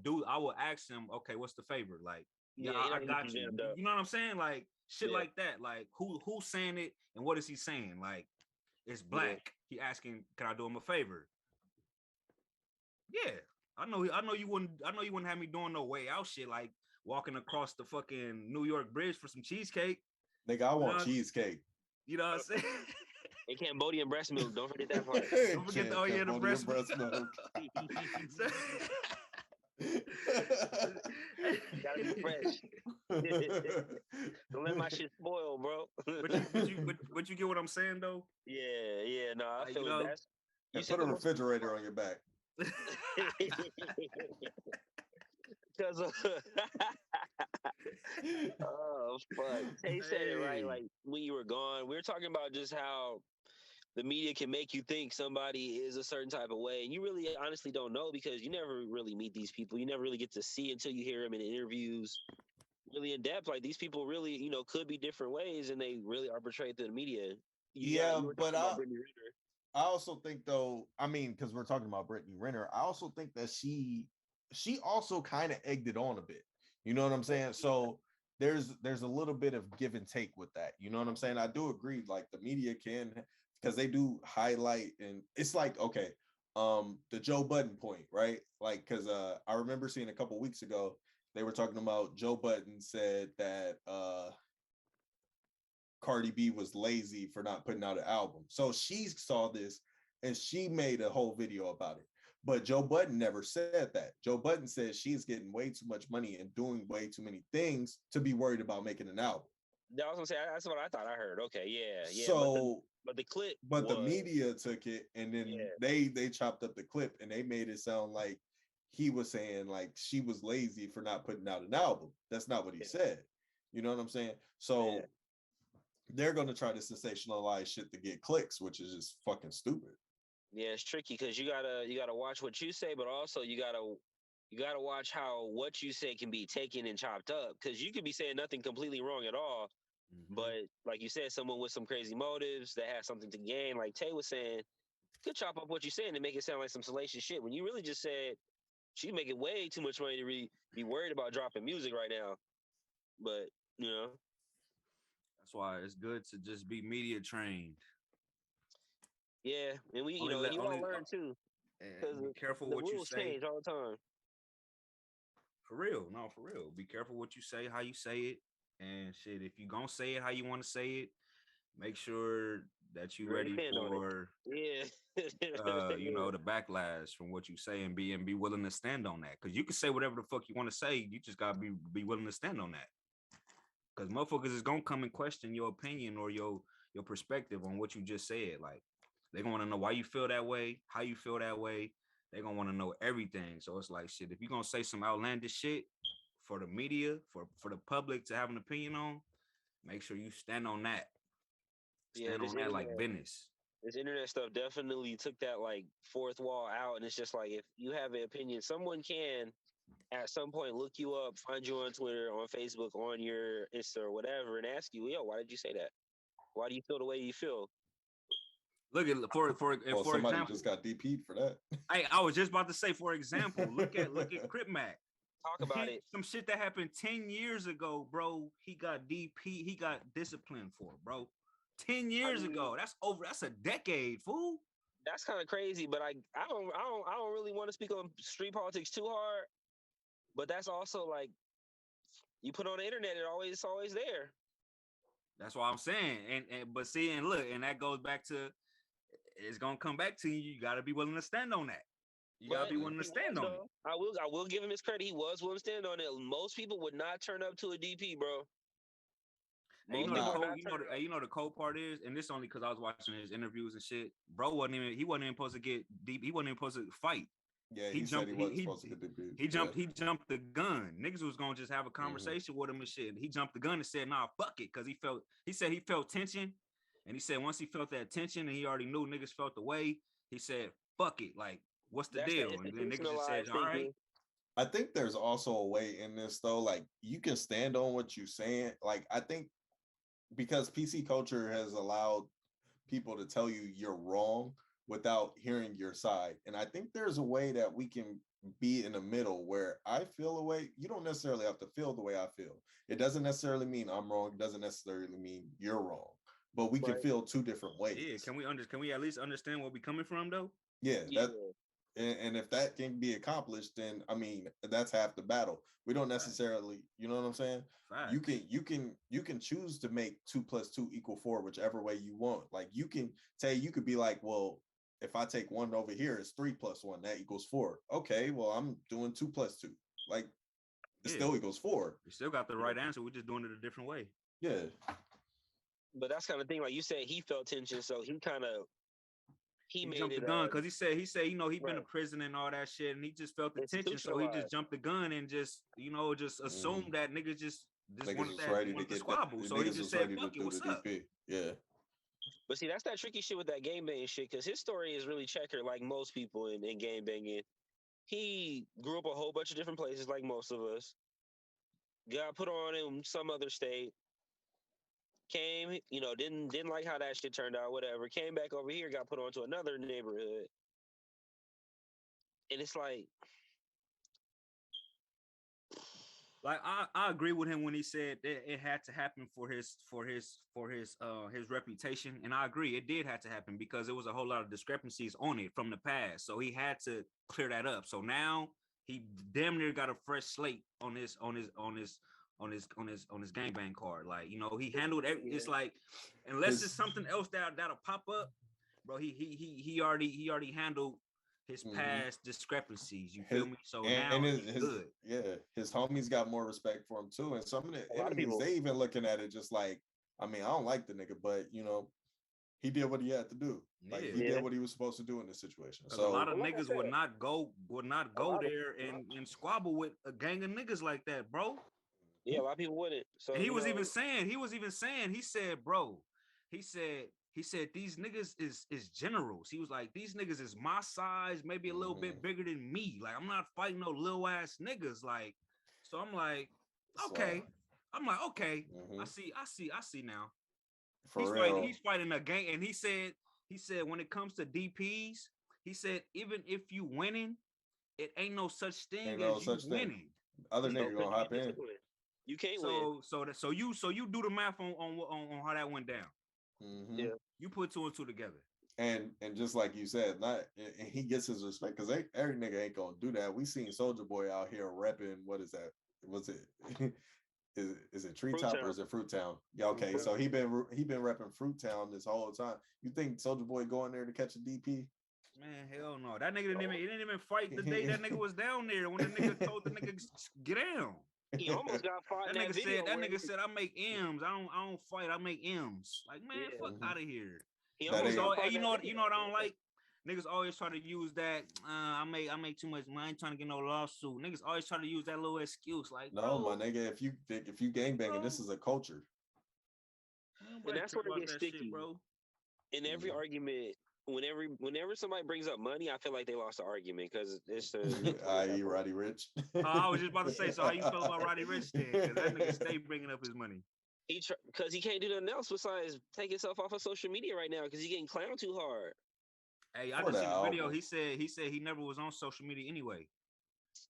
[SPEAKER 3] ask him, okay, what's the favor? Like, yeah, I got you. You know what I'm saying? Like shit like that. Like who's saying it and what is he saying? Like it's Black. He asking, can I do him a favor? Yeah. I know you wouldn't have me doing no way out shit like walking across the fucking New York Bridge for some cheesecake.
[SPEAKER 2] Nigga, I want cheesecake.
[SPEAKER 3] You know what I'm saying?
[SPEAKER 1] And Cambodian breast milk. Don't forget that part.
[SPEAKER 3] Don't forget the breast milk.
[SPEAKER 1] Gotta be fresh. Don't let my shit spoil, bro.
[SPEAKER 3] but you get what I'm saying though?
[SPEAKER 1] Yeah. No, I feel it.
[SPEAKER 2] You put a refrigerator on your back.
[SPEAKER 1] Because oh fuck, Tay said it right. Like when you were gone, we were talking about just how the media can make you think somebody is a certain type of way, and you really honestly don't know because you never really meet these people. You never really get to see until you hear them in interviews, really in depth. Like these people really, you know, could be different ways, and they really are portrayed through the media.
[SPEAKER 2] But I also think though, I mean, because we're talking about Brittany Renner, I also think that she also kind of egged it on a bit. You know what I'm saying? So there's a little bit of give and take with that. You know what I'm saying? I do agree. Like the media can, because they do highlight, and it's like, okay, the Joe Budden point, right? Like, because I remember seeing a couple weeks ago, they were talking about Joe Budden said that Cardi B was lazy for not putting out an album. So she saw this and she made a whole video about it. But Joe Budden never said that. Joe Budden said she's getting way too much money and doing way too many things to be worried about making an album.
[SPEAKER 1] I was gonna say that's what I thought I heard. Okay, yeah.
[SPEAKER 2] So,
[SPEAKER 1] but the clip,
[SPEAKER 2] the media took it and then they chopped up the clip and they made it sound like he was saying like she was lazy for not putting out an album. That's not what he said. You know what I'm saying? So they're gonna try to sensationalize shit to get clicks, which is just fucking stupid.
[SPEAKER 1] Yeah, it's tricky because you gotta watch what you say, but also you gotta watch how what you say can be taken and chopped up because you could be saying nothing completely wrong at all, but like you said, someone with some crazy motives that has something to gain, like Tay was saying, could chop up what you're saying and make it sound like some salacious shit when you really just said she's making way too much money to be worried about dropping music right now. But you know,
[SPEAKER 3] that's why it's good to just be media trained.
[SPEAKER 1] Yeah, and we, you all learn too.
[SPEAKER 3] And be careful what you say.
[SPEAKER 1] Change all the time.
[SPEAKER 3] For real, no, for real. Be careful what you say, how you say it, and shit. If you gonna say it how you want to say it, make sure that you
[SPEAKER 1] Ready
[SPEAKER 3] ready
[SPEAKER 1] stand on it.
[SPEAKER 3] for
[SPEAKER 1] Yeah.
[SPEAKER 3] you know, the backlash from what you say and be willing to stand on that. Cause you can say whatever the fuck you want to say. You just gotta be willing to stand on that. Cause motherfuckers is gonna come and question your opinion or your perspective on what you just said. Like they gonna want to know why you feel that way, how you feel that way. They gonna want to know everything. So it's like shit. If you gonna say some outlandish shit for the media, for the public to have an opinion on, make sure you stand on that.
[SPEAKER 1] Yeah,
[SPEAKER 3] Stand on that like business.
[SPEAKER 1] This internet stuff definitely took that like fourth wall out, and it's just like if you have an opinion, someone can at some point look you up, find you on Twitter, on Facebook, on your Insta or whatever, and ask you, yo, why did you say that? Why do you feel the way you feel?
[SPEAKER 3] Look at for
[SPEAKER 2] somebody
[SPEAKER 3] example,
[SPEAKER 2] just got DP'd for that.
[SPEAKER 3] I was just about to say, for example, look at Crip Mac.
[SPEAKER 1] Talk about it.
[SPEAKER 3] Some shit that happened 10 years ago, bro. He got he got disciplined for, bro. 10 years ago. That's a decade, fool.
[SPEAKER 1] That's kind of crazy, but I don't really want to speak on street politics too hard. But that's also like you put on the internet, it's always there.
[SPEAKER 3] That's what I'm saying. And but see, and look, and that goes back to it's gonna come back to you. You gotta be willing to stand on that. You gotta be willing to stand on it.
[SPEAKER 1] I will give him his credit. He was willing to stand on it. Most people would not turn up to a DP, bro.
[SPEAKER 3] And you know the cold part is, and this only because I was watching his interviews and shit. Bro wasn't even supposed to get deep. He wasn't even supposed to fight.
[SPEAKER 2] Yeah, he jumped. Said he wasn't supposed to get DP.
[SPEAKER 3] He jumped the gun. Niggas was gonna just have a conversation with him and shit. He jumped the gun and said, "Nah, fuck it," because he said he felt tension, and he said once he felt that tension and he already knew niggas felt the way, he said, "Fuck it," like what's the deal? And then niggas just said, "All right."
[SPEAKER 2] I think there's also a way in this though, like you can stand on what you're saying. Like I think because PC culture has allowed people to tell you you're wrong without hearing your side. And I think there's a way that we can be in the middle where I feel a way. You don't necessarily have to feel the way I feel. It doesn't necessarily mean I'm wrong. It doesn't necessarily mean you're wrong. But we can feel two different ways.
[SPEAKER 3] Yeah, can we at least understand where we're coming from though?
[SPEAKER 2] Yeah, and if that can be accomplished, then I mean that's half the battle. We don't necessarily, you know what I'm saying? Right. You can choose to make 2 + 2 = 4, whichever way you want. Like you could be like, well, if I take 1 over here, it's 3 + 1, that equals 4. Okay, well I'm doing 2 + 2. Like it still equals 4.
[SPEAKER 3] You still got the right answer. We're just doing it a different way.
[SPEAKER 2] Yeah.
[SPEAKER 1] But that's kind of thing, like you said, he felt tension, so he
[SPEAKER 3] jumped the gun because he said, you know, he'd been in prison and all that shit, and he just felt the tension, so he just jumped the gun and just, you know, just assumed that niggas just wanted to squabble. So he just said, "Fuck it, what's up?"
[SPEAKER 2] Yeah.
[SPEAKER 1] But see, that's that tricky shit with that game banging shit, because his story is really checkered, like most people in game banging. He grew up a whole bunch of different places, like most of us. Got put on in some other state. Came, you know, didn't like how that shit turned out, whatever. Came back over here, got put onto another neighborhood. And it's like
[SPEAKER 3] I agree with him when he said that it had to happen for his reputation. And I agree, it did have to happen because there was a whole lot of discrepancies on it from the past. So he had to clear that up. So now he damn near got a fresh slate on his gangbang card. Like, you know, he handled it's like, unless it's something else that'll pop up, bro. He already handled his past discrepancies. You feel me? So now he's good.
[SPEAKER 2] Yeah, his homies got more respect for him too. And some of the enemies, they even looking at it just like, I mean, I don't like the nigga, but you know, he did what he had to do. Like he did what he was supposed to do in this situation. So
[SPEAKER 3] a lot of niggas would not go there and squabble with a gang of niggas like that, bro.
[SPEAKER 1] Yeah, a lot of people wouldn't. So
[SPEAKER 3] and he was even saying, he said, bro, he said these niggas is generals. He was like, these niggas is my size, maybe a little bit bigger than me. Like, I'm not fighting no little ass niggas. Like, so I'm like, okay. I see now. He's fighting a gang. And he said when it comes to DPs, he said, even if you winning, it ain't no such thing as you winning.
[SPEAKER 2] Other niggas gonna hop in.
[SPEAKER 1] You can't win.
[SPEAKER 3] So you do the math on how that went down.
[SPEAKER 2] Yeah,
[SPEAKER 3] you put 2 and 2 together.
[SPEAKER 2] And just like you said, and he gets his respect because every nigga ain't gonna do that. We seen Soulja Boy out here repping. What is that? Was it? is it Tree
[SPEAKER 1] Fruit
[SPEAKER 2] Top
[SPEAKER 1] Town.
[SPEAKER 2] or is it Fruit Town? Yeah, okay. So he been repping Fruit Town this whole time. You think Soldier Boy going there to catch a DP?
[SPEAKER 3] Man, hell no. That nigga didn't even fight the day that nigga was down there when the nigga told the nigga get down.
[SPEAKER 1] He almost got fought in that video.
[SPEAKER 3] That nigga said, I make M's. I don't fight. I make M's. Like, man, fuck out of here.
[SPEAKER 1] He almost got fought
[SPEAKER 3] you know what I don't like? Niggas always try to use that. I make too much money. I ain't trying to get no lawsuit. Niggas always try to use that little excuse. Like,
[SPEAKER 2] no,
[SPEAKER 3] bro,
[SPEAKER 2] my nigga, if you gangbanging, this is a culture.
[SPEAKER 1] And that's when it gets sticky,
[SPEAKER 3] shit, bro.
[SPEAKER 1] In every argument, whenever somebody brings up money, I feel like they lost the argument because it's
[SPEAKER 2] I.e. Roddy Rich.
[SPEAKER 3] I was just about to say, so how you feel about Roddy Rich then? Because that nigga stay bringing up his money.
[SPEAKER 1] Because he can't do nothing else besides take himself off of social media right now because he's getting clowned too hard.
[SPEAKER 3] Hey, I just seen the video. He said he never was on social media anyway.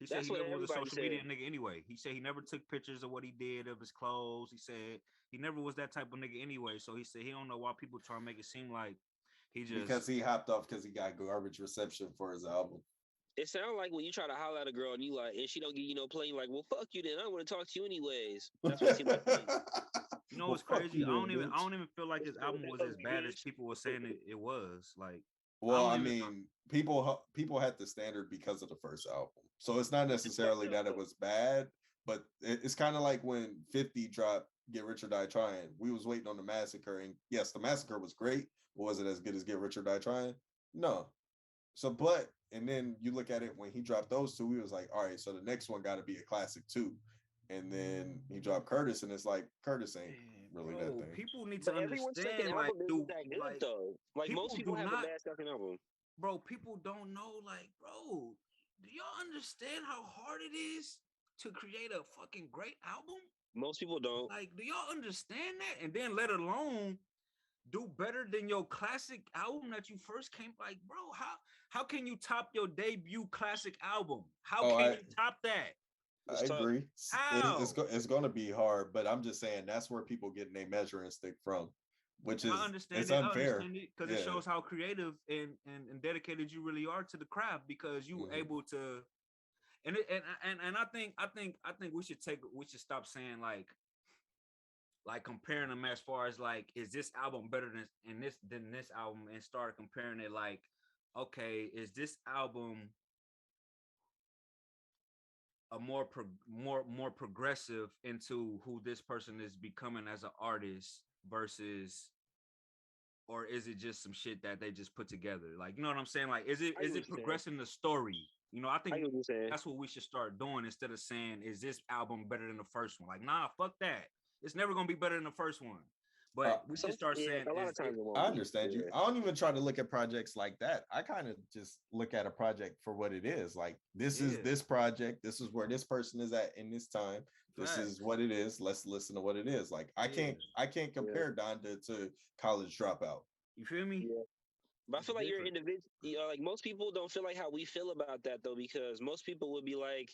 [SPEAKER 3] He said he never was a social media nigga anyway. He said he never took pictures of what he did, of his clothes. He said he never was that type of nigga anyway. So he said he don't know why people try to make it seem like he just...
[SPEAKER 2] Because he hopped off because he got garbage reception for his album.
[SPEAKER 1] It sounds like when you try to holler at a girl and you like, and she don't give you no play, you're like, well, fuck you then. I don't want to talk to you anyways. That's what it seems like.
[SPEAKER 3] You know what's crazy? I don't even feel like his album was as bad as people were saying it was. Like,
[SPEAKER 2] well, I mean, people had the standard because of the first album, so it's not necessarily that it was bad, but it's kind of like when 50 dropped Get Rich or Die Trying. We was waiting on the Massacre, and yes, the Massacre was great, but was it as good as Get Rich or Die Trying? No. So, and then you look at it when he dropped those two, we was like, all right, so the next one got to be a classic too. And then he dropped Curtis, and it's like Curtis ain't really that thing.
[SPEAKER 3] People need to understand, like,
[SPEAKER 1] though. Like most people have a bad second album.
[SPEAKER 3] Bro, people don't know, like, bro, do y'all understand how hard it is to create a fucking great album?
[SPEAKER 1] Most people don't.
[SPEAKER 3] Like, do y'all understand that? And then let alone do better than your classic album that you first came. Like, bro, how can you top your debut classic album? How can you top that?
[SPEAKER 2] I agree.
[SPEAKER 3] How?
[SPEAKER 2] It's going to be hard, but I'm just saying that's where people get their measuring stick from, which is it's unfair
[SPEAKER 3] because it shows how creative and dedicated you really are to the craft because you were able to. And I think we should stop saying like comparing them as far as like, is this album better than this album, and start comparing it like, okay, is this album a more progressive into who this person is becoming as an artist versus, or is it just some shit that they just put together? Like, you know what I'm saying? Like, is it progressing the story? You know, I think that's what we should start doing instead of saying, is this album better than the first one? Like, nah, fuck that. It's never gonna be better than the first one. But we should start saying,
[SPEAKER 1] a lot of times
[SPEAKER 2] I understand you. I don't even try to look at projects like that. I kind of just look at a project for what it is. Like, this is this project. This is where this person is at in this time. This is what it is. Let's listen to what it is. Like, I can't compare Donda to College Dropout.
[SPEAKER 3] You feel me?
[SPEAKER 1] Yeah. But I feel like you're an individual. You know, like most people don't feel like how we feel about that though, because most people would be like,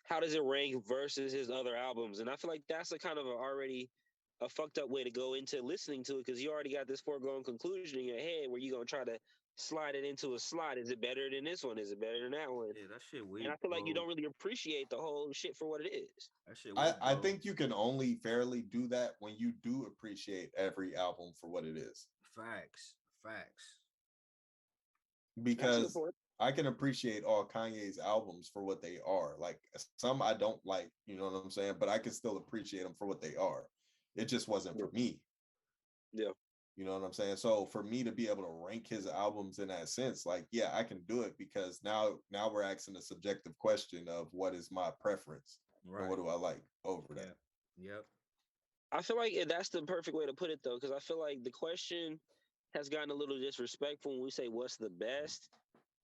[SPEAKER 1] how does it rank versus his other albums? And I feel like that's a kind of already a fucked up way to go into listening to it, because you already got this foregone conclusion in your head where you're gonna try to slide it into a slot. Is it better than this one? Is it better than that one?
[SPEAKER 3] Yeah, that shit weird.
[SPEAKER 1] And I feel like you don't really appreciate the whole shit for what it is.
[SPEAKER 3] That shit weird,
[SPEAKER 2] I think you can only fairly do that when you do appreciate every album for what it is.
[SPEAKER 3] Facts.
[SPEAKER 2] Because I can appreciate all Kanye's albums for what they are. Like, some I don't like, you know what I'm saying? But I can still appreciate them for what they are. It just wasn't for me.
[SPEAKER 1] Yeah.
[SPEAKER 2] You know what I'm saying? So for me to be able to rank his albums in that sense, like, yeah, I can do it, because now we're asking a subjective question of what is my preference, right, and what do I like over that.
[SPEAKER 3] Yep.
[SPEAKER 1] I feel like that's the perfect way to put it though, because I feel like the question has gotten a little disrespectful when we say what's the best.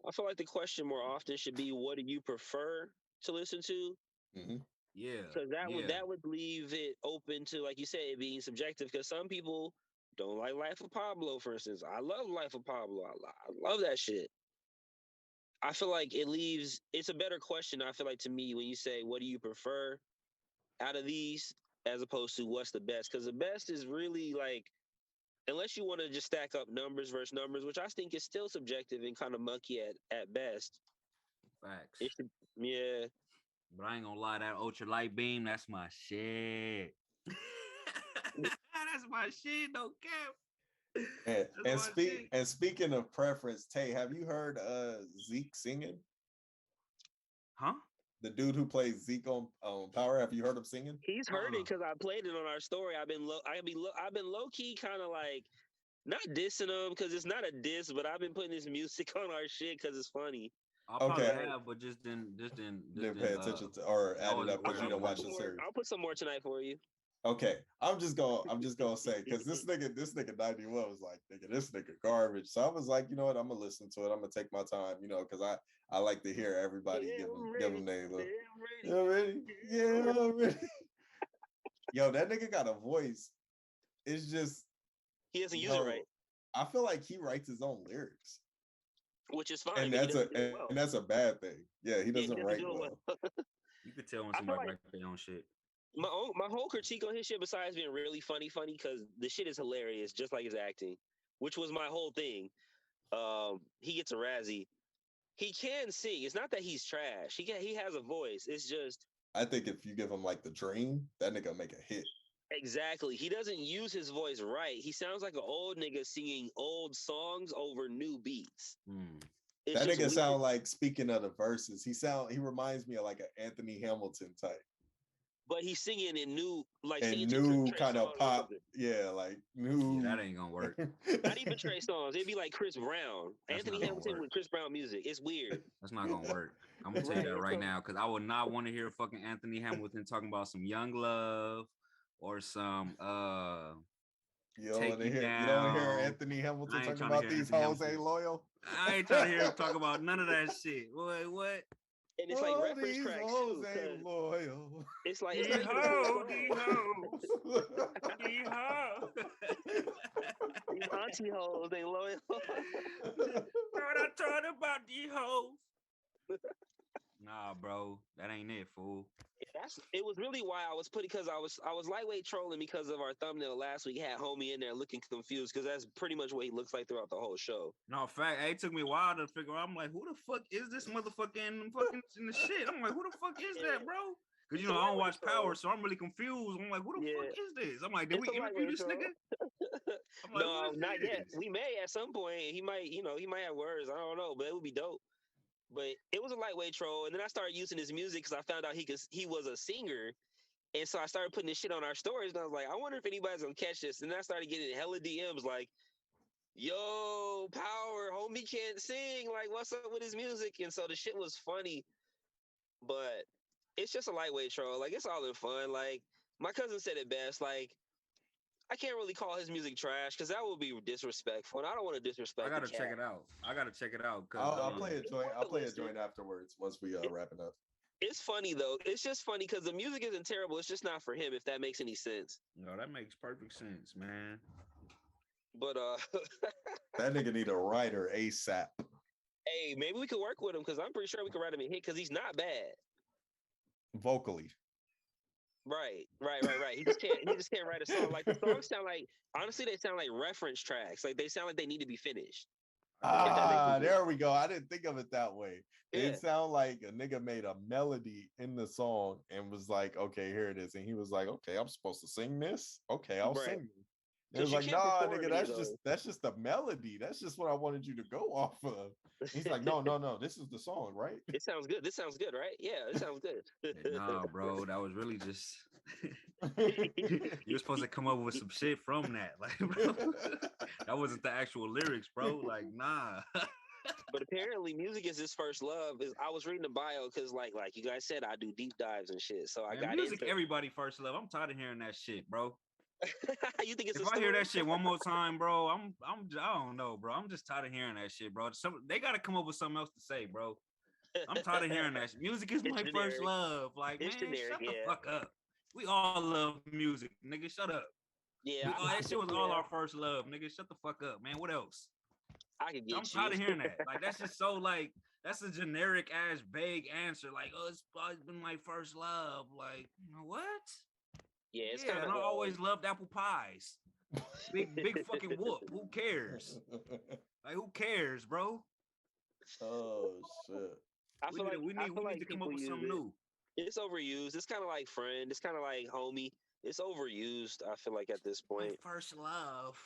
[SPEAKER 1] I feel like the question more often should be, what do you prefer to listen to?
[SPEAKER 2] Mm-hmm.
[SPEAKER 1] Yeah, because that would leave it open to, like you said, it being subjective. Because some people don't like Life of Pablo, for instance. I love Life of Pablo. I love that shit. I feel like it's a better question, I feel like, to me, when you say, what do you prefer out of these, as opposed to what's the best? Because the best is really like, unless you want to just stack up numbers versus numbers, which I think is still subjective and kind of mucky at best.
[SPEAKER 3] Facts.
[SPEAKER 1] Yeah.
[SPEAKER 3] But I ain't gonna lie, that ultra light beam, that's my shit. That's my shit, no cap.
[SPEAKER 2] And speaking of preference, Tay, have you heard Zeek singing?
[SPEAKER 3] Huh?
[SPEAKER 2] The dude who plays Zeek on Power, have you heard him singing?
[SPEAKER 1] He's heard it because I played it on our story. I've been low key kind of like not dissing him because it's not a diss, but I've been putting his music on our shit because it's funny.
[SPEAKER 3] I probably have, but just didn't
[SPEAKER 2] pay attention to or add it up because you don't watch the series.
[SPEAKER 1] I'll put some more tonight for you.
[SPEAKER 2] Okay, I'm just gonna say because this nigga 91 was like, nigga, this nigga garbage. So I was like, you know what, I'm gonna listen to it. I'm gonna take my time, you know, because I like to hear everybody give them their look. Yeah, ready? Yeah, ready. Yo, that nigga got a voice. It's just
[SPEAKER 1] he doesn't use it right.
[SPEAKER 2] I feel like he writes his own lyrics,
[SPEAKER 1] which is fine.
[SPEAKER 2] And that's a bad thing. Yeah, he doesn't write well.
[SPEAKER 3] You could tell when somebody writes their own shit.
[SPEAKER 1] My whole critique on his shit, besides being really funny, because the shit is hilarious, just like his acting, which was my whole thing. He gets a Razzie. He can sing. It's not that he's trash. He has a voice. It's just.
[SPEAKER 2] I think if you give him like the Dream, that nigga make a hit.
[SPEAKER 1] Exactly. He doesn't use his voice right. He sounds like an old nigga singing old songs over new beats.
[SPEAKER 2] That nigga sound like, speaking of the verses, he reminds me of like an Anthony Hamilton type.
[SPEAKER 1] But he's singing in new, like
[SPEAKER 2] new kind of pop, like new.
[SPEAKER 3] Yeah, that ain't gonna work.
[SPEAKER 1] Not even Trey songs. It'd be like Chris Brown, Anthony Hamilton with Chris Brown music. It's weird.
[SPEAKER 3] That's not gonna work. I'm gonna tell you that right now, because I would not want to hear fucking Anthony Hamilton talking about some Young Love or some
[SPEAKER 2] You don't want to hear Anthony Hamilton talking about these hoes ain't loyal.
[SPEAKER 3] I ain't trying to hear him talk about none of that shit. What?
[SPEAKER 1] And it's like reference
[SPEAKER 2] these
[SPEAKER 1] tracks
[SPEAKER 2] hoes
[SPEAKER 1] too.
[SPEAKER 2] Ain't loyal.
[SPEAKER 1] It's like
[SPEAKER 3] these hoes.
[SPEAKER 1] These auntie hoes ain't loyal.
[SPEAKER 3] What I talking about these hoes? Nah, bro, that ain't it, fool.
[SPEAKER 1] It was really why I was putting, because I was lightweight trolling because of our thumbnail last week. Had homie in there looking confused because that's pretty much what he looks like throughout the whole show.
[SPEAKER 3] No, fact, it took me a while to figure out. I'm like, who the fuck is this motherfucker in the shit? I'm like, who the fuck is that, bro? Because you know I don't watch Power, so I'm really confused. I'm like, who the fuck is this? I'm like, did we interview this nigga?
[SPEAKER 1] I'm like, no, not yet. We may at some point. He might have words. I don't know, but it would be dope. But it was a lightweight troll, and then I started using his music because I found out he was a singer, and so I started putting this shit on our stories, and I was like, I wonder if anybody's gonna catch this. And then I started getting hella DMs like, "Yo, Power, homie can't sing. Like, what's up with his music?" And so the shit was funny, but it's just a lightweight troll. Like, it's all in fun. Like, my cousin said it best. Like, I can't really call his music trash because that would be disrespectful, and I don't want to disrespect.
[SPEAKER 3] I gotta check it out.
[SPEAKER 2] I'll play a joint. I'll play a joint afterwards once we wrap it up.
[SPEAKER 1] It's funny though. It's just funny because the music isn't terrible. It's just not for him. If that makes any sense.
[SPEAKER 3] No, that makes perfect sense, man.
[SPEAKER 1] But
[SPEAKER 2] that nigga need a writer ASAP.
[SPEAKER 1] Hey, maybe we could work with him because I'm pretty sure we could write him a hit because he's not bad
[SPEAKER 2] vocally.
[SPEAKER 1] Right. He just can't write a song. Like, the songs sound like, honestly, they sound like reference tracks. Like, they sound like they need to be finished.
[SPEAKER 2] There we go. I didn't think of it that way. Yeah. It sound like a nigga made a melody in the song and was like, okay, here it is. And he was like, okay, I'm supposed to sing this. Okay, I'll sing it. It was like, nah, nigga, that's just the melody. That's just what I wanted you to go off of. He's like, no, this is the song, right?
[SPEAKER 1] It sounds good. This sounds good, right? Yeah, it sounds good.
[SPEAKER 3] Nah, bro, that was really just you're supposed to come up with some shit from that. Like, bro, that wasn't the actual lyrics, bro. Like, nah.
[SPEAKER 1] But apparently music is his first love. I was reading the bio because like you guys said, I do deep dives and shit. So I got
[SPEAKER 3] music everybody first love. I'm tired of hearing that shit, bro.
[SPEAKER 1] You think it's
[SPEAKER 3] if I hear that shit one more time, bro, I don't know, bro. I'm just tired of hearing that shit, bro. They gotta come up with something else to say, bro. I'm tired of hearing that shit. Music is my first love. Like, man, shut the fuck up. We all love music, nigga. Shut up.
[SPEAKER 1] Yeah,
[SPEAKER 3] that shit was all our first love, nigga. Shut the fuck up, man. What else? I'm tired of hearing that. Like, that's just so like that's a generic ass vague answer. Like, oh, it's been my first love. Like, what?
[SPEAKER 1] Yeah, it's kind of.
[SPEAKER 3] I always loved apple pies. Big fucking whoop. Who cares? Like, who cares, bro?
[SPEAKER 2] Oh shit.
[SPEAKER 3] We need to come up with something new.
[SPEAKER 1] It's overused. It's kind of like friend. It's kind of like homie. It's overused. I feel like at this
[SPEAKER 3] My
[SPEAKER 1] point.
[SPEAKER 3] first love.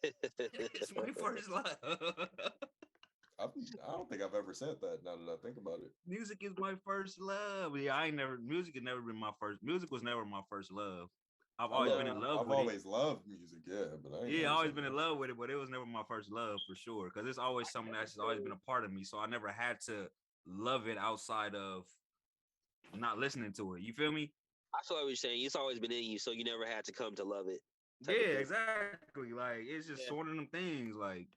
[SPEAKER 3] It's my first love.
[SPEAKER 2] I don't think I've ever said that. Now that I think about it,
[SPEAKER 3] Music is my first love. Yeah, music has never been my first. Music was never my first love. I've always been in love
[SPEAKER 2] I've
[SPEAKER 3] with
[SPEAKER 2] always
[SPEAKER 3] it.
[SPEAKER 2] loved music, yeah, but I ain't
[SPEAKER 3] Yeah,
[SPEAKER 2] never
[SPEAKER 3] I always
[SPEAKER 2] said
[SPEAKER 3] been in
[SPEAKER 2] that.
[SPEAKER 3] love with it, but it was never my first love for sure. Because it's always something that's always been a part of me. So I never had to love it outside of not listening to it. You feel me?
[SPEAKER 1] I feel like what you're saying. It's always been in you, so you never had to come to love it.
[SPEAKER 3] Yeah, exactly. Like it's just
[SPEAKER 1] Yeah.
[SPEAKER 3] one of them things. Like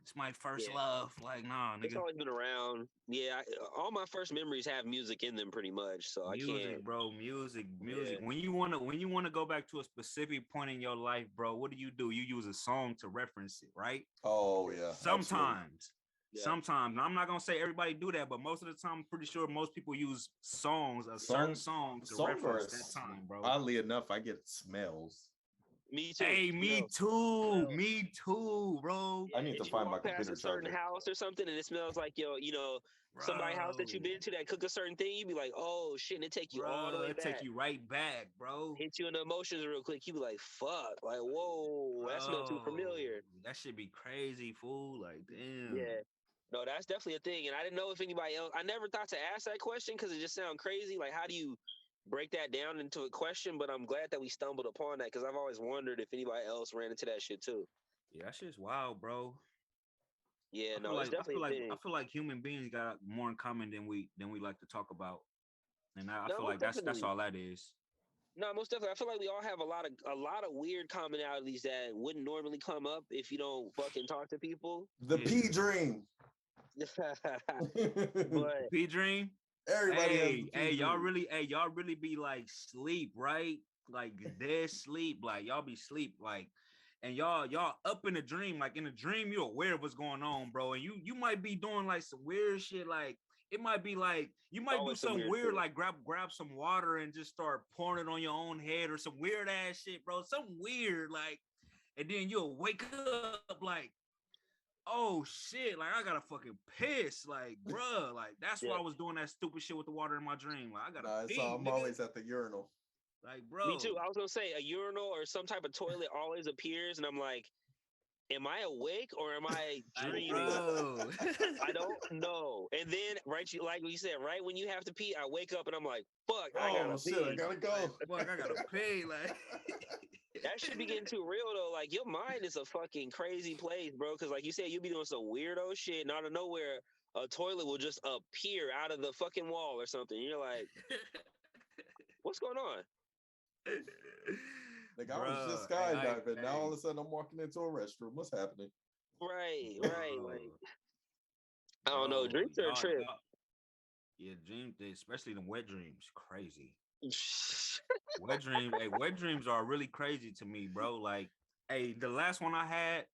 [SPEAKER 3] it's my first
[SPEAKER 1] Yeah.
[SPEAKER 3] love. Like nah,
[SPEAKER 1] It's
[SPEAKER 3] nigga.
[SPEAKER 1] always been around. Yeah, all my first memories have music in them, pretty much. So I
[SPEAKER 3] Music,
[SPEAKER 1] can't.
[SPEAKER 3] bro. Music.
[SPEAKER 1] Yeah.
[SPEAKER 3] When you wanna go back to a specific point in your life, bro, what do? You use a song to reference it, right?
[SPEAKER 2] Oh yeah, absolutely.
[SPEAKER 3] Sometimes.
[SPEAKER 1] Yeah.
[SPEAKER 3] Sometimes. Now, I'm not gonna say everybody do that, but most of the time, I'm pretty sure most people use certain song to reference that time, bro.
[SPEAKER 2] Oddly enough, I get smells.
[SPEAKER 1] Me too.
[SPEAKER 3] Hey, me too. Me too, bro.
[SPEAKER 2] I need to
[SPEAKER 1] If you
[SPEAKER 2] find my
[SPEAKER 1] walk past
[SPEAKER 2] computer
[SPEAKER 1] a certain
[SPEAKER 2] charger.
[SPEAKER 1] house or something, and it smells like somebody's house that you've been to that cook a certain thing, you be like, oh shit, and it take you all the way back.
[SPEAKER 3] Take you right back, bro.
[SPEAKER 1] Hit you in the emotions real quick. You be like, fuck, like whoa, that smells too familiar.
[SPEAKER 3] That should be crazy, fool. Like, damn.
[SPEAKER 1] Yeah. No, that's definitely a thing. And I didn't know if anybody else, I never thought to ask that question because it just sounds crazy. Like, how do you break that down into a question? But I'm glad that we stumbled upon that because I've always wondered if anybody else ran into that shit too.
[SPEAKER 3] Yeah, that shit's wild, bro.
[SPEAKER 1] Yeah, it's definitely a thing.
[SPEAKER 3] I feel like human beings got more in common than we like to talk about. And I feel like that's all that is.
[SPEAKER 1] No, most definitely. I feel like we all have a lot of weird commonalities that wouldn't normally come up if you don't fucking talk to people.
[SPEAKER 2] The P dream.
[SPEAKER 1] But
[SPEAKER 3] P dream.
[SPEAKER 2] Everybody
[SPEAKER 3] y'all really be like sleep, right? Like dead sleep, like y'all be sleep, like, and y'all up in a dream, like in a dream you're aware of what's going on, bro, and you might be doing like some weird shit, like it might be like you might do some weird like grab some water and just start pouring it on your own head or some weird ass shit, bro, something weird, like, and then you'll wake up like, oh shit, like I gotta fucking piss, like bruh, like that's why I was doing that stupid shit with the water in my dream, like I gotta pee,
[SPEAKER 2] so I'm always at the urinal.
[SPEAKER 3] Like, bro.
[SPEAKER 1] Me too. I was gonna say a urinal or some type of toilet always appears, and I'm like, am I awake or am I dreaming? I don't know. And then, like you said, right when you have to pee, I wake up and I'm like, fuck, I gotta pee.
[SPEAKER 2] I gotta go.
[SPEAKER 3] Fuck, I gotta pee. Like
[SPEAKER 1] that should be getting too real though. Like your mind is a fucking crazy place, bro. Because like you said, you be doing some weirdo shit, and out of nowhere, a toilet will just appear out of the fucking wall or something. And you're like, what's going on?
[SPEAKER 2] Like I was just skydiving. Now all of a sudden I'm walking into a restroom. What's happening?
[SPEAKER 1] Right. Like I don't know. Dreams are a trip.
[SPEAKER 3] Yeah, dreams, especially the wet dreams, crazy. Wet dreams are really crazy to me, bro. Like, hey, the last one I had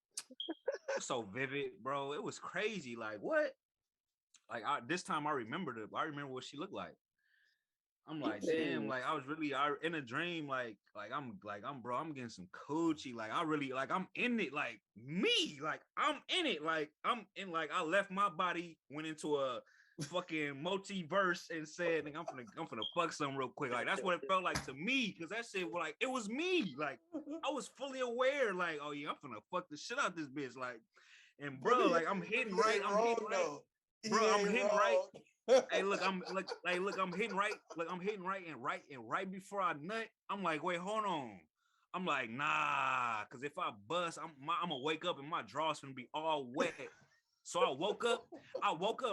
[SPEAKER 3] was so vivid, bro. It was crazy. Like, what? Like, this time I remember what she looked like. I'm like, damn, like I was really in a dream, like I'm getting some coochie, like I really, like I'm in it, like me, like I'm in it, like I'm in, like I left my body, went into a fucking multiverse and said, I'm finna fuck something real quick, like that's what it felt like to me, because that shit was like, it was me, like I was fully aware, like, oh yeah, I'm finna fuck the shit out this bitch, like, and bro, like I'm hitting right, bro, I'm hitting right. Hey, look, I'm hitting right. Look, I'm hitting right, and right before I nut, I'm like, wait, hold on. I'm like, nah, because if I bust, I'm gonna wake up and my drawers gonna be all wet. So I woke up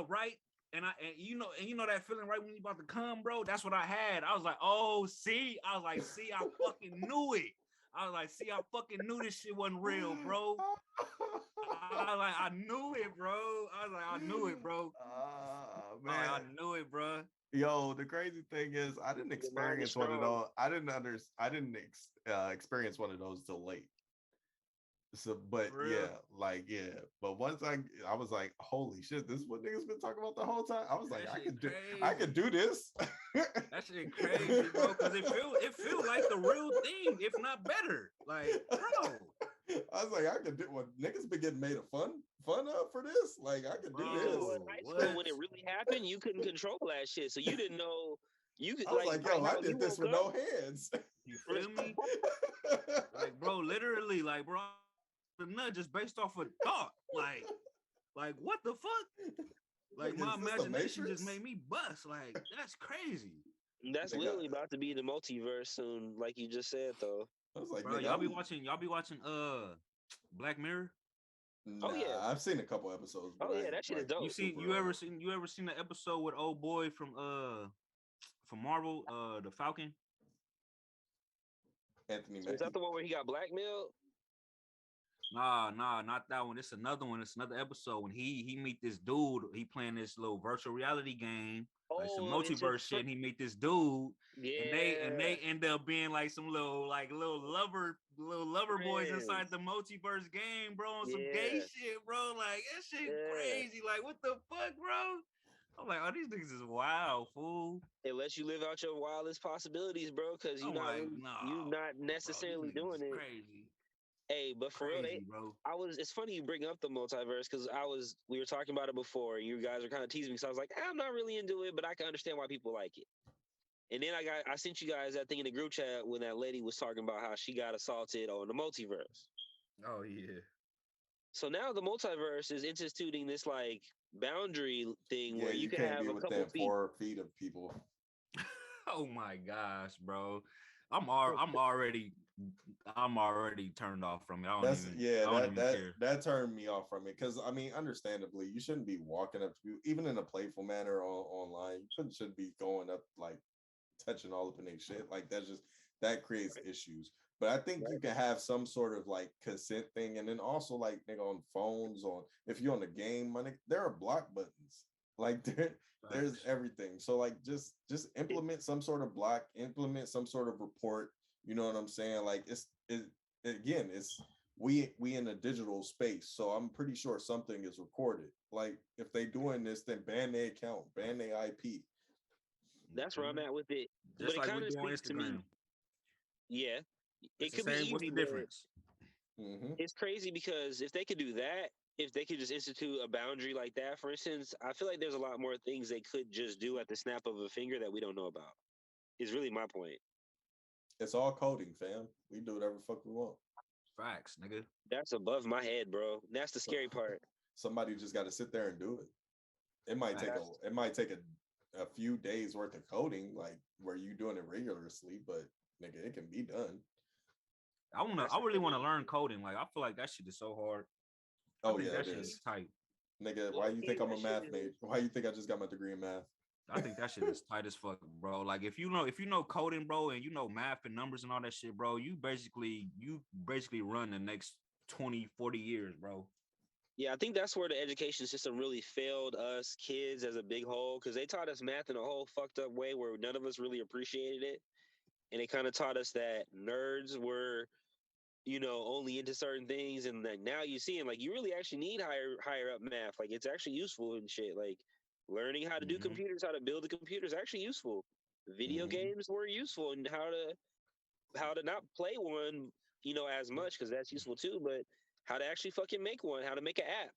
[SPEAKER 3] right, and you know that feeling right when you about to come, bro. That's what I had. I was like, oh, see, I fucking knew it. I was like, see, I fucking knew this shit wasn't real, bro. I knew it, bro. I knew it, bro.
[SPEAKER 2] Man.
[SPEAKER 3] I knew it, bro.
[SPEAKER 2] Yo, the crazy thing is, I didn't experience one of those. I didn't experience one of those till late. So, but but once I was like, holy shit, this is what niggas been talking about the whole time. I was like, I could do this.
[SPEAKER 3] That shit crazy, bro. Because it feel like the real thing, if not better. Like, bro.
[SPEAKER 2] I was like, I could do what niggas been getting made fun of for this. Like, I could do this.
[SPEAKER 1] When it really happened, you couldn't control that shit, so you didn't know You could
[SPEAKER 2] I was like,
[SPEAKER 1] right
[SPEAKER 2] yo,
[SPEAKER 1] now
[SPEAKER 2] I did
[SPEAKER 1] you
[SPEAKER 2] this
[SPEAKER 1] woke
[SPEAKER 2] with
[SPEAKER 1] up.
[SPEAKER 2] no hands.
[SPEAKER 3] You feel me? Like, bro, literally, like, bro, the nut just based off of thought. Like, what the fuck? Like, my
[SPEAKER 2] Is this the
[SPEAKER 3] imagination just
[SPEAKER 2] Matrix?
[SPEAKER 3] made me bust. Like, that's crazy.
[SPEAKER 1] That's
[SPEAKER 2] Nigga,
[SPEAKER 1] literally about to be the multiverse soon, like you just said though.
[SPEAKER 2] I was like,
[SPEAKER 3] Bro,
[SPEAKER 2] nigga,
[SPEAKER 3] y'all be watching Black Mirror?
[SPEAKER 1] Oh yeah.
[SPEAKER 2] nah, I've seen a couple episodes, but
[SPEAKER 1] Oh
[SPEAKER 2] I
[SPEAKER 1] yeah,
[SPEAKER 2] ain't
[SPEAKER 1] that shit is
[SPEAKER 2] like
[SPEAKER 1] dope.
[SPEAKER 2] super on it.
[SPEAKER 3] You ever seen the episode with old boy from Marvel, the Falcon?
[SPEAKER 2] Anthony
[SPEAKER 1] Is
[SPEAKER 2] Mackie.
[SPEAKER 1] that the one where he got blackmailed?
[SPEAKER 3] Nah, not that one. It's another one. It's another episode when he meet this dude. He playing this little virtual reality game, like some
[SPEAKER 1] Oh, it's
[SPEAKER 3] multiverse shit. And he meet this dude, and
[SPEAKER 1] yeah.
[SPEAKER 3] they end up being like some little little lover boys inside
[SPEAKER 1] Friends.
[SPEAKER 3] the multiverse game, bro. On some gay
[SPEAKER 1] Yeah.
[SPEAKER 3] shit, bro. Like that shit
[SPEAKER 1] Yeah.
[SPEAKER 3] crazy. Like what the fuck, bro? I'm like, oh, these niggas is wild, fool.
[SPEAKER 1] It lets you live out your wildest possibilities, bro, because
[SPEAKER 3] I'm like, nah,
[SPEAKER 1] you not
[SPEAKER 3] bro. These
[SPEAKER 1] necessarily
[SPEAKER 3] niggas
[SPEAKER 1] doing
[SPEAKER 3] is
[SPEAKER 1] it.
[SPEAKER 3] crazy,
[SPEAKER 1] Hey, but for real,
[SPEAKER 3] bro.
[SPEAKER 1] it's funny you bring up the multiverse because we were talking about it before. You guys were kind of teasing me, so I was like, I'm not really into it, but I can understand why people like it. And then I sent you guys that thing in the group chat when that lady was talking about how she got assaulted on the multiverse.
[SPEAKER 3] Oh yeah.
[SPEAKER 1] So now the multiverse is instituting this like boundary thing
[SPEAKER 2] Yeah,
[SPEAKER 1] where you
[SPEAKER 2] you
[SPEAKER 1] can
[SPEAKER 2] can't
[SPEAKER 1] have
[SPEAKER 2] be
[SPEAKER 1] a couple
[SPEAKER 2] within
[SPEAKER 1] feet.
[SPEAKER 2] 4 feet of people.
[SPEAKER 3] Oh my gosh, bro. I'm already turned off from it. I don't even care.
[SPEAKER 2] That turned me off from it because I mean, understandably, you shouldn't be walking up to people, even in a playful manner online. You shouldn't be going up like touching all up in their shit. Like that creates issues. But I think you can have some sort of like consent thing, and then also like nigga on phones, on if you're on the game, money, there are block buttons. Like there's
[SPEAKER 3] Facts.
[SPEAKER 2] everything. So like just implement some sort of block, implement some sort of report. You know what I'm saying? Like it's we in a digital space, so I'm pretty sure something is recorded. Like if they doing this, then ban their account, ban their IP.
[SPEAKER 1] That's where I'm at with it. But
[SPEAKER 3] Just
[SPEAKER 1] it
[SPEAKER 3] like we
[SPEAKER 1] kind of
[SPEAKER 3] do on
[SPEAKER 1] speaks to me.
[SPEAKER 3] Instagram.
[SPEAKER 1] Yeah,
[SPEAKER 3] It's
[SPEAKER 1] it
[SPEAKER 3] the
[SPEAKER 1] could be
[SPEAKER 3] same. What's
[SPEAKER 1] easy,
[SPEAKER 3] the
[SPEAKER 1] but
[SPEAKER 3] difference?
[SPEAKER 2] Mm-hmm.
[SPEAKER 1] it's crazy because if they could do that, if they could just institute a boundary like that, for instance, I feel like there's a lot more things they could just do at the snap of a finger that we don't know about. Is really my point.
[SPEAKER 2] It's all coding, fam. We do whatever fuck we want.
[SPEAKER 3] Facts, nigga.
[SPEAKER 1] That's above my head, bro. That's the
[SPEAKER 2] So
[SPEAKER 1] scary part.
[SPEAKER 2] somebody just got to sit there and do it.
[SPEAKER 3] Facts.
[SPEAKER 2] It might take a few days worth of coding, like where you doing it regularly, but nigga, it can be done.
[SPEAKER 3] I really want to learn coding. Like I feel like that shit is so hard. I
[SPEAKER 2] Oh
[SPEAKER 3] think
[SPEAKER 2] yeah,
[SPEAKER 3] that
[SPEAKER 2] it
[SPEAKER 3] shit is
[SPEAKER 2] is.
[SPEAKER 3] tight.
[SPEAKER 2] Nigga, why
[SPEAKER 1] Low
[SPEAKER 2] you
[SPEAKER 1] key,
[SPEAKER 2] think I'm a
[SPEAKER 1] that shit
[SPEAKER 2] math
[SPEAKER 1] is.
[SPEAKER 2] major? Why you think I just got my degree in math?
[SPEAKER 3] I think that shit is tight as fuck, bro. Like if you know coding, bro, and you know math and numbers and all that shit, bro, you basically run the next 20, 40 years, bro.
[SPEAKER 1] Yeah, I think that's where the education system really failed us kids as a big whole because they taught us math in a whole fucked up way where none of us really appreciated it. And they kind of taught us that nerds were, only into certain things. And that now you see, like, you really actually need higher up math. Like, it's actually useful and shit. Like, learning how to do
[SPEAKER 3] Mm-hmm.
[SPEAKER 1] computers, how to build a computer is actually useful. Video
[SPEAKER 2] Mm-hmm.
[SPEAKER 1] games were useful and how to not play one, as much because that's useful too, but how to actually fucking make one, how to make an app.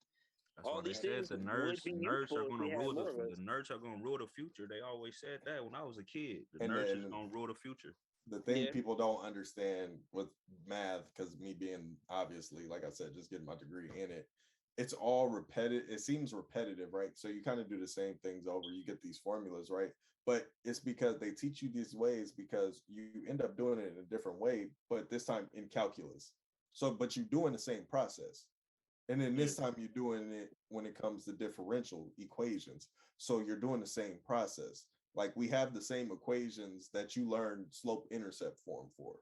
[SPEAKER 3] That's why
[SPEAKER 1] All
[SPEAKER 3] they
[SPEAKER 1] these
[SPEAKER 3] said
[SPEAKER 1] things would be
[SPEAKER 3] nerds are
[SPEAKER 1] useful if
[SPEAKER 3] gonna
[SPEAKER 1] we had
[SPEAKER 3] rule
[SPEAKER 1] more of us.
[SPEAKER 3] the nerds are gonna rule the future. They always said that when I was a kid. The
[SPEAKER 2] And
[SPEAKER 3] nerds is
[SPEAKER 2] then
[SPEAKER 3] gonna rule the future.
[SPEAKER 2] the thing
[SPEAKER 1] Yeah.
[SPEAKER 2] people don't understand with math, because me being obviously, like I said, just getting my degree in it, it's all repetitive. It seems repetitive, right? So you kind of do the same things over. You get these formulas, right? But it's because they teach you these ways because you end up doing it in a different way, but this time in calculus. So, but you're doing the same process. And then this time you're doing it when it comes to differential equations. So you're doing the same process. Like we have the same equations that you learned slope intercept form for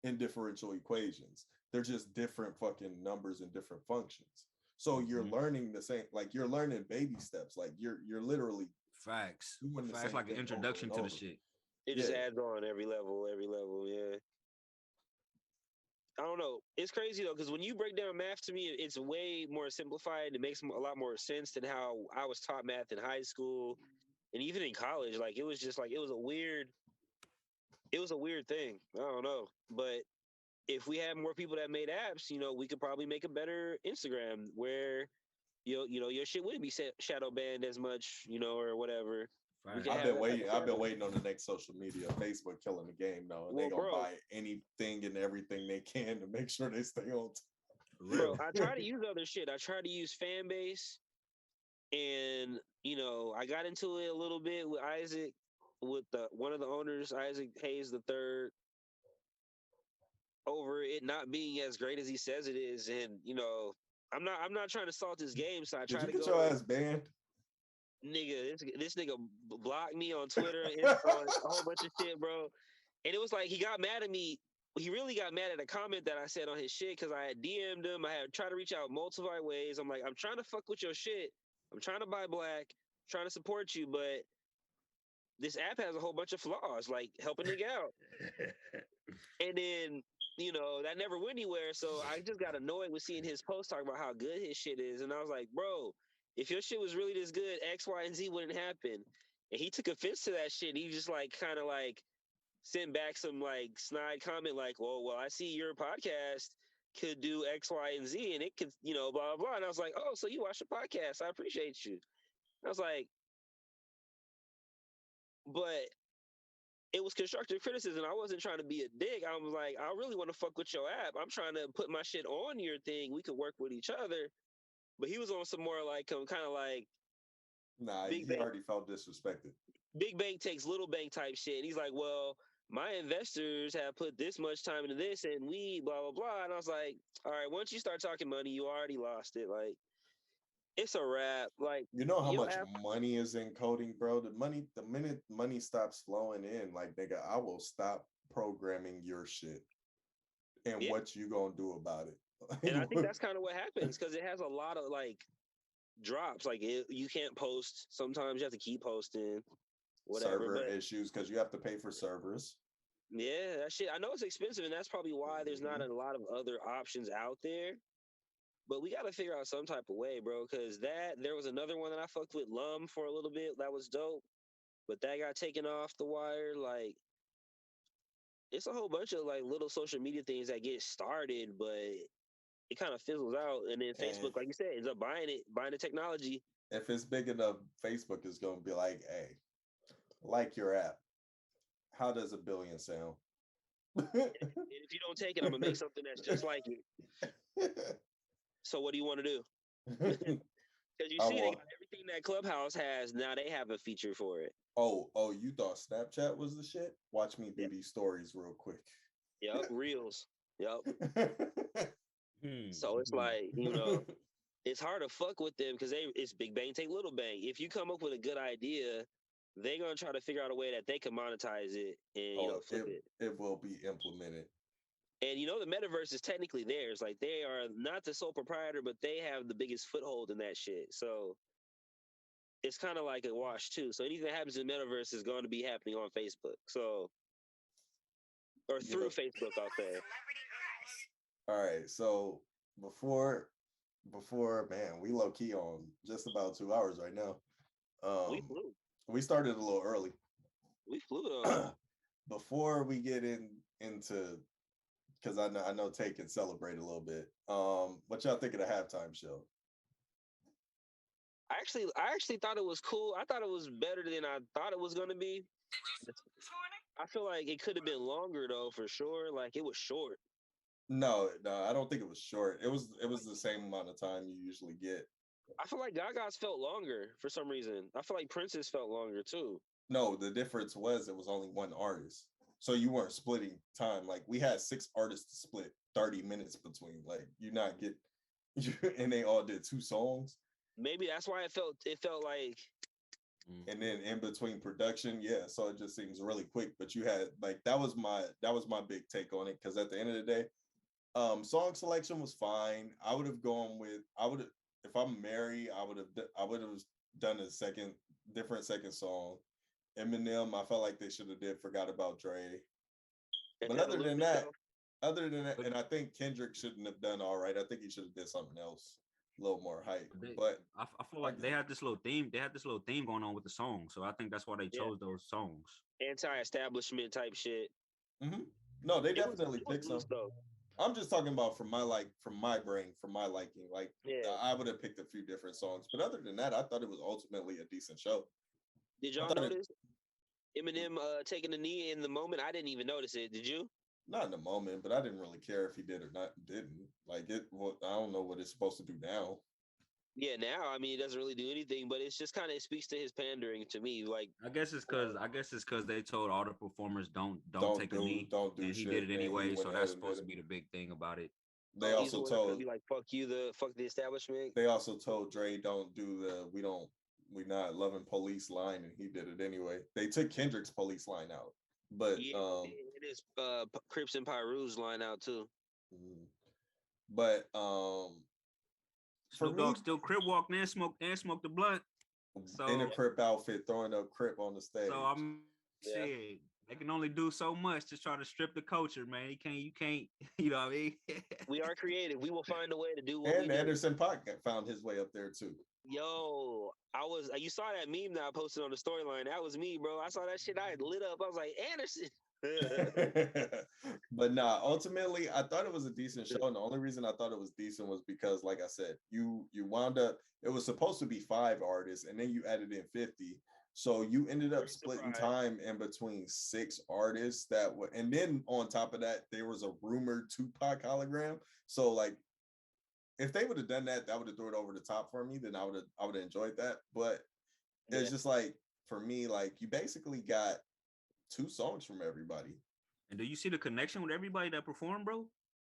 [SPEAKER 2] in differential equations. They're just different fucking numbers and different functions. So you're learning the same, like you're learning baby steps. Like you're literally
[SPEAKER 3] Facts.
[SPEAKER 2] doing the
[SPEAKER 3] Facts
[SPEAKER 2] same
[SPEAKER 3] like an
[SPEAKER 2] thing over
[SPEAKER 3] introduction
[SPEAKER 2] and
[SPEAKER 3] to the
[SPEAKER 2] over.
[SPEAKER 3] shit.
[SPEAKER 1] It just
[SPEAKER 2] Yeah.
[SPEAKER 1] adds on every level, yeah. I don't know. It's crazy though, because when you break down math to me, it's way more simplified. It makes a lot more sense than how I was taught math in high school and even in college. Like it was just like it was a weird thing. I don't know. But if we had more people that made apps, we could probably make a better Instagram where your shit wouldn't be shadow banned as much, or whatever.
[SPEAKER 3] Right.
[SPEAKER 2] I've been waiting on the next social media. Facebook killing the game though, and they gonna buy anything and everything they can to make sure they stay on.
[SPEAKER 3] Real.
[SPEAKER 1] Bro, I try to use other shit. I try to use fan base, and I got into it a little bit with Isaac, with one of the owners, Isaac Hayes the third, over it not being as great as he says it is, and I'm not trying to salt his game, so I try
[SPEAKER 2] Did
[SPEAKER 1] to
[SPEAKER 2] you get
[SPEAKER 1] go.
[SPEAKER 2] your ass banned?
[SPEAKER 1] Nigga, this nigga blocked me on Twitter and on a whole bunch of shit, bro. And it was like he got mad at me. He really got mad at a comment that I said on his shit because I had DM'd him. I had tried to reach out multiple ways. I'm like, I'm trying to fuck with your shit. I'm trying to buy black, trying to support you, but this app has a whole bunch of flaws, like help a nigga out. And then, that never went anywhere. So I just got annoyed with seeing his post talking about how good his shit is. And I was like, bro, if your shit was really this good, X, Y, and Z wouldn't happen. And he took offense to that shit. He just kind of sent back some snide comment like, well, I see your podcast could do X, Y, and Z, and it could, blah, blah, blah. And I was like, oh, so you watch the podcast. I appreciate you. I was like, but it was constructive criticism. I wasn't trying to be a dick. I was like, I really want to fuck with your app. I'm trying to put my shit on your thing. We could work with each other. But he was on some more kind of
[SPEAKER 2] nah, he already felt disrespected.
[SPEAKER 1] Big bank takes little bank type shit. And he's like, well, my investors have put this much time into this and we blah, blah, blah. And I was like, all right, once you start talking money, you already lost it. Like, it's a wrap. Like,
[SPEAKER 2] you know how much money is in coding, bro? The minute money stops flowing in, like, nigga, I will stop programming your shit. And what you gonna do about it?
[SPEAKER 1] And I think that's kind of what happens because it has a lot of drops. Like you can't post. Sometimes you have to keep posting. Whatever.
[SPEAKER 2] Server issues because you have to pay for servers.
[SPEAKER 1] Yeah, that shit. I know it's expensive, and that's probably why there's not a lot of other options out there. But we got to figure out some type of way, bro. Because there was another one that I fucked with, Lum, for a little bit. That was dope, but that got taken off the wire. Like, it's a whole bunch of little social media things that get started, but it kind of fizzles out. And then Facebook, like you said, ends up buying the technology.
[SPEAKER 2] If it's big enough, Facebook is going to be like, hey, like your app. How does 1 billion sound?
[SPEAKER 1] And if you don't take it, I'm going to make something that's just like it. So what do you want to do? Because you see, they got everything that Clubhouse has. Now they have a feature for it.
[SPEAKER 2] Oh, you thought Snapchat was the shit? Watch me do these stories real quick.
[SPEAKER 1] Yep, Reels. Yep. So it's like, it's hard to fuck with them because it's big bang, take little bang. If you come up with a good idea, they're going to try to figure out a way that they can monetize it and, flip it.
[SPEAKER 2] It will be implemented.
[SPEAKER 1] And, the metaverse is technically theirs. Like, they are not the sole proprietor, but they have the biggest foothold in that shit. So it's kind of like a wash, too. So anything that happens in the metaverse is going to be happening on Facebook. So, or through Facebook, I'll say.
[SPEAKER 2] All right. So before, man, we low key on just about 2 hours right now.
[SPEAKER 1] We flew.
[SPEAKER 2] We started a little early.
[SPEAKER 1] We flew though.
[SPEAKER 2] Before we get into, because I know Tay can celebrate a little bit. What y'all think of the halftime show?
[SPEAKER 1] I actually thought it was cool. I thought it was better than I thought it was going to be. I feel like it could have been longer though, for sure. Like, it was short.
[SPEAKER 2] No, I don't think it was short. It was the same amount of time you usually get.
[SPEAKER 1] I feel like Gaga's felt longer for some reason. I feel like Prince's felt longer too.
[SPEAKER 2] No, the difference was it was only one artist. So you weren't splitting time. Like, we had 6 artists to split 30 minutes between. Like, and they all did 2 songs.
[SPEAKER 1] Maybe that's why it felt like.
[SPEAKER 2] And then in between production, so it just seems really quick. But you had that was my big take on it, because at the end of the day, song selection was fine. If I'm Mary, I would have done a different second song. Eminem, I felt like they should have Forgot About Dre. But other than that, and I think Kendrick shouldn't have done all right. I think he should have did something else, a little more hype. But
[SPEAKER 3] I feel like they had this little theme. They had this little theme going on with the song, so I think that's why they chose those songs.
[SPEAKER 1] Anti-establishment type shit.
[SPEAKER 2] Mm-hmm. No, they definitely picked some. I'm just talking about from my brain, from my liking. I would have picked a few different songs, but other than that, I thought it was ultimately a decent show.
[SPEAKER 1] Did y'all notice Eminem taking the knee in the moment? I didn't even notice it. Did you?
[SPEAKER 2] Not in the moment, but I didn't really care if he did or not. Didn't like it. Well, I don't know what it's supposed to do now.
[SPEAKER 1] Yeah, now I mean it doesn't really do anything, but it's just kind of it speaks to his pandering to me. Like
[SPEAKER 3] I guess it's because they told all the performers don't take a knee,
[SPEAKER 2] don't do
[SPEAKER 3] and he
[SPEAKER 2] shit,
[SPEAKER 3] did it anyway. So that's
[SPEAKER 2] and
[SPEAKER 3] supposed to be the big thing about it.
[SPEAKER 2] They
[SPEAKER 1] he's
[SPEAKER 2] also told
[SPEAKER 1] be like fuck the establishment.
[SPEAKER 2] They also told Dre don't do we not loving police line, and he did it anyway. They took Kendrick's police line out, but
[SPEAKER 1] it is Crips and Pyru's line out too.
[SPEAKER 2] But
[SPEAKER 3] Snoop Dogg still crib walked and smoked the blunt. So
[SPEAKER 2] in a Crip outfit, throwing up Crip on the stage.
[SPEAKER 3] So I'm saying they can only do so much to try to strip the culture, man. You can't, you know what I mean?
[SPEAKER 1] We are creative. We will find a way to do what
[SPEAKER 2] and
[SPEAKER 1] we
[SPEAKER 2] Anderson .Paak found his way up there too.
[SPEAKER 1] Yo, you saw that meme that I posted on the storyline. That was me, bro. I saw that shit. I lit up. I was like, Anderson.
[SPEAKER 2] But nah, ultimately I thought it was a decent show, and the only reason I thought it was decent was because, like I said, you wound up, it was supposed to be 5 artists and then you added in 50, so you ended up splitting time in between 6 artists and then on top of that there was a rumored Tupac hologram. So like if they would have done that would have thrown it over the top for me. Then I would have enjoyed that. But it's just like, for me, like, you basically got 2 songs from everybody.
[SPEAKER 3] And do you see the connection with everybody that performed, bro?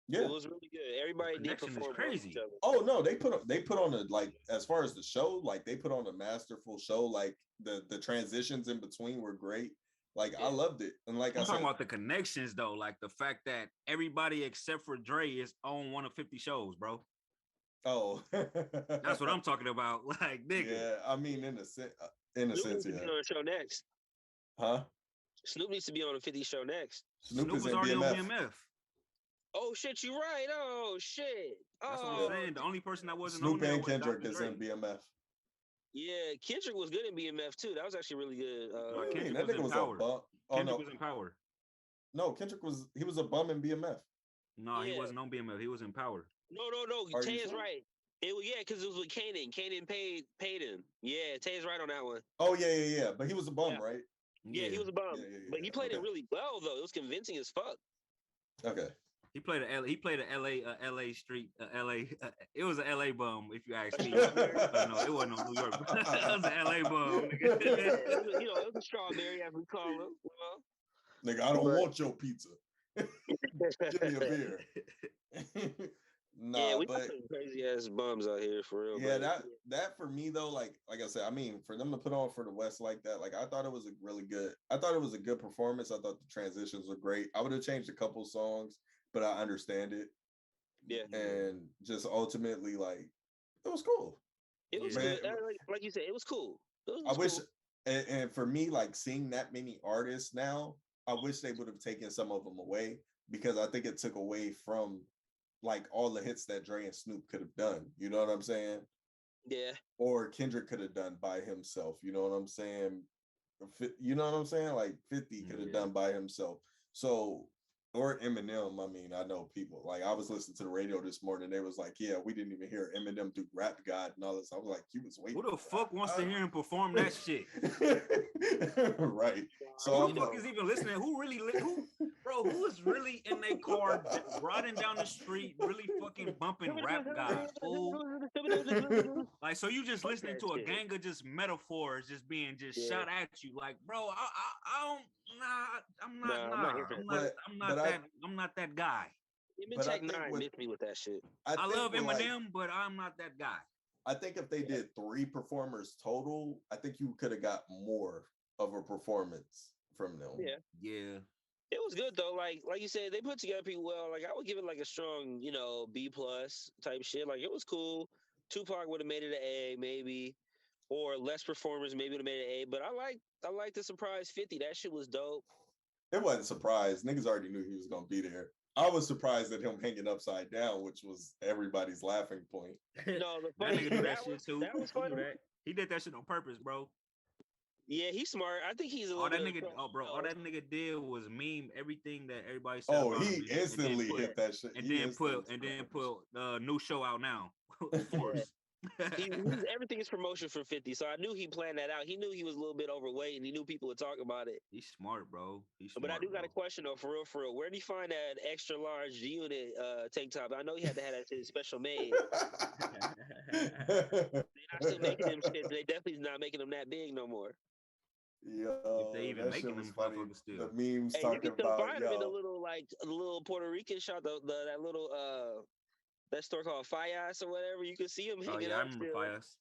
[SPEAKER 1] Yeah, it was really good. Everybody did perform.
[SPEAKER 3] Is crazy.
[SPEAKER 2] Oh no, they put on a, like, as far as the show, like, they put on a masterful show. Like the transitions in between were great. Like I loved it. And like
[SPEAKER 3] I'm talking about the connections though, like the fact that everybody except for Dre is on one of 50 shows, bro.
[SPEAKER 2] Oh,
[SPEAKER 3] that's what I'm talking about. Like, nigga.
[SPEAKER 2] Yeah, I mean, in a sense,
[SPEAKER 1] yeah. Be on the show next.
[SPEAKER 2] Huh?
[SPEAKER 1] Snoop needs to be on a 50 show next.
[SPEAKER 3] Snoop was already on BMF.
[SPEAKER 1] Oh shit, you right. Oh shit.
[SPEAKER 3] That's what I'm saying. The only person that wasn't
[SPEAKER 2] Snoop
[SPEAKER 3] on there
[SPEAKER 2] and
[SPEAKER 3] was
[SPEAKER 2] Kendrick is in BMF.
[SPEAKER 1] Yeah, Kendrick was good in BMF too. That was actually really good.
[SPEAKER 2] Kendrick was in Power.
[SPEAKER 3] Kendrick was in Power.
[SPEAKER 2] No, Kendrick was a bum in BMF.
[SPEAKER 3] No, he wasn't on BMF. He was in Power.
[SPEAKER 1] No. Tay is right. Because it was with Kanan. Kanan paid him. Yeah, Tay is right on that one.
[SPEAKER 2] Oh yeah. But he was a bum, right?
[SPEAKER 1] Yeah, he was a bum. But he played it really well though. It was convincing as fuck.
[SPEAKER 2] Okay.
[SPEAKER 3] He played a LA street, LA. It was an LA bum, if you ask me. No, it wasn't no New York. It was an LA bum.
[SPEAKER 1] It was a strawberry, as we call him.
[SPEAKER 2] Nigga, I don't want your pizza. Give me a beer.
[SPEAKER 1] Nah, we got some crazy ass bums out here for real.
[SPEAKER 2] Yeah, that for me though, like I said, I mean, for them to put on for the West like that, like I thought it was a good performance. I thought the transitions were great. I would have changed a couple songs, but I understand it.
[SPEAKER 1] Yeah.
[SPEAKER 2] And just ultimately, like, it was cool.
[SPEAKER 1] It was good. Like you said, it was cool.
[SPEAKER 2] I wish, and for me, like, seeing that many artists now, I wish they would have taken some of them away, because I think it took away from, like, all the hits that Dre and Snoop could have done. You know what I'm saying?
[SPEAKER 1] Yeah.
[SPEAKER 2] Or Kendrick could have done by himself. You know what I'm saying? You know what I'm saying? Like 50 could have done by himself. So, or Eminem. I mean, I know people, like, I was listening to the radio this morning. They was like, yeah, we didn't even hear Eminem do Rap God and all this. I was like, you was waiting.
[SPEAKER 3] Who the fuck wants to hear him perform that shit?
[SPEAKER 2] Right.
[SPEAKER 3] So who the fuck is even listening? Who is really in their car riding down the street, really fucking bumping Rap God? Fool. Like, so you just listening to a gang of just metaphors just being shot at you, like, bro, I'm not that guy.
[SPEAKER 1] Tech 9 missed me with that shit.
[SPEAKER 3] I love Eminem, but I'm not that guy.
[SPEAKER 2] I think if they did 3 performers total, I think you could have got more of a performance from them.
[SPEAKER 3] Yeah.
[SPEAKER 1] It was good though. Like you said, they put together pretty well. Like, I would give it like a strong, B+ type shit. Like, it was cool. Tupac would have made it an A maybe, or less performers maybe would have made it an A. But I like the surprise 50. That shit was dope.
[SPEAKER 2] It wasn't a surprise. Niggas already knew he was gonna be there. I was surprised at him hanging upside down, which was everybody's laughing point.
[SPEAKER 1] No, the
[SPEAKER 3] that nigga do that shit too.
[SPEAKER 1] That was funny.
[SPEAKER 3] He did that shit on purpose, bro.
[SPEAKER 1] Yeah, he's smart. I think he's a little.
[SPEAKER 3] All that nigga did was meme everything that everybody said.
[SPEAKER 2] Oh, he instantly hit that shit.
[SPEAKER 3] And then put new show out now. Force.
[SPEAKER 1] Everything is promotion for 50. So I knew he planned that out. He knew he was a little bit overweight, and he knew people would talk about it.
[SPEAKER 3] He's smart, bro. He's
[SPEAKER 1] But I
[SPEAKER 3] smart,
[SPEAKER 1] do got
[SPEAKER 3] bro.
[SPEAKER 1] a question though, for real, for real. Where did he find that extra large unit tank top? I know he had to have that shit special made. They're not still making them shit. They definitely not making them that big no more.
[SPEAKER 3] If they
[SPEAKER 2] Yo,
[SPEAKER 3] even
[SPEAKER 2] that
[SPEAKER 3] making
[SPEAKER 2] shit was
[SPEAKER 3] them
[SPEAKER 2] funny.
[SPEAKER 3] motherfuckers still.
[SPEAKER 2] The memes
[SPEAKER 1] Hey, you can
[SPEAKER 2] talking
[SPEAKER 1] still
[SPEAKER 2] about
[SPEAKER 1] find them in the
[SPEAKER 2] yo.
[SPEAKER 1] little Puerto Rican shop, that little that store called Fias or whatever. You can see them
[SPEAKER 3] Oh
[SPEAKER 1] hanging
[SPEAKER 3] yeah, I
[SPEAKER 1] up
[SPEAKER 3] remember
[SPEAKER 1] still.
[SPEAKER 3] Fias.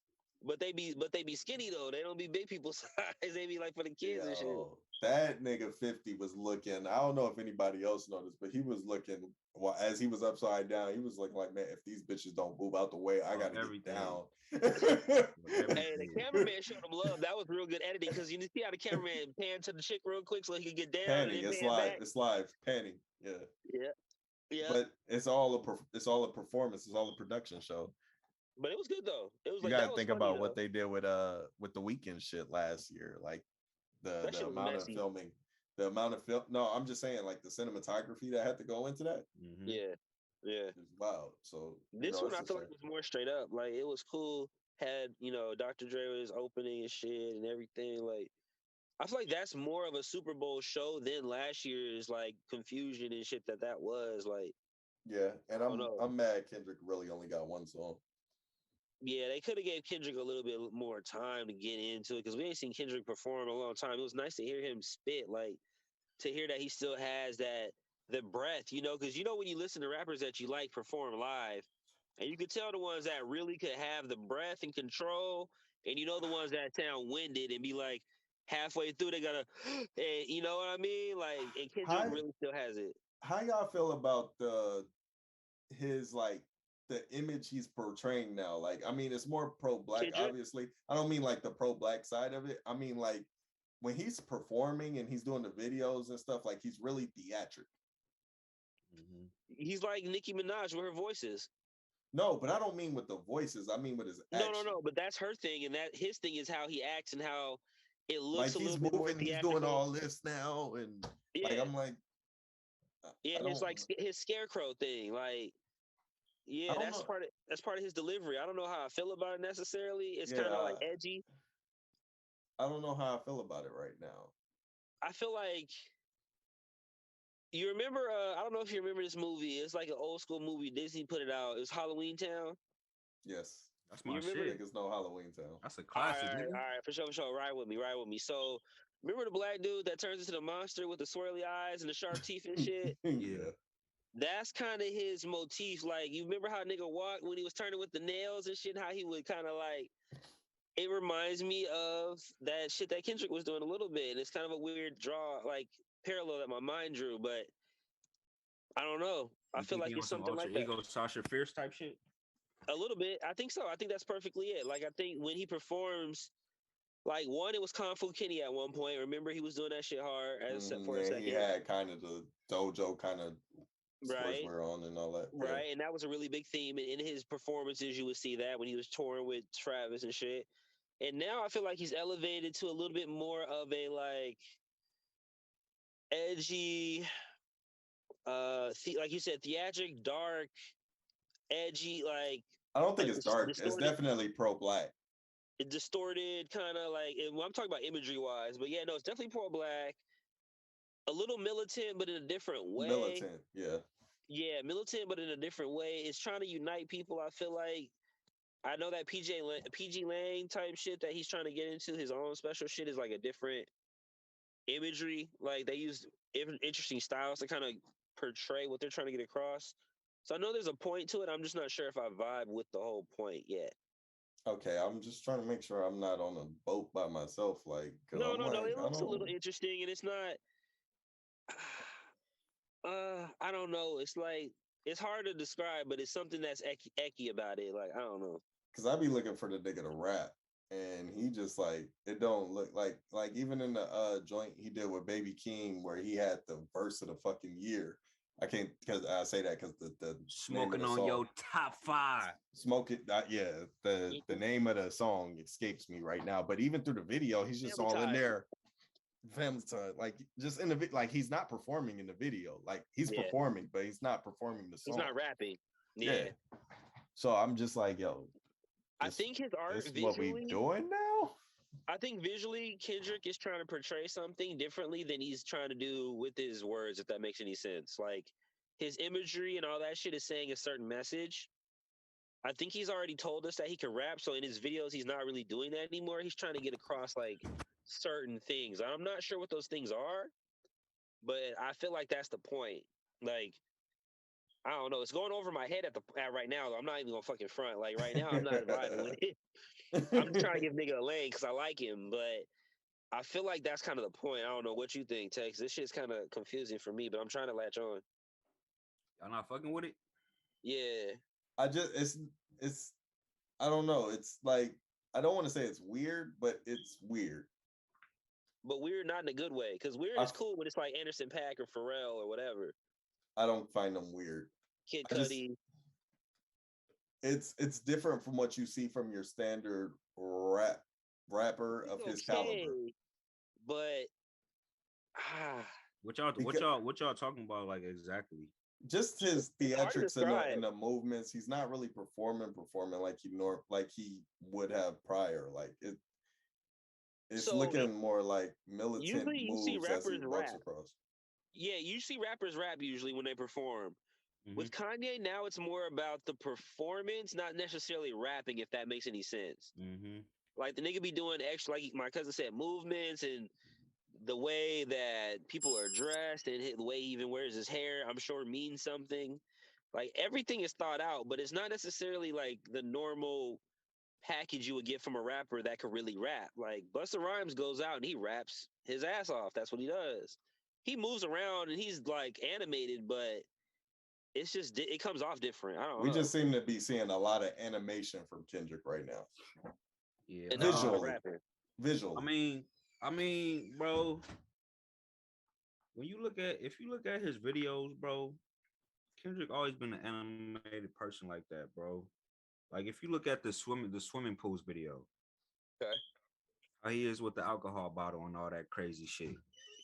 [SPEAKER 1] But they be skinny though. They don't be big people size. They be like for the kids and shit.
[SPEAKER 2] Yo, that nigga 50 was looking. I don't know if anybody else noticed, but he was looking while as he was upside down. He was looking like, man, if these bitches don't move out the way, I gotta
[SPEAKER 3] Everything.
[SPEAKER 2] get down.
[SPEAKER 1] Hey, the cameraman showed him love. That was real good editing because you see how the cameraman panned to the chick real quick so he could get down
[SPEAKER 2] Panning,
[SPEAKER 1] and then
[SPEAKER 2] it's
[SPEAKER 1] pan
[SPEAKER 2] live.
[SPEAKER 1] back.
[SPEAKER 2] It's live. Panning. Yeah.
[SPEAKER 1] Yeah, yeah.
[SPEAKER 2] But it's all a performance. It's all a production show.
[SPEAKER 1] But it was good though. It was
[SPEAKER 2] You
[SPEAKER 1] like
[SPEAKER 2] gotta
[SPEAKER 1] that was
[SPEAKER 2] think
[SPEAKER 1] funny
[SPEAKER 2] about
[SPEAKER 1] though.
[SPEAKER 2] what they did with the weekend shit last year. Like
[SPEAKER 1] That
[SPEAKER 2] the
[SPEAKER 1] shit was
[SPEAKER 2] amount of
[SPEAKER 1] messy.
[SPEAKER 2] filming, the amount of film. No, I'm just saying like the cinematography that had to go into that
[SPEAKER 3] Mhm.
[SPEAKER 1] Yeah, yeah.
[SPEAKER 2] is wild. So
[SPEAKER 1] This one
[SPEAKER 2] it's
[SPEAKER 1] I
[SPEAKER 2] a
[SPEAKER 1] feel like
[SPEAKER 2] shame.
[SPEAKER 1] was more straight up. Like it was cool. Had Dr. Dre was opening and shit and everything. Like I feel like that's more of a Super Bowl show than last year's like confusion and shit that was. Like
[SPEAKER 2] Yeah, and
[SPEAKER 1] I don't know.
[SPEAKER 2] I'm mad Kendrick really only got one song.
[SPEAKER 1] Yeah, they could have gave Kendrick a little bit more time to get into it because we ain't seen Kendrick perform in a long time. It was nice to hear him spit, like to hear that he still has the breath, because when you listen to rappers that you like perform live, and you could tell the ones that really could have the breath and control, and the ones that sound winded and be like halfway through they gotta, and you know what I mean? Like, and Kendrick
[SPEAKER 2] How
[SPEAKER 1] really still has it.
[SPEAKER 2] how y'all feel about his like the image he's portraying now? Like, I mean, it's more pro-black,
[SPEAKER 1] Kendrick,
[SPEAKER 2] obviously. I don't mean like the pro-black side of it. I mean like when he's performing and he's doing the videos and stuff, like he's really theatric.
[SPEAKER 3] Mhm.
[SPEAKER 1] he's like Nicki Minaj with her voices.
[SPEAKER 2] No, but I don't mean with the voices. I mean with his
[SPEAKER 1] No, no,
[SPEAKER 2] action.
[SPEAKER 1] no. But that's her thing, and that his thing is how he acts and how it
[SPEAKER 2] Like
[SPEAKER 1] looks a
[SPEAKER 2] he's
[SPEAKER 1] little bit more
[SPEAKER 2] moving, he's doing
[SPEAKER 1] theatrical.
[SPEAKER 2] all this now, and like
[SPEAKER 1] Yeah,
[SPEAKER 2] I'm like,
[SPEAKER 1] yeah.
[SPEAKER 2] I
[SPEAKER 1] His
[SPEAKER 2] don't,
[SPEAKER 1] like his scarecrow thing, like
[SPEAKER 2] I
[SPEAKER 1] yeah,
[SPEAKER 2] don't know.
[SPEAKER 1] that's part of his delivery. I don't know how I feel about it necessarily. It's
[SPEAKER 2] Yeah,
[SPEAKER 1] kind of like edgy.
[SPEAKER 2] I don't know how I feel about it right now.
[SPEAKER 1] I feel like you remember. I don't know if you remember this movie. It's like an old school movie. Disney put it out. It was Halloween Town.
[SPEAKER 2] Yes,
[SPEAKER 3] That's
[SPEAKER 1] You
[SPEAKER 3] my
[SPEAKER 1] remember?
[SPEAKER 3] shit.
[SPEAKER 2] niggas know Halloween Town.
[SPEAKER 3] That's a
[SPEAKER 1] All right,
[SPEAKER 3] classic,
[SPEAKER 1] all right,
[SPEAKER 3] nigga.
[SPEAKER 1] all right, for sure, for sure. Ride with me, ride with me. So, remember the black dude that turns into the monster with the swirly eyes and the sharp teeth and shit?
[SPEAKER 3] Yeah.
[SPEAKER 1] That's kind of his motif. Like, you remember how nigga walked when he was turning with the nails and shit? How he would kind of like. It reminds me of that shit that Kendrick was doing a little bit. And it's kind of a weird draw, like parallel that my mind drew, but I don't know. I
[SPEAKER 3] You
[SPEAKER 1] feel
[SPEAKER 3] think
[SPEAKER 1] like
[SPEAKER 3] he on
[SPEAKER 1] it's
[SPEAKER 3] some
[SPEAKER 1] something
[SPEAKER 3] ultra
[SPEAKER 1] like that.
[SPEAKER 3] ego Sasha Fierce type shit?
[SPEAKER 1] A little bit. I think so. I think that's perfectly it. Like, I think when he performs, like, one, it was Kung Fu Kenny at one point. Remember, he was doing that shit hard for a
[SPEAKER 2] Yeah, he
[SPEAKER 1] second.
[SPEAKER 2] had kind of the dojo kind of
[SPEAKER 1] Right.
[SPEAKER 2] sportswear on and all that.
[SPEAKER 1] Right. And that was a really big theme in his performances. You would see that when he was touring with Travis and shit. And now I feel like he's elevated to a little bit more of a like edgy, like you said, theatric, dark, edgy,
[SPEAKER 2] I don't think
[SPEAKER 1] like
[SPEAKER 2] it's dark. It's
[SPEAKER 1] distorted,
[SPEAKER 2] definitely pro-black.
[SPEAKER 1] distorted kind of like. And I'm talking about imagery wise, but yeah, no, it's definitely pro black, a little militant, but in a different way.
[SPEAKER 2] Militant. Yeah.
[SPEAKER 1] Yeah, militant, but in a different way. It's trying to unite people. I feel like I know that PG Lang type shit that he's trying to get into his own special shit is like a different imagery. Like they use interesting styles to kind of portray what they're trying to get across. So I know there's a point to it. I'm just not sure if I vibe with the whole point yet.
[SPEAKER 2] Okay, I'm just trying to make sure I'm not on a boat by myself, like, because
[SPEAKER 1] No,
[SPEAKER 2] I'm
[SPEAKER 1] no, no.
[SPEAKER 2] like,
[SPEAKER 1] It
[SPEAKER 2] I
[SPEAKER 1] looks a little
[SPEAKER 2] don't.
[SPEAKER 1] interesting, and it's not. I don't know. It's like it's hard to describe, but it's something that's ecky about it. Like I don't know.
[SPEAKER 2] Because I be looking for the nigga to rap, and he just like it don't look like even in the joint he did with Baby King where he had the verse of the fucking year. I can't because I say that because the name of
[SPEAKER 3] Smoking
[SPEAKER 2] the
[SPEAKER 3] on
[SPEAKER 2] song.
[SPEAKER 3] your top 5.
[SPEAKER 2] Smoke it, yeah. The name of the song escapes me right now. But even through the video, he's just
[SPEAKER 1] Family
[SPEAKER 2] all in
[SPEAKER 1] ties.
[SPEAKER 2] there. Family time, like just in the like he's not performing in the video. Like he's
[SPEAKER 1] Yeah.
[SPEAKER 2] performing, but he's not performing the song.
[SPEAKER 1] He's not rapping.
[SPEAKER 2] Yeah.
[SPEAKER 1] Yeah.
[SPEAKER 2] So I'm just like, yo,
[SPEAKER 1] I think his art
[SPEAKER 2] This is what we
[SPEAKER 1] visually,
[SPEAKER 2] doing now?
[SPEAKER 1] I think visually Kendrick is trying to portray something differently than he's trying to do with his words, if that makes any sense. Like his imagery and all that shit is saying a certain message. I think he's already told us that he can rap, so in his videos he's not really doing that anymore. He's trying to get across like certain things. I'm not sure what those things are, but I feel like that's the point. Like I don't know, it's going over my head at right now. Though. I'm not even gonna fucking front. Like right now, I'm not vibing with it. I'm just trying to give nigga a lane because I like him, but I feel like that's kind of the point. I don't know what you think, Tex. This shit's kind of confusing for me, but I'm trying to latch on.
[SPEAKER 3] Y'all not fucking with it?
[SPEAKER 1] Yeah.
[SPEAKER 2] I just it's I don't know. It's like I don't want to say it's weird, but it's weird.
[SPEAKER 1] But weird not in a good way, because weird is cool when it's like Anderson .Paak or Pharrell or whatever.
[SPEAKER 2] I don't find them weird.
[SPEAKER 1] Kid Cudi.
[SPEAKER 2] It's different from what you see from your standard rapper of his caliber.
[SPEAKER 1] But
[SPEAKER 3] what y'all talking about like exactly?
[SPEAKER 2] Just his theatrics and the movements. He's not really performing like he would have prior. Like it's looking more like militant moves as he walks across.
[SPEAKER 1] Yeah, you see rappers rap usually when they perform. Mm-hmm. With Kanye now, it's more about the performance, not necessarily rapping. If that makes any sense. Mm-hmm. Like the nigga be doing extra, like my cousin said, movements and the way that people are dressed and the way he even wears his hair, I'm sure means something. Like everything is thought out, but it's not necessarily like the normal package you would get from a rapper that could really rap. Like Busta Rhymes goes out and he raps his ass off. That's what he does. He moves around and he's like animated, but it's just it comes off different. I don't know.
[SPEAKER 2] We just seem to be seeing a lot of animation from Kendrick right now.
[SPEAKER 3] Yeah,
[SPEAKER 2] visually.
[SPEAKER 3] I mean, bro. When you look at his videos, bro, Kendrick always been an animated person like that, bro. Like if you look at the swimming pools video,
[SPEAKER 1] okay,
[SPEAKER 3] how he is with the alcohol bottle and all that crazy shit.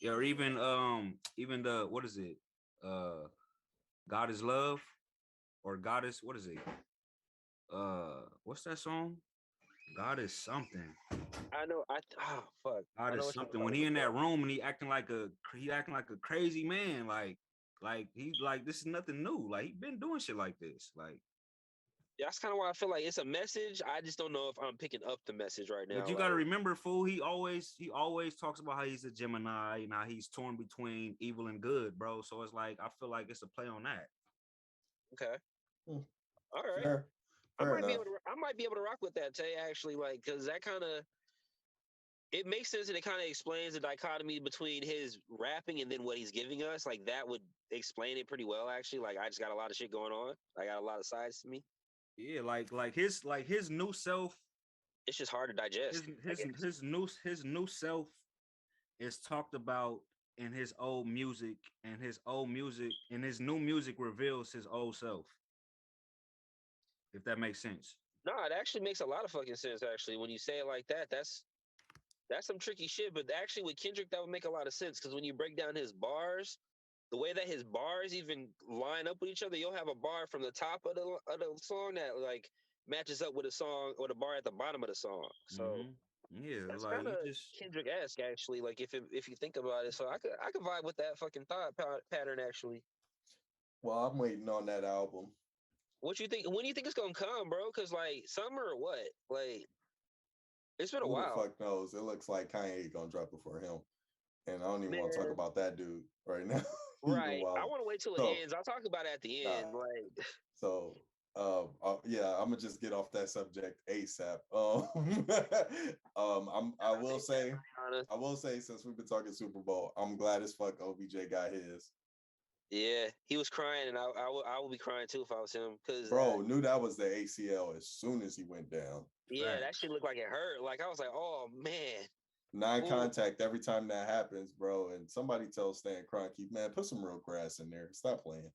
[SPEAKER 3] Yeah, or even the what is it? God is Love or Goddess, what is it? What's that song? God is something.
[SPEAKER 1] I know. Fuck.
[SPEAKER 3] God is something. When he in that room and he acting like a crazy man, like he's like this is nothing new. Like he been doing shit like this. Like
[SPEAKER 1] that's kind of why I feel like it's a message. I just don't know if I'm picking up the message right now.
[SPEAKER 3] But you got to remember, fool. He always talks about how he's a Gemini and how he's torn between evil and good, bro. So it's like I feel like it's a play on that.
[SPEAKER 1] Okay. All right.
[SPEAKER 2] Fair
[SPEAKER 1] I might be able to rock with that, Tay. Actually, like because that kind of it makes sense and it kind of explains the dichotomy between his rapping and then what he's giving us. Like that would explain it pretty well. Actually, like I just got a lot of shit going on. I got a lot of sides to me.
[SPEAKER 3] Yeah, like his new self.
[SPEAKER 1] It's just hard to digest.
[SPEAKER 3] His new self is talked about in his old music, and his new music reveals his old self. If that makes sense.
[SPEAKER 1] No, it actually makes a lot of fucking sense. Actually, when you say it like that, that's some tricky shit. But actually, with Kendrick, that would make a lot of sense because when you break down his bars, the way that his bars even line up with each other, you'll have a bar from the top of the song that like matches up with a song or the bar at the bottom of the song. So
[SPEAKER 3] yeah,
[SPEAKER 1] that's
[SPEAKER 3] like
[SPEAKER 1] kind of Kendrick-esque actually. Like if you think about it, so I could vibe with that fucking thought pattern actually.
[SPEAKER 2] Well, I'm waiting on that album.
[SPEAKER 1] What you think? When do you think it's gonna come, bro? Because like summer or what? Like it's been a while.
[SPEAKER 2] Who the fuck knows? It looks like Kanye gonna drop before him, and I don't even want to talk about that dude right now.
[SPEAKER 1] Right. I want to wait till it ends. I'll talk about it at the end. Like
[SPEAKER 2] so. Yeah, I'm gonna just get off that subject ASAP. I will say since we've been talking Super Bowl, I'm glad as fuck OBJ got his.
[SPEAKER 1] Yeah, he was crying, and I would be crying too if I was him. Cause
[SPEAKER 2] bro knew that was the ACL as soon as he went down.
[SPEAKER 1] Yeah, that shit looked like it hurt. Like I was like, oh man.
[SPEAKER 2] Non-contact every time that happens, bro. And somebody tells Stan Kroenke, man, put some real grass in there. Stop playing.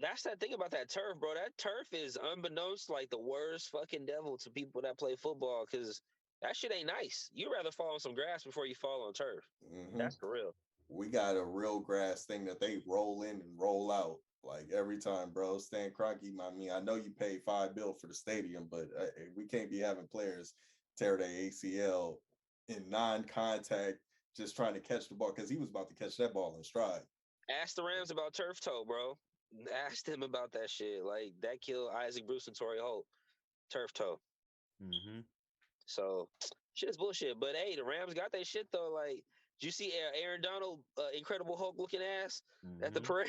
[SPEAKER 1] That's that thing about that turf, bro. That turf is unbeknownst like the worst fucking devil to people that play football because that shit ain't nice. You'd rather fall on some grass before you fall on turf. Mm-hmm. That's for real.
[SPEAKER 2] We got a real grass thing that they roll in and roll out. Like every time, bro. Stan Kroenke, I mean, I know you paid $5 for the stadium, but we can't be having players tear their ACL in non-contact, just trying to catch the ball because he was about to catch that ball in stride.
[SPEAKER 1] Ask the Rams about turf toe, bro. Ask them about that shit. Like that killed Isaac Bruce and Torrey Holt. Turf toe.
[SPEAKER 3] Mm-hmm.
[SPEAKER 1] So shit is bullshit. But hey, the Rams got that shit though. Like, did you see Aaron Donald, Incredible Hulk looking ass at the parade?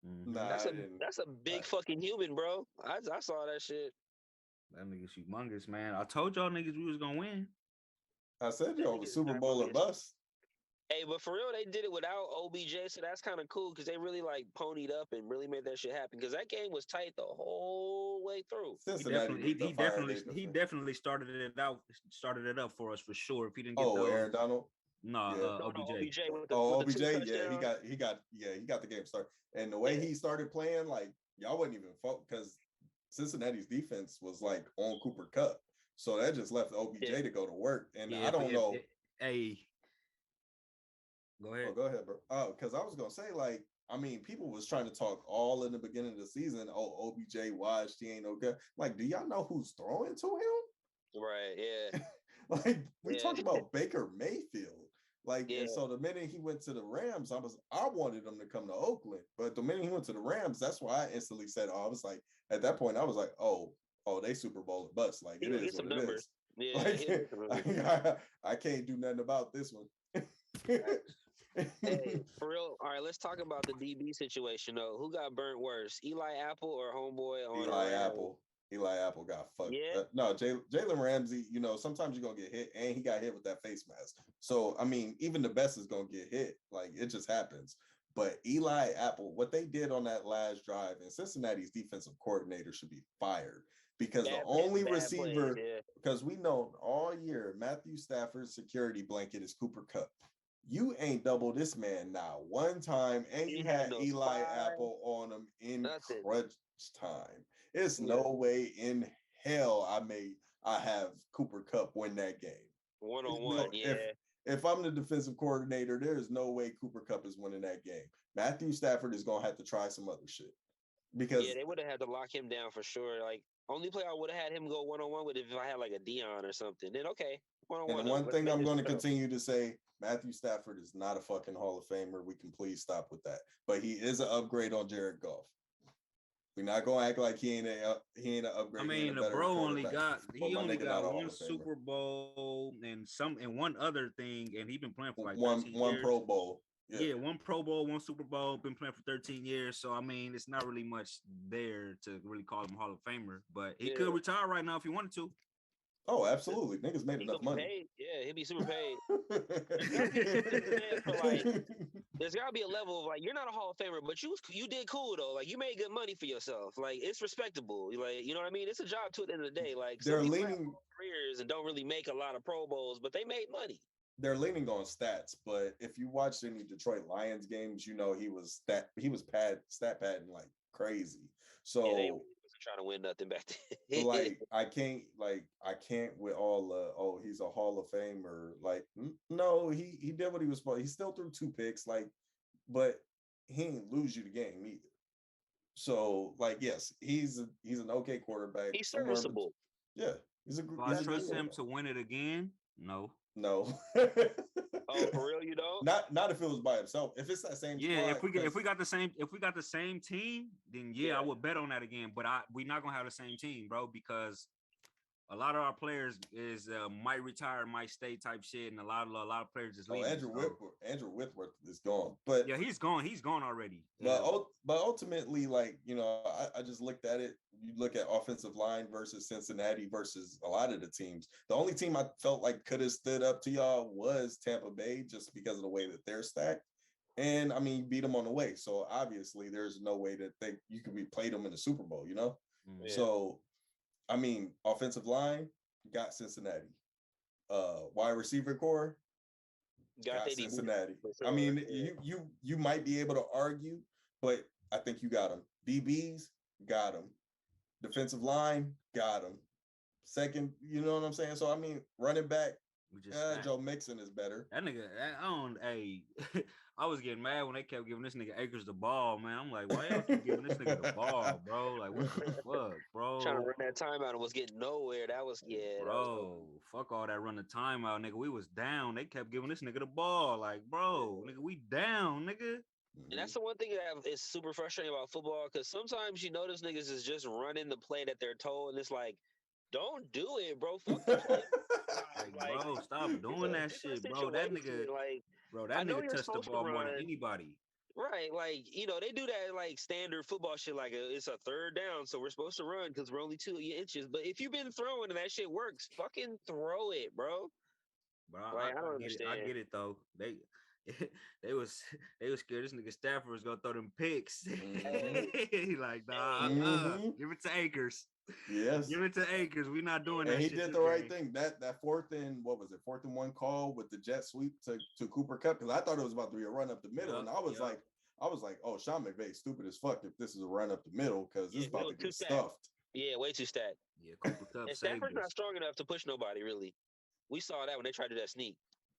[SPEAKER 2] Nah,
[SPEAKER 1] that's a big fucking human, bro. I saw that shit.
[SPEAKER 3] That nigga's humongous, man. I told y'all niggas we was gonna win.
[SPEAKER 2] I said y'all was Super Bowl or bust.
[SPEAKER 1] Hey, but for real, they did it without OBJ, so that's kind of cool because they really like ponied up and really made that shit happen. Because that game was tight the whole way through.
[SPEAKER 3] He definitely started it up for us for sure. If he didn't get
[SPEAKER 2] Aaron Donald.
[SPEAKER 3] No,
[SPEAKER 1] yeah.
[SPEAKER 3] OBJ.
[SPEAKER 2] OBJ, yeah, he got the game started. And the way he started playing, like y'all wasn't even focused because Cincinnati's defense was like on Cooper Kupp. So that just left OBJ to go to work. And I don't know.
[SPEAKER 3] Go ahead.
[SPEAKER 2] Oh, go ahead, bro. Oh, because I was gonna say, like, I mean, people was trying to talk all in the beginning of the season. Oh, OBJ watched, he ain't no good. Like, do y'all know who's throwing to him?
[SPEAKER 1] Right, yeah.
[SPEAKER 2] Like, we talked about Baker Mayfield. Like, and so the minute he went to the Rams, I wanted him to come to Oakland. But the minute he went to the Rams, that's why I instantly said, I was like, at that point, I was like, oh, they Super Bowl or bust. Like, it is what it is.
[SPEAKER 1] Yeah,
[SPEAKER 2] like, I can't do nothing about this one.
[SPEAKER 1] Hey, for real. All right, let's talk about the DB situation though. Who got burnt worse, Eli Apple or homeboy on
[SPEAKER 2] Eli Apple got fucked.
[SPEAKER 1] Yeah.
[SPEAKER 2] No, Jalen Ramsey, you know, sometimes you're going to get hit, and he got hit with that face mask. So, I mean, even the best is going to get hit. Like, it just happens. But Eli Apple, what they did on that last drive, and Cincinnati's defensive coordinator should be fired because the only receiver, because we know all year, Matthew Stafford's security blanket is Cooper Kupp. You ain't double this man now one time, and you had Eli Apple on him in crunch time. There's no way in hell I have Cooper Kupp win that game.
[SPEAKER 1] 1-on-1,
[SPEAKER 2] If I'm the defensive coordinator, there is no way Cooper Kupp is winning that game. Matthew Stafford is gonna have to try some other shit. Because
[SPEAKER 1] they would have had to lock him down for sure. Like, only play I would have had him go 1-on-1 with if I had like a Dion or something. Then okay, 1-on-1.
[SPEAKER 2] And one thing I'm going to continue to say, Matthew Stafford is not a fucking Hall of Famer. We can please stop with that. But he is an upgrade on Jared Goff. We're not gonna act like he ain't an upgrade.
[SPEAKER 3] I mean, the bro only got one Super Bowl and one other thing, and he been playing for like
[SPEAKER 2] one Pro Bowl.
[SPEAKER 3] Yeah, one Pro Bowl, one Super Bowl, been playing for 13 years. So I mean, it's not really much there to really call him Hall of Famer, but he could retire right now if he wanted to.
[SPEAKER 2] Oh, absolutely. Niggas made enough money.
[SPEAKER 1] Paid. Yeah, he'd be super paid. There's gotta be a level of like, you're not a Hall of Famer, but you did cool though. Like, you made good money for yourself. Like, it's respectable. Like, you know what I mean? It's a job too at the end of the day. Like,
[SPEAKER 2] they're leaning
[SPEAKER 1] careers and don't really make a lot of Pro Bowls, but they made money.
[SPEAKER 2] They're leaning on stats, but if you watched any Detroit Lions games, you know he was stat padding like crazy. So
[SPEAKER 1] they wasn't trying to win nothing back then.
[SPEAKER 2] like I can't with all he's a Hall of Famer. Like, no, he did what he was supposed. He still threw 2 picks, like, but he didn't lose you the game either. So, like, yes, he's an okay quarterback.
[SPEAKER 1] He's serviceable.
[SPEAKER 2] He's a.
[SPEAKER 3] I trust him to win it again. No.
[SPEAKER 2] Oh,
[SPEAKER 1] for real, you don't?
[SPEAKER 2] Not if it was by himself. If it's that same squad,
[SPEAKER 3] if we got the same team, then I would bet on that again. But we're not gonna have the same team, bro, because a lot of our players might retire, might stay type shit, and a lot of players just leave.
[SPEAKER 2] Andrew Whitworth is gone, but
[SPEAKER 3] yeah, he's gone already.
[SPEAKER 2] But ultimately, like, you know, I just looked at it. You look at offensive line versus Cincinnati versus a lot of the teams. The only team I felt like could have stood up to y'all was Tampa Bay, just because of the way that they're stacked. And I mean, you beat them on the way, so obviously there's no way that you could played them in the Super Bowl, you know.
[SPEAKER 1] Yeah.
[SPEAKER 2] So, I mean, offensive line got Cincinnati. Wide receiver core got Cincinnati. I mean, you might be able to argue, but I think you got them. DBs got them. Defensive line got them. Second, you know what I'm saying? So I mean, running back
[SPEAKER 3] We just
[SPEAKER 2] Joe Mixon is better.
[SPEAKER 3] that nigga. I don't. Hey, I was getting mad when they kept giving this nigga Akers the ball, man. I'm like, why y'all keep giving this nigga the ball, bro? Like, what the fuck,
[SPEAKER 1] Trying to
[SPEAKER 3] bro?
[SPEAKER 1] run that timeout and was getting nowhere. That was
[SPEAKER 3] Bro, fuck all that run the timeout, nigga. We was down. They kept giving this nigga the ball. Like, bro, nigga, we down, nigga.
[SPEAKER 1] And that's the one thing that is super frustrating about football, because sometimes you notice niggas is just running the play that they're told, and it's like, don't do it, bro. Fuck the play.
[SPEAKER 3] Like, bro, stop doing that shit, bro. That nigga,
[SPEAKER 1] like,
[SPEAKER 3] bro,
[SPEAKER 1] I
[SPEAKER 3] that
[SPEAKER 1] know
[SPEAKER 3] nigga
[SPEAKER 1] you're
[SPEAKER 3] touched the
[SPEAKER 1] supposed to
[SPEAKER 3] ball more than
[SPEAKER 1] run.
[SPEAKER 3] anybody.
[SPEAKER 1] Right, like, you know, they do that like standard football shit, like it's a third down, so we're supposed to run because we're only 2 inches. But if you've been throwing and that shit works, fucking throw it, bro.
[SPEAKER 3] But
[SPEAKER 1] Like, I don't
[SPEAKER 3] get it.
[SPEAKER 1] understand.
[SPEAKER 3] I get it though. They they was scared this nigga Stafford was gonna throw them picks. He like, nah, give it to Akers.
[SPEAKER 2] Yes,
[SPEAKER 3] give it to Akers. We not doing that.
[SPEAKER 2] And he
[SPEAKER 3] shit
[SPEAKER 2] did the right thing. That 4th and what was it? 4th and 1 call with the jet sweep to Cooper Kupp, because I thought it was about to be a run up the middle, and I was like, oh, Sean McVay stupid as fuck if this is a run up the middle, because this is about to get stuffed.
[SPEAKER 1] Yeah, way too stacked.
[SPEAKER 3] Yeah, Cooper Kupp.
[SPEAKER 1] And Stafford's not strong enough to push nobody, really. We saw that when they tried to do that sneak.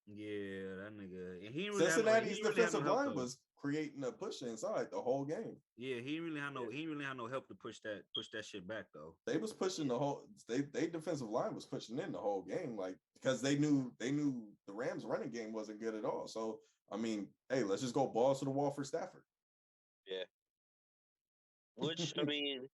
[SPEAKER 3] Yeah, that nigga. And he really
[SPEAKER 2] Cincinnati's defensive line was creating a push inside the whole game.
[SPEAKER 3] Yeah, he really had no help to push that shit back though.
[SPEAKER 2] They was pushing the whole they defensive line was pushing in the whole game, like, because they knew the Rams running game wasn't good at all. So I mean, hey, let's just go balls to the wall for Stafford.
[SPEAKER 1] Yeah. Which I mean,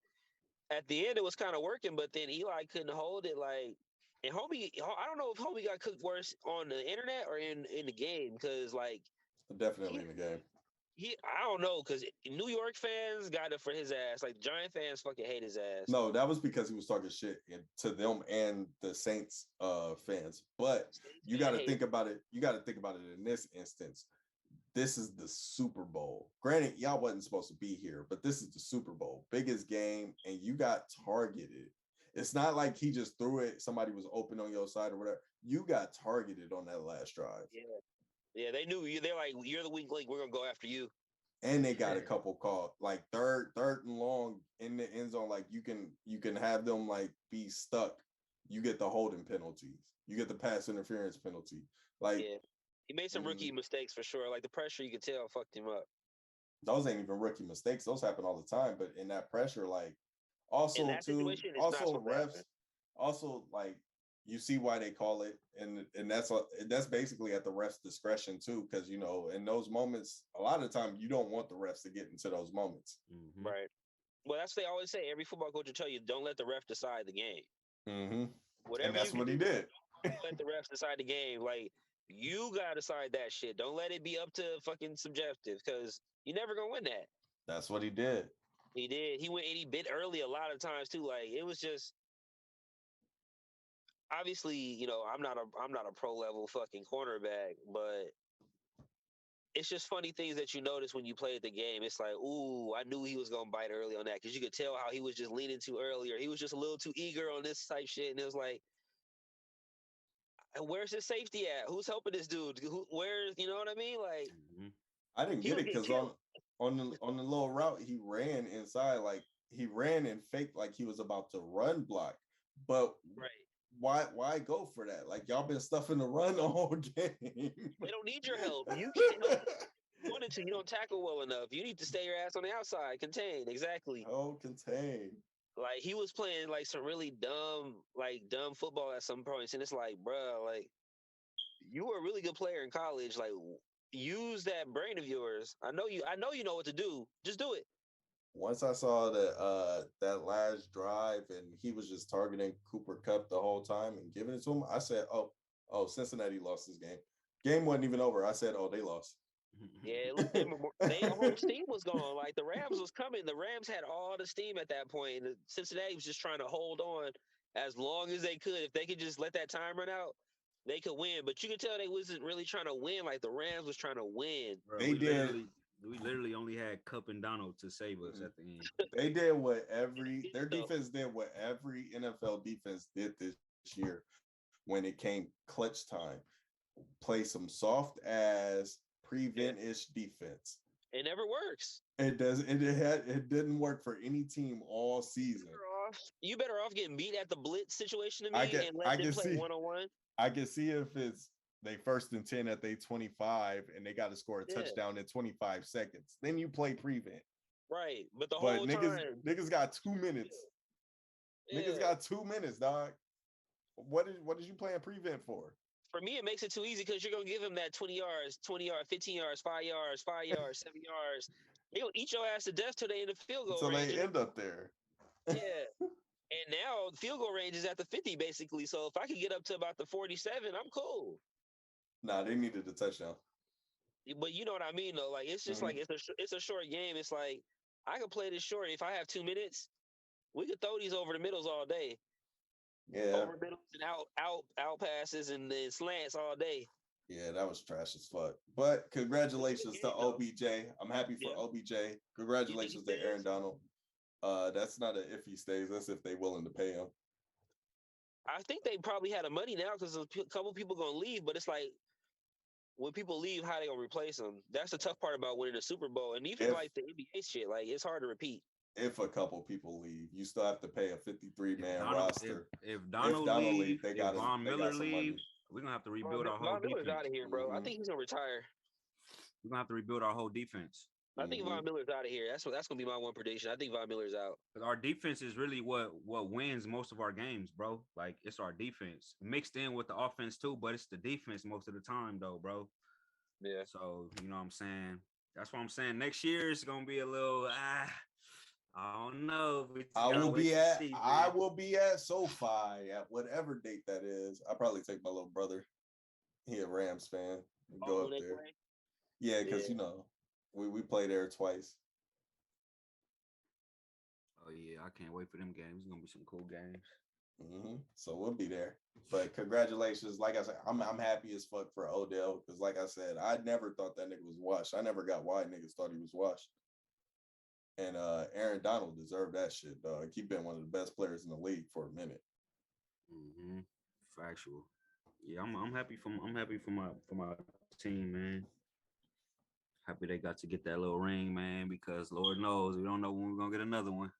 [SPEAKER 1] at the end it was kind of working, but then Eli couldn't hold it. Like, and Homie, I don't know if Homie got cooked worse on the internet or in the game, because like
[SPEAKER 2] definitely in the game.
[SPEAKER 1] I don't know, because New York fans got it for his ass. Like, Giant fans fucking hate his ass.
[SPEAKER 2] No, that was because he was talking shit to them and the Saints fans. But you got to think about it. You got to think about it in this instance. This is the Super Bowl. Granted, y'all wasn't supposed to be here, but this is the Super Bowl, biggest game, and you got targeted. It's not like he just threw it. Somebody was open on your side or whatever. You got targeted on that last drive.
[SPEAKER 1] Yeah, they knew you. They're like, you're the weak link. We're gonna go after you.
[SPEAKER 2] And they got a couple called, like third and long in the end zone. Like you can have them like be stuck. You get the holding penalties. You get the pass interference penalty. Like,
[SPEAKER 1] he made some rookie mistakes for sure. Like, the pressure, you could tell fucked him up.
[SPEAKER 2] Those ain't even rookie mistakes. Those happen all the time. But in that pressure, like, also too, also refs, also like, you see why they call it, and that's basically at the ref's discretion too, because you know in those moments, a lot of the time you don't want the refs to get into those moments.
[SPEAKER 1] Mm-hmm. Right. Well, that's what they always say. Every football coach will tell you, don't let the ref decide the game.
[SPEAKER 2] Mm-hmm.
[SPEAKER 1] Whatever,
[SPEAKER 2] and that's what he did.
[SPEAKER 1] Let the refs decide the game. Like, you gotta decide that shit. Don't let it be up to fucking subjective, because you're never gonna win that.
[SPEAKER 2] That's what he did.
[SPEAKER 1] He did. He went and he bit early a lot of times too. Like, it was just. Obviously, you know, I'm not a pro level fucking cornerback, but it's just funny things that you notice when you play the game. It's like, ooh, I knew he was gonna bite early on that, because you could tell how he was just leaning too early, or he was just a little too eager on this type shit, and it was like, where's his safety at? Who's helping this dude? Where's, you know what I mean? Like,
[SPEAKER 2] I didn't get it, because on the little route he ran inside, like he ran and faked like he was about to run block, but why go for that? Like, y'all been stuffing the run the whole game.
[SPEAKER 1] They don't need your help. You can't help. You wanted to. You don't tackle well enough. You need to stay your ass on the outside. Contain. Exactly.
[SPEAKER 2] Oh, contain.
[SPEAKER 1] Like, he was playing like some really dumb football at some points, and it's like, bruh, like, you were a really good player in college. Like, use that brain of yours. I know you know what to do. Just do it.
[SPEAKER 2] Once I saw that last drive and he was just targeting Cooper Kupp the whole time and giving it to him, I said, oh, Cincinnati lost this game. Game wasn't even over. I said, oh, they lost.
[SPEAKER 1] Yeah, look, their whole steam was gone. Like, the Rams was coming. The Rams had all the steam at that point. And Cincinnati was just trying to hold on as long as they could. If they could just let that time run out, they could win. But you could tell they wasn't really trying to win. Like, the Rams was trying to win.
[SPEAKER 3] Bro, they did. We literally only had Kupp and Donald to save us at the end.
[SPEAKER 2] They did what their defense did what every NFL defense did this year when it came clutch time. Play some soft ass prevent-ish defense.
[SPEAKER 1] It never works.
[SPEAKER 2] It does. It didn't work for any team all season.
[SPEAKER 1] You better off getting beat at the blitz situation to me and let them play one-on-one.
[SPEAKER 2] I can see if it's they 1st and 10 at they 25 and they got to score a touchdown in 25 seconds. Then you play prevent.
[SPEAKER 1] Right. But the
[SPEAKER 2] But
[SPEAKER 1] whole
[SPEAKER 2] niggas got 2 minutes.
[SPEAKER 1] Yeah.
[SPEAKER 2] Niggas got 2 minutes, dog. What is you playing prevent for?
[SPEAKER 1] For me, it makes it too easy because you're gonna give him that 20 yards, 15 yards, 5 yards, 5 yards, 7 yards. They gonna eat your ass to death till they in the field goal
[SPEAKER 2] So
[SPEAKER 1] range.
[SPEAKER 2] they end up there.
[SPEAKER 1] Yeah. And now the field goal range is at the 50 basically. So if I could get up to about the 47, I'm cool.
[SPEAKER 2] Nah, they needed a touchdown.
[SPEAKER 1] But you know what I mean though. Like it's just like it's a short game. It's like I could play this short. If I have 2 minutes, we could throw these over the middles all day.
[SPEAKER 2] Yeah.
[SPEAKER 1] Over middles and out passes and then slants all day.
[SPEAKER 2] Yeah, that was trash as fuck. But congratulations to OBJ. I'm happy for OBJ. Congratulations to Aaron Donald. That's not an if he stays. That's if they willing to pay him.
[SPEAKER 1] I think they probably had the money now because a couple people gonna leave. But it's like when people leave, how they gonna replace them? That's the tough part about winning the Super Bowl. And even like the NBA shit, like it's hard to repeat.
[SPEAKER 2] If a couple people leave, you still have to pay a 53-man roster.
[SPEAKER 3] If Donald leave,
[SPEAKER 2] they got
[SPEAKER 3] Von Miller leave,
[SPEAKER 2] money.
[SPEAKER 3] We're gonna have to rebuild our whole
[SPEAKER 1] Von Miller's
[SPEAKER 3] defense.
[SPEAKER 1] out of here, bro. I think he's gonna retire.
[SPEAKER 3] We're gonna have to rebuild our whole defense.
[SPEAKER 1] I think Von Miller's out of here. That's gonna be my one prediction. I think Von Miller's out.
[SPEAKER 3] Our defense is really what wins most of our games, bro. Like it's our defense mixed in with the offense too, but it's the defense most of the time, though, bro.
[SPEAKER 1] Yeah.
[SPEAKER 3] So you know what I'm saying. That's what I'm saying. Next year is gonna be a little. I don't know.
[SPEAKER 2] I will be at SoFi at whatever date that is. I'll probably take my little brother. He a Rams fan. Go up there. Yeah, because you know we play there twice.
[SPEAKER 3] Oh yeah, I can't wait for them games. It's gonna be some cool games.
[SPEAKER 2] So we'll be there. But congratulations. Like I said, I'm happy as fuck for Odell because, like I said, I never thought that nigga was washed. I never got why niggas thought he was washed. And Aaron Donald deserved that shit, dog. He been one of the best players in the league for a minute.
[SPEAKER 3] Factual. Yeah, I'm happy for my team, man. Happy they got to get that little ring, man, because Lord knows we don't know when we're gonna get another one.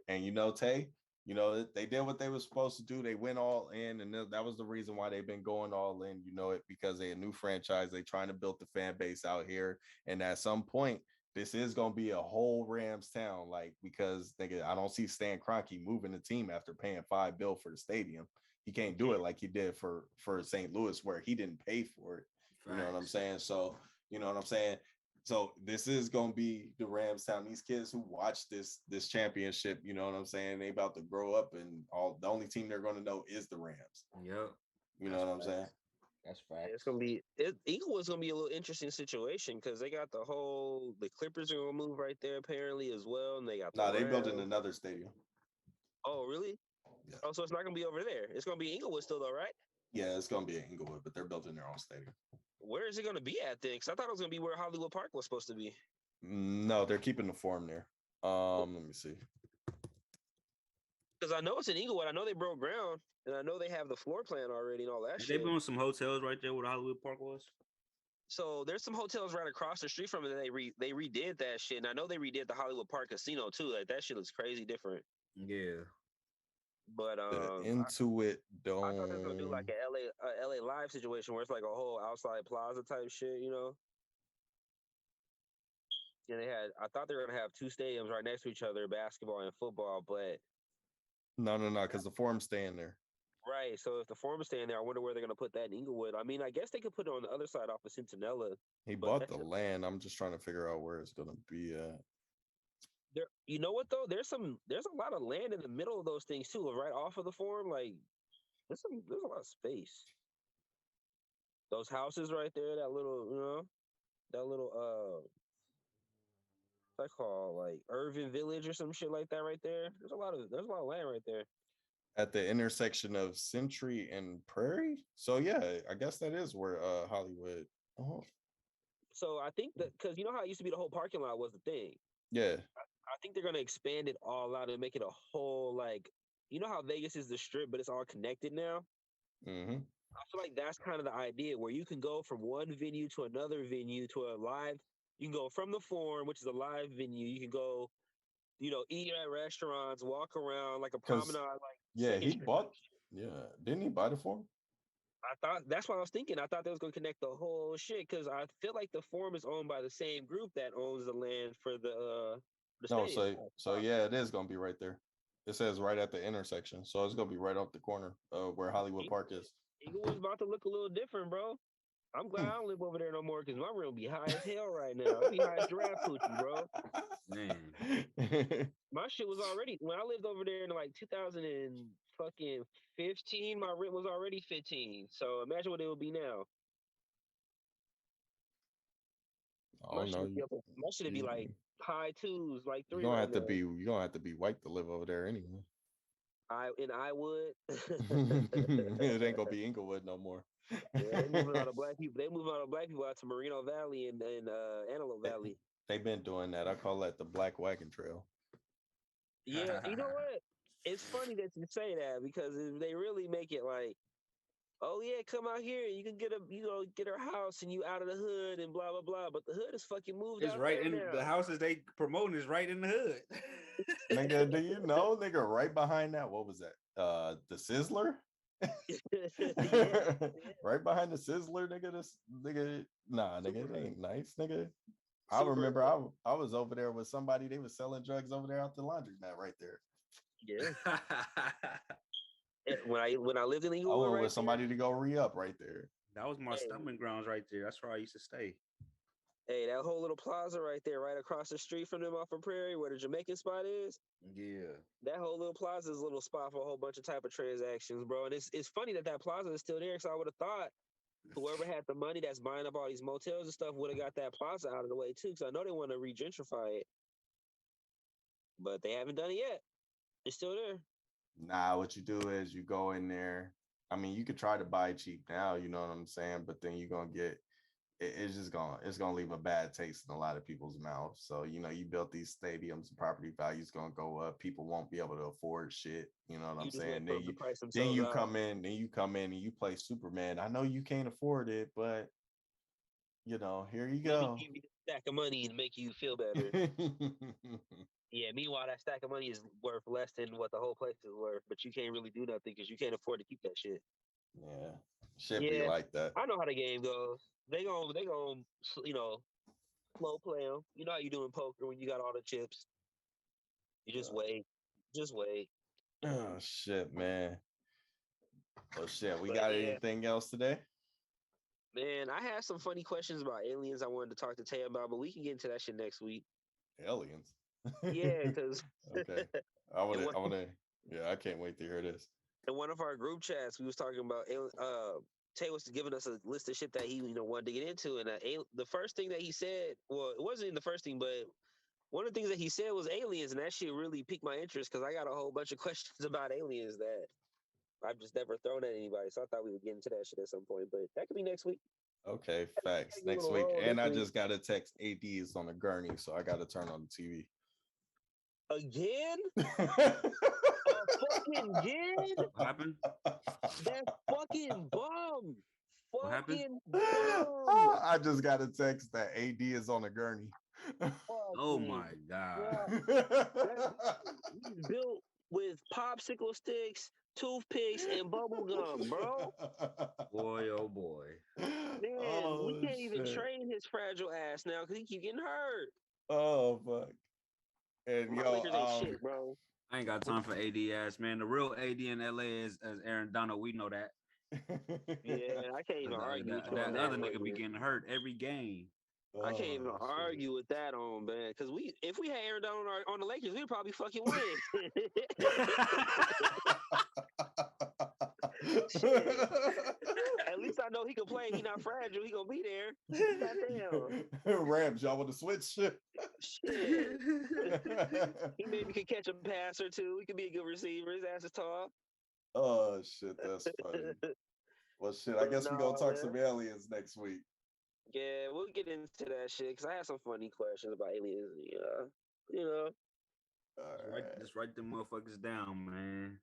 [SPEAKER 2] And you know, Tay, you know, they did what they were supposed to do. They went all in, and that was the reason why they've been going all in. You know it because they're a new franchise. They trying to build the fan base out here, and at some point, this is gonna be a whole Rams town. Like because nigga, I don't see Stan Kroenke moving the team after paying $5 billion for the stadium. He can't do it like he did for St. Louis, where he didn't pay for it. You know what I'm saying? So you know what I'm saying. So this is gonna be the Rams town. These kids who watch this championship, you know what I'm saying? They about to grow up, and the only team they're gonna know is the Rams.
[SPEAKER 3] Yep.
[SPEAKER 2] You know what I'm saying?
[SPEAKER 3] That's fact.
[SPEAKER 1] It's gonna be Eagles gonna be a little interesting situation because they got the Clippers are gonna move right there apparently as well, and they got
[SPEAKER 2] they building another stadium.
[SPEAKER 1] Oh really? Yeah. Oh, so it's not gonna be over there. It's gonna be Inglewood still though, right?
[SPEAKER 2] Yeah, it's gonna be in Inglewood, but they're building their own stadium.
[SPEAKER 1] Where is it going to be at then? Because I thought it was going to be where Hollywood Park was supposed to be.
[SPEAKER 2] No, they're keeping the Forum there. Let me see.
[SPEAKER 1] Because I know it's in Inglewood. I know they broke ground, and I know they have the floor plan already and all that shit.
[SPEAKER 3] They building some hotels right there where Hollywood Park was.
[SPEAKER 1] So there's some hotels right across the street from it. They redid that shit, and I know they redid the Hollywood Park Casino too. Like that shit looks crazy different.
[SPEAKER 3] Yeah.
[SPEAKER 1] But
[SPEAKER 2] Intuit Dome.
[SPEAKER 1] I thought they were gonna do like a LA Live situation where it's like a whole outside plaza type shit, you know. And I thought they were gonna have two stadiums right next to each other, basketball and football, but
[SPEAKER 2] no, because the Forum's staying there.
[SPEAKER 1] Right. So if the Forum's staying there, I wonder where they're gonna put that in Inglewood. I mean, I guess they could put it on the other side off of Centinela.
[SPEAKER 2] He bought the land. I'm just trying to figure out where it's gonna be at.
[SPEAKER 1] There, you know what though? There's a lot of land in the middle of those things too, right off of the Forum. Like there's a lot of space. Those houses right there, that little what's that called? Like Irvin Village or some shit like that right there. There's a lot of land right there.
[SPEAKER 2] At the intersection of Century and Prairie. So yeah, I guess that is where Hollywood. Oh.
[SPEAKER 1] So I think that because you know how it used to be the whole parking lot was the thing.
[SPEAKER 2] Yeah.
[SPEAKER 1] I think they're gonna expand it all out and make it a whole like you know how Vegas is the strip, but it's all connected now.
[SPEAKER 2] Mm-hmm.
[SPEAKER 1] I feel like that's kind of the idea where you can go from one venue to another venue to a live. You can go from the Forum, which is a live venue. You can go, eat at restaurants, walk around like a promenade. Like
[SPEAKER 2] he bought. Yeah, didn't he buy the Forum?
[SPEAKER 1] I thought that's what I was thinking. I thought they was gonna connect the whole shit because I feel like the Forum is owned by the same group that owns the land for the
[SPEAKER 2] No,
[SPEAKER 1] stadium.
[SPEAKER 2] so yeah, it is gonna be right there. It says right at the intersection, so it's gonna be right off the corner of where Hollywood Park is.
[SPEAKER 1] Inglewood's about to look a little different, bro. I'm glad I don't live over there no more because my room be high as hell right now. It be high as giraffe coochie, bro.
[SPEAKER 3] Man,
[SPEAKER 1] My shit was already when I lived over there in like 2000 and fucking 15. My rent was already 15. So imagine what it would be now.
[SPEAKER 2] Oh no,
[SPEAKER 1] My shit would be like high twos, like
[SPEAKER 2] you're
[SPEAKER 1] three
[SPEAKER 2] gonna
[SPEAKER 1] right
[SPEAKER 2] have to
[SPEAKER 1] now.
[SPEAKER 2] be you're gonna have to be white to live over there anyway.
[SPEAKER 1] I would.
[SPEAKER 2] It ain't gonna be Inglewood no more.
[SPEAKER 1] Yeah, they moving all the black people. They moving all the black people out to Moreno Valley and Antelope Valley.
[SPEAKER 2] They've been doing that. I call that the Black Wagon Trail.
[SPEAKER 1] Yeah, you know what? It's funny that you say that because if they really make it like, oh yeah, come out here, you can get our house and you out of the hood and blah blah blah. But the hood is fucking moved
[SPEAKER 3] it's
[SPEAKER 1] out
[SPEAKER 3] right
[SPEAKER 1] there
[SPEAKER 3] in
[SPEAKER 1] now.
[SPEAKER 3] the houses they promoting is right in the hood.
[SPEAKER 2] Nigga, do you know, nigga, right behind that, what was that? The Sizzler?
[SPEAKER 1] Yeah.
[SPEAKER 2] Right behind the Sizzler, nigga. This nigga, nah, nigga, it ain't nice, nigga. I
[SPEAKER 1] Super
[SPEAKER 2] remember
[SPEAKER 1] hood.
[SPEAKER 2] I was over there with somebody, they was selling drugs over there out the laundromat right there.
[SPEAKER 1] Yeah. When I lived in
[SPEAKER 2] I
[SPEAKER 1] Inglewood,
[SPEAKER 2] went
[SPEAKER 1] right
[SPEAKER 2] with somebody to go re-up right there.
[SPEAKER 3] That was my
[SPEAKER 1] Hey.
[SPEAKER 3] stomping grounds right there. That's where I used to stay.
[SPEAKER 1] Hey, that whole little plaza right there, right across the street from them off of Prairie, where the Jamaican spot is.
[SPEAKER 3] Yeah.
[SPEAKER 1] That whole little plaza is a little spot for a whole bunch of type of transactions, bro. And it's funny that plaza is still there. So I would have thought whoever had the money that's buying up all these motels and stuff would have got that plaza out of the way too. Because I know they want to re-gentrify it, but they haven't done it yet. It's still there.
[SPEAKER 2] Nah, what you do is you go in there. I mean, you could try to buy cheap now, you know what I'm saying? But then you're gonna get it's gonna leave a bad taste in a lot of people's mouths. So, you know, you built these stadiums, property values gonna go up, people won't be able to afford shit. You know what I'm saying?
[SPEAKER 1] Then the price
[SPEAKER 2] then you
[SPEAKER 1] out.
[SPEAKER 2] come in, and you play Superman. I know you can't afford it, but you know, here you go.
[SPEAKER 1] Give you a stack of money and make you feel better. Yeah, meanwhile, that stack of money is worth less than what the whole place is worth, but you can't really do nothing because you can't afford to keep that shit.
[SPEAKER 2] Yeah, should be like that.
[SPEAKER 1] I know how the game goes. They gon' you know, slow play them. You know how you do in poker when you got all the chips. You just wait. Just wait.
[SPEAKER 2] Oh shit, man. Oh shit, we
[SPEAKER 1] But
[SPEAKER 2] got anything else today?
[SPEAKER 1] Man, I have some funny questions about aliens I wanted to talk to Tay about, but we can get into that shit next week.
[SPEAKER 2] Aliens.
[SPEAKER 1] Yeah, because
[SPEAKER 2] okay. I can't wait to hear this.
[SPEAKER 1] In one of our group chats, we was talking about Tay was giving us a list of shit that he wanted to get into, and the first thing that he said, well, it wasn't even the first thing, but one of the things that he said was aliens, and that shit really piqued my interest because I got a whole bunch of questions about aliens that I've just never thrown at anybody. So I thought we would get into that shit at some point, but that could be next week.
[SPEAKER 2] Okay, facts. Next week. And I just got a text AD is on a gurney, so I got to turn on the TV.
[SPEAKER 1] Again? Fucking again?
[SPEAKER 3] What happened?
[SPEAKER 1] That fucking bum.
[SPEAKER 3] What happened?
[SPEAKER 1] Fucking bum.
[SPEAKER 2] I just got a text that AD is on a gurney.
[SPEAKER 3] Oh my God.
[SPEAKER 1] He's built with popsicle sticks, toothpicks, and bubble gum, bro.
[SPEAKER 3] Boy, oh boy.
[SPEAKER 1] Man, we can't even train his fragile ass now because he keep getting hurt.
[SPEAKER 2] Oh fuck. And
[SPEAKER 1] My Lakers ain't shit, bro.
[SPEAKER 3] I ain't got time for AD ass, man. The real AD in LA is as Aaron Donald. We know that.
[SPEAKER 1] Yeah, I can't even argue with you on
[SPEAKER 3] that
[SPEAKER 1] that.
[SPEAKER 3] other nigga be getting hurt every game.
[SPEAKER 1] I can't even argue with that on, man. Because if we had Aaron Donald on the Lakers, we'd probably fucking win. At least I know he can play. He not fragile. He gonna be there. Goddamn.
[SPEAKER 2] Rams, y'all want to switch? Shit.
[SPEAKER 1] He maybe could catch a pass or two. He could be a good receiver. His ass is tall.
[SPEAKER 2] Oh shit, that's funny. Well, shit. I guess we're gonna talk some aliens next week.
[SPEAKER 1] Yeah, we'll get into that shit because I have some funny questions about aliens. Yeah, you know.
[SPEAKER 3] Just write them motherfuckers down, man.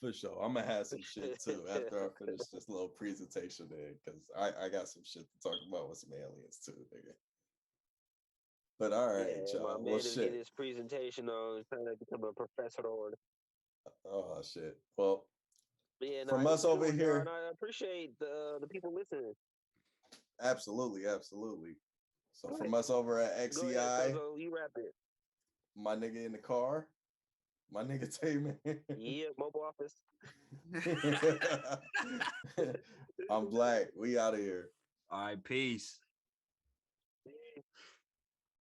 [SPEAKER 2] For sure. I'm gonna have some shit too after I finish this little presentation there, because I got some shit to talk about with some aliens too, nigga. But all right, y'all.
[SPEAKER 1] My man is getting his presentation on trying to become a professor or.
[SPEAKER 2] Oh shit. Well,
[SPEAKER 1] Yeah,
[SPEAKER 2] From
[SPEAKER 1] nah,
[SPEAKER 2] us
[SPEAKER 1] you
[SPEAKER 2] over
[SPEAKER 1] doing,
[SPEAKER 2] here.
[SPEAKER 1] John. I appreciate the people listening.
[SPEAKER 2] Absolutely, absolutely. So
[SPEAKER 1] Go
[SPEAKER 2] from
[SPEAKER 1] ahead.
[SPEAKER 2] us over at
[SPEAKER 1] Go ahead,
[SPEAKER 2] XEI,
[SPEAKER 1] Sozo. You wrap it.
[SPEAKER 2] my nigga in the car, my nigga Tay man.
[SPEAKER 1] Yeah, mobile office.
[SPEAKER 2] I'm Black. We out of here.
[SPEAKER 3] All right, peace.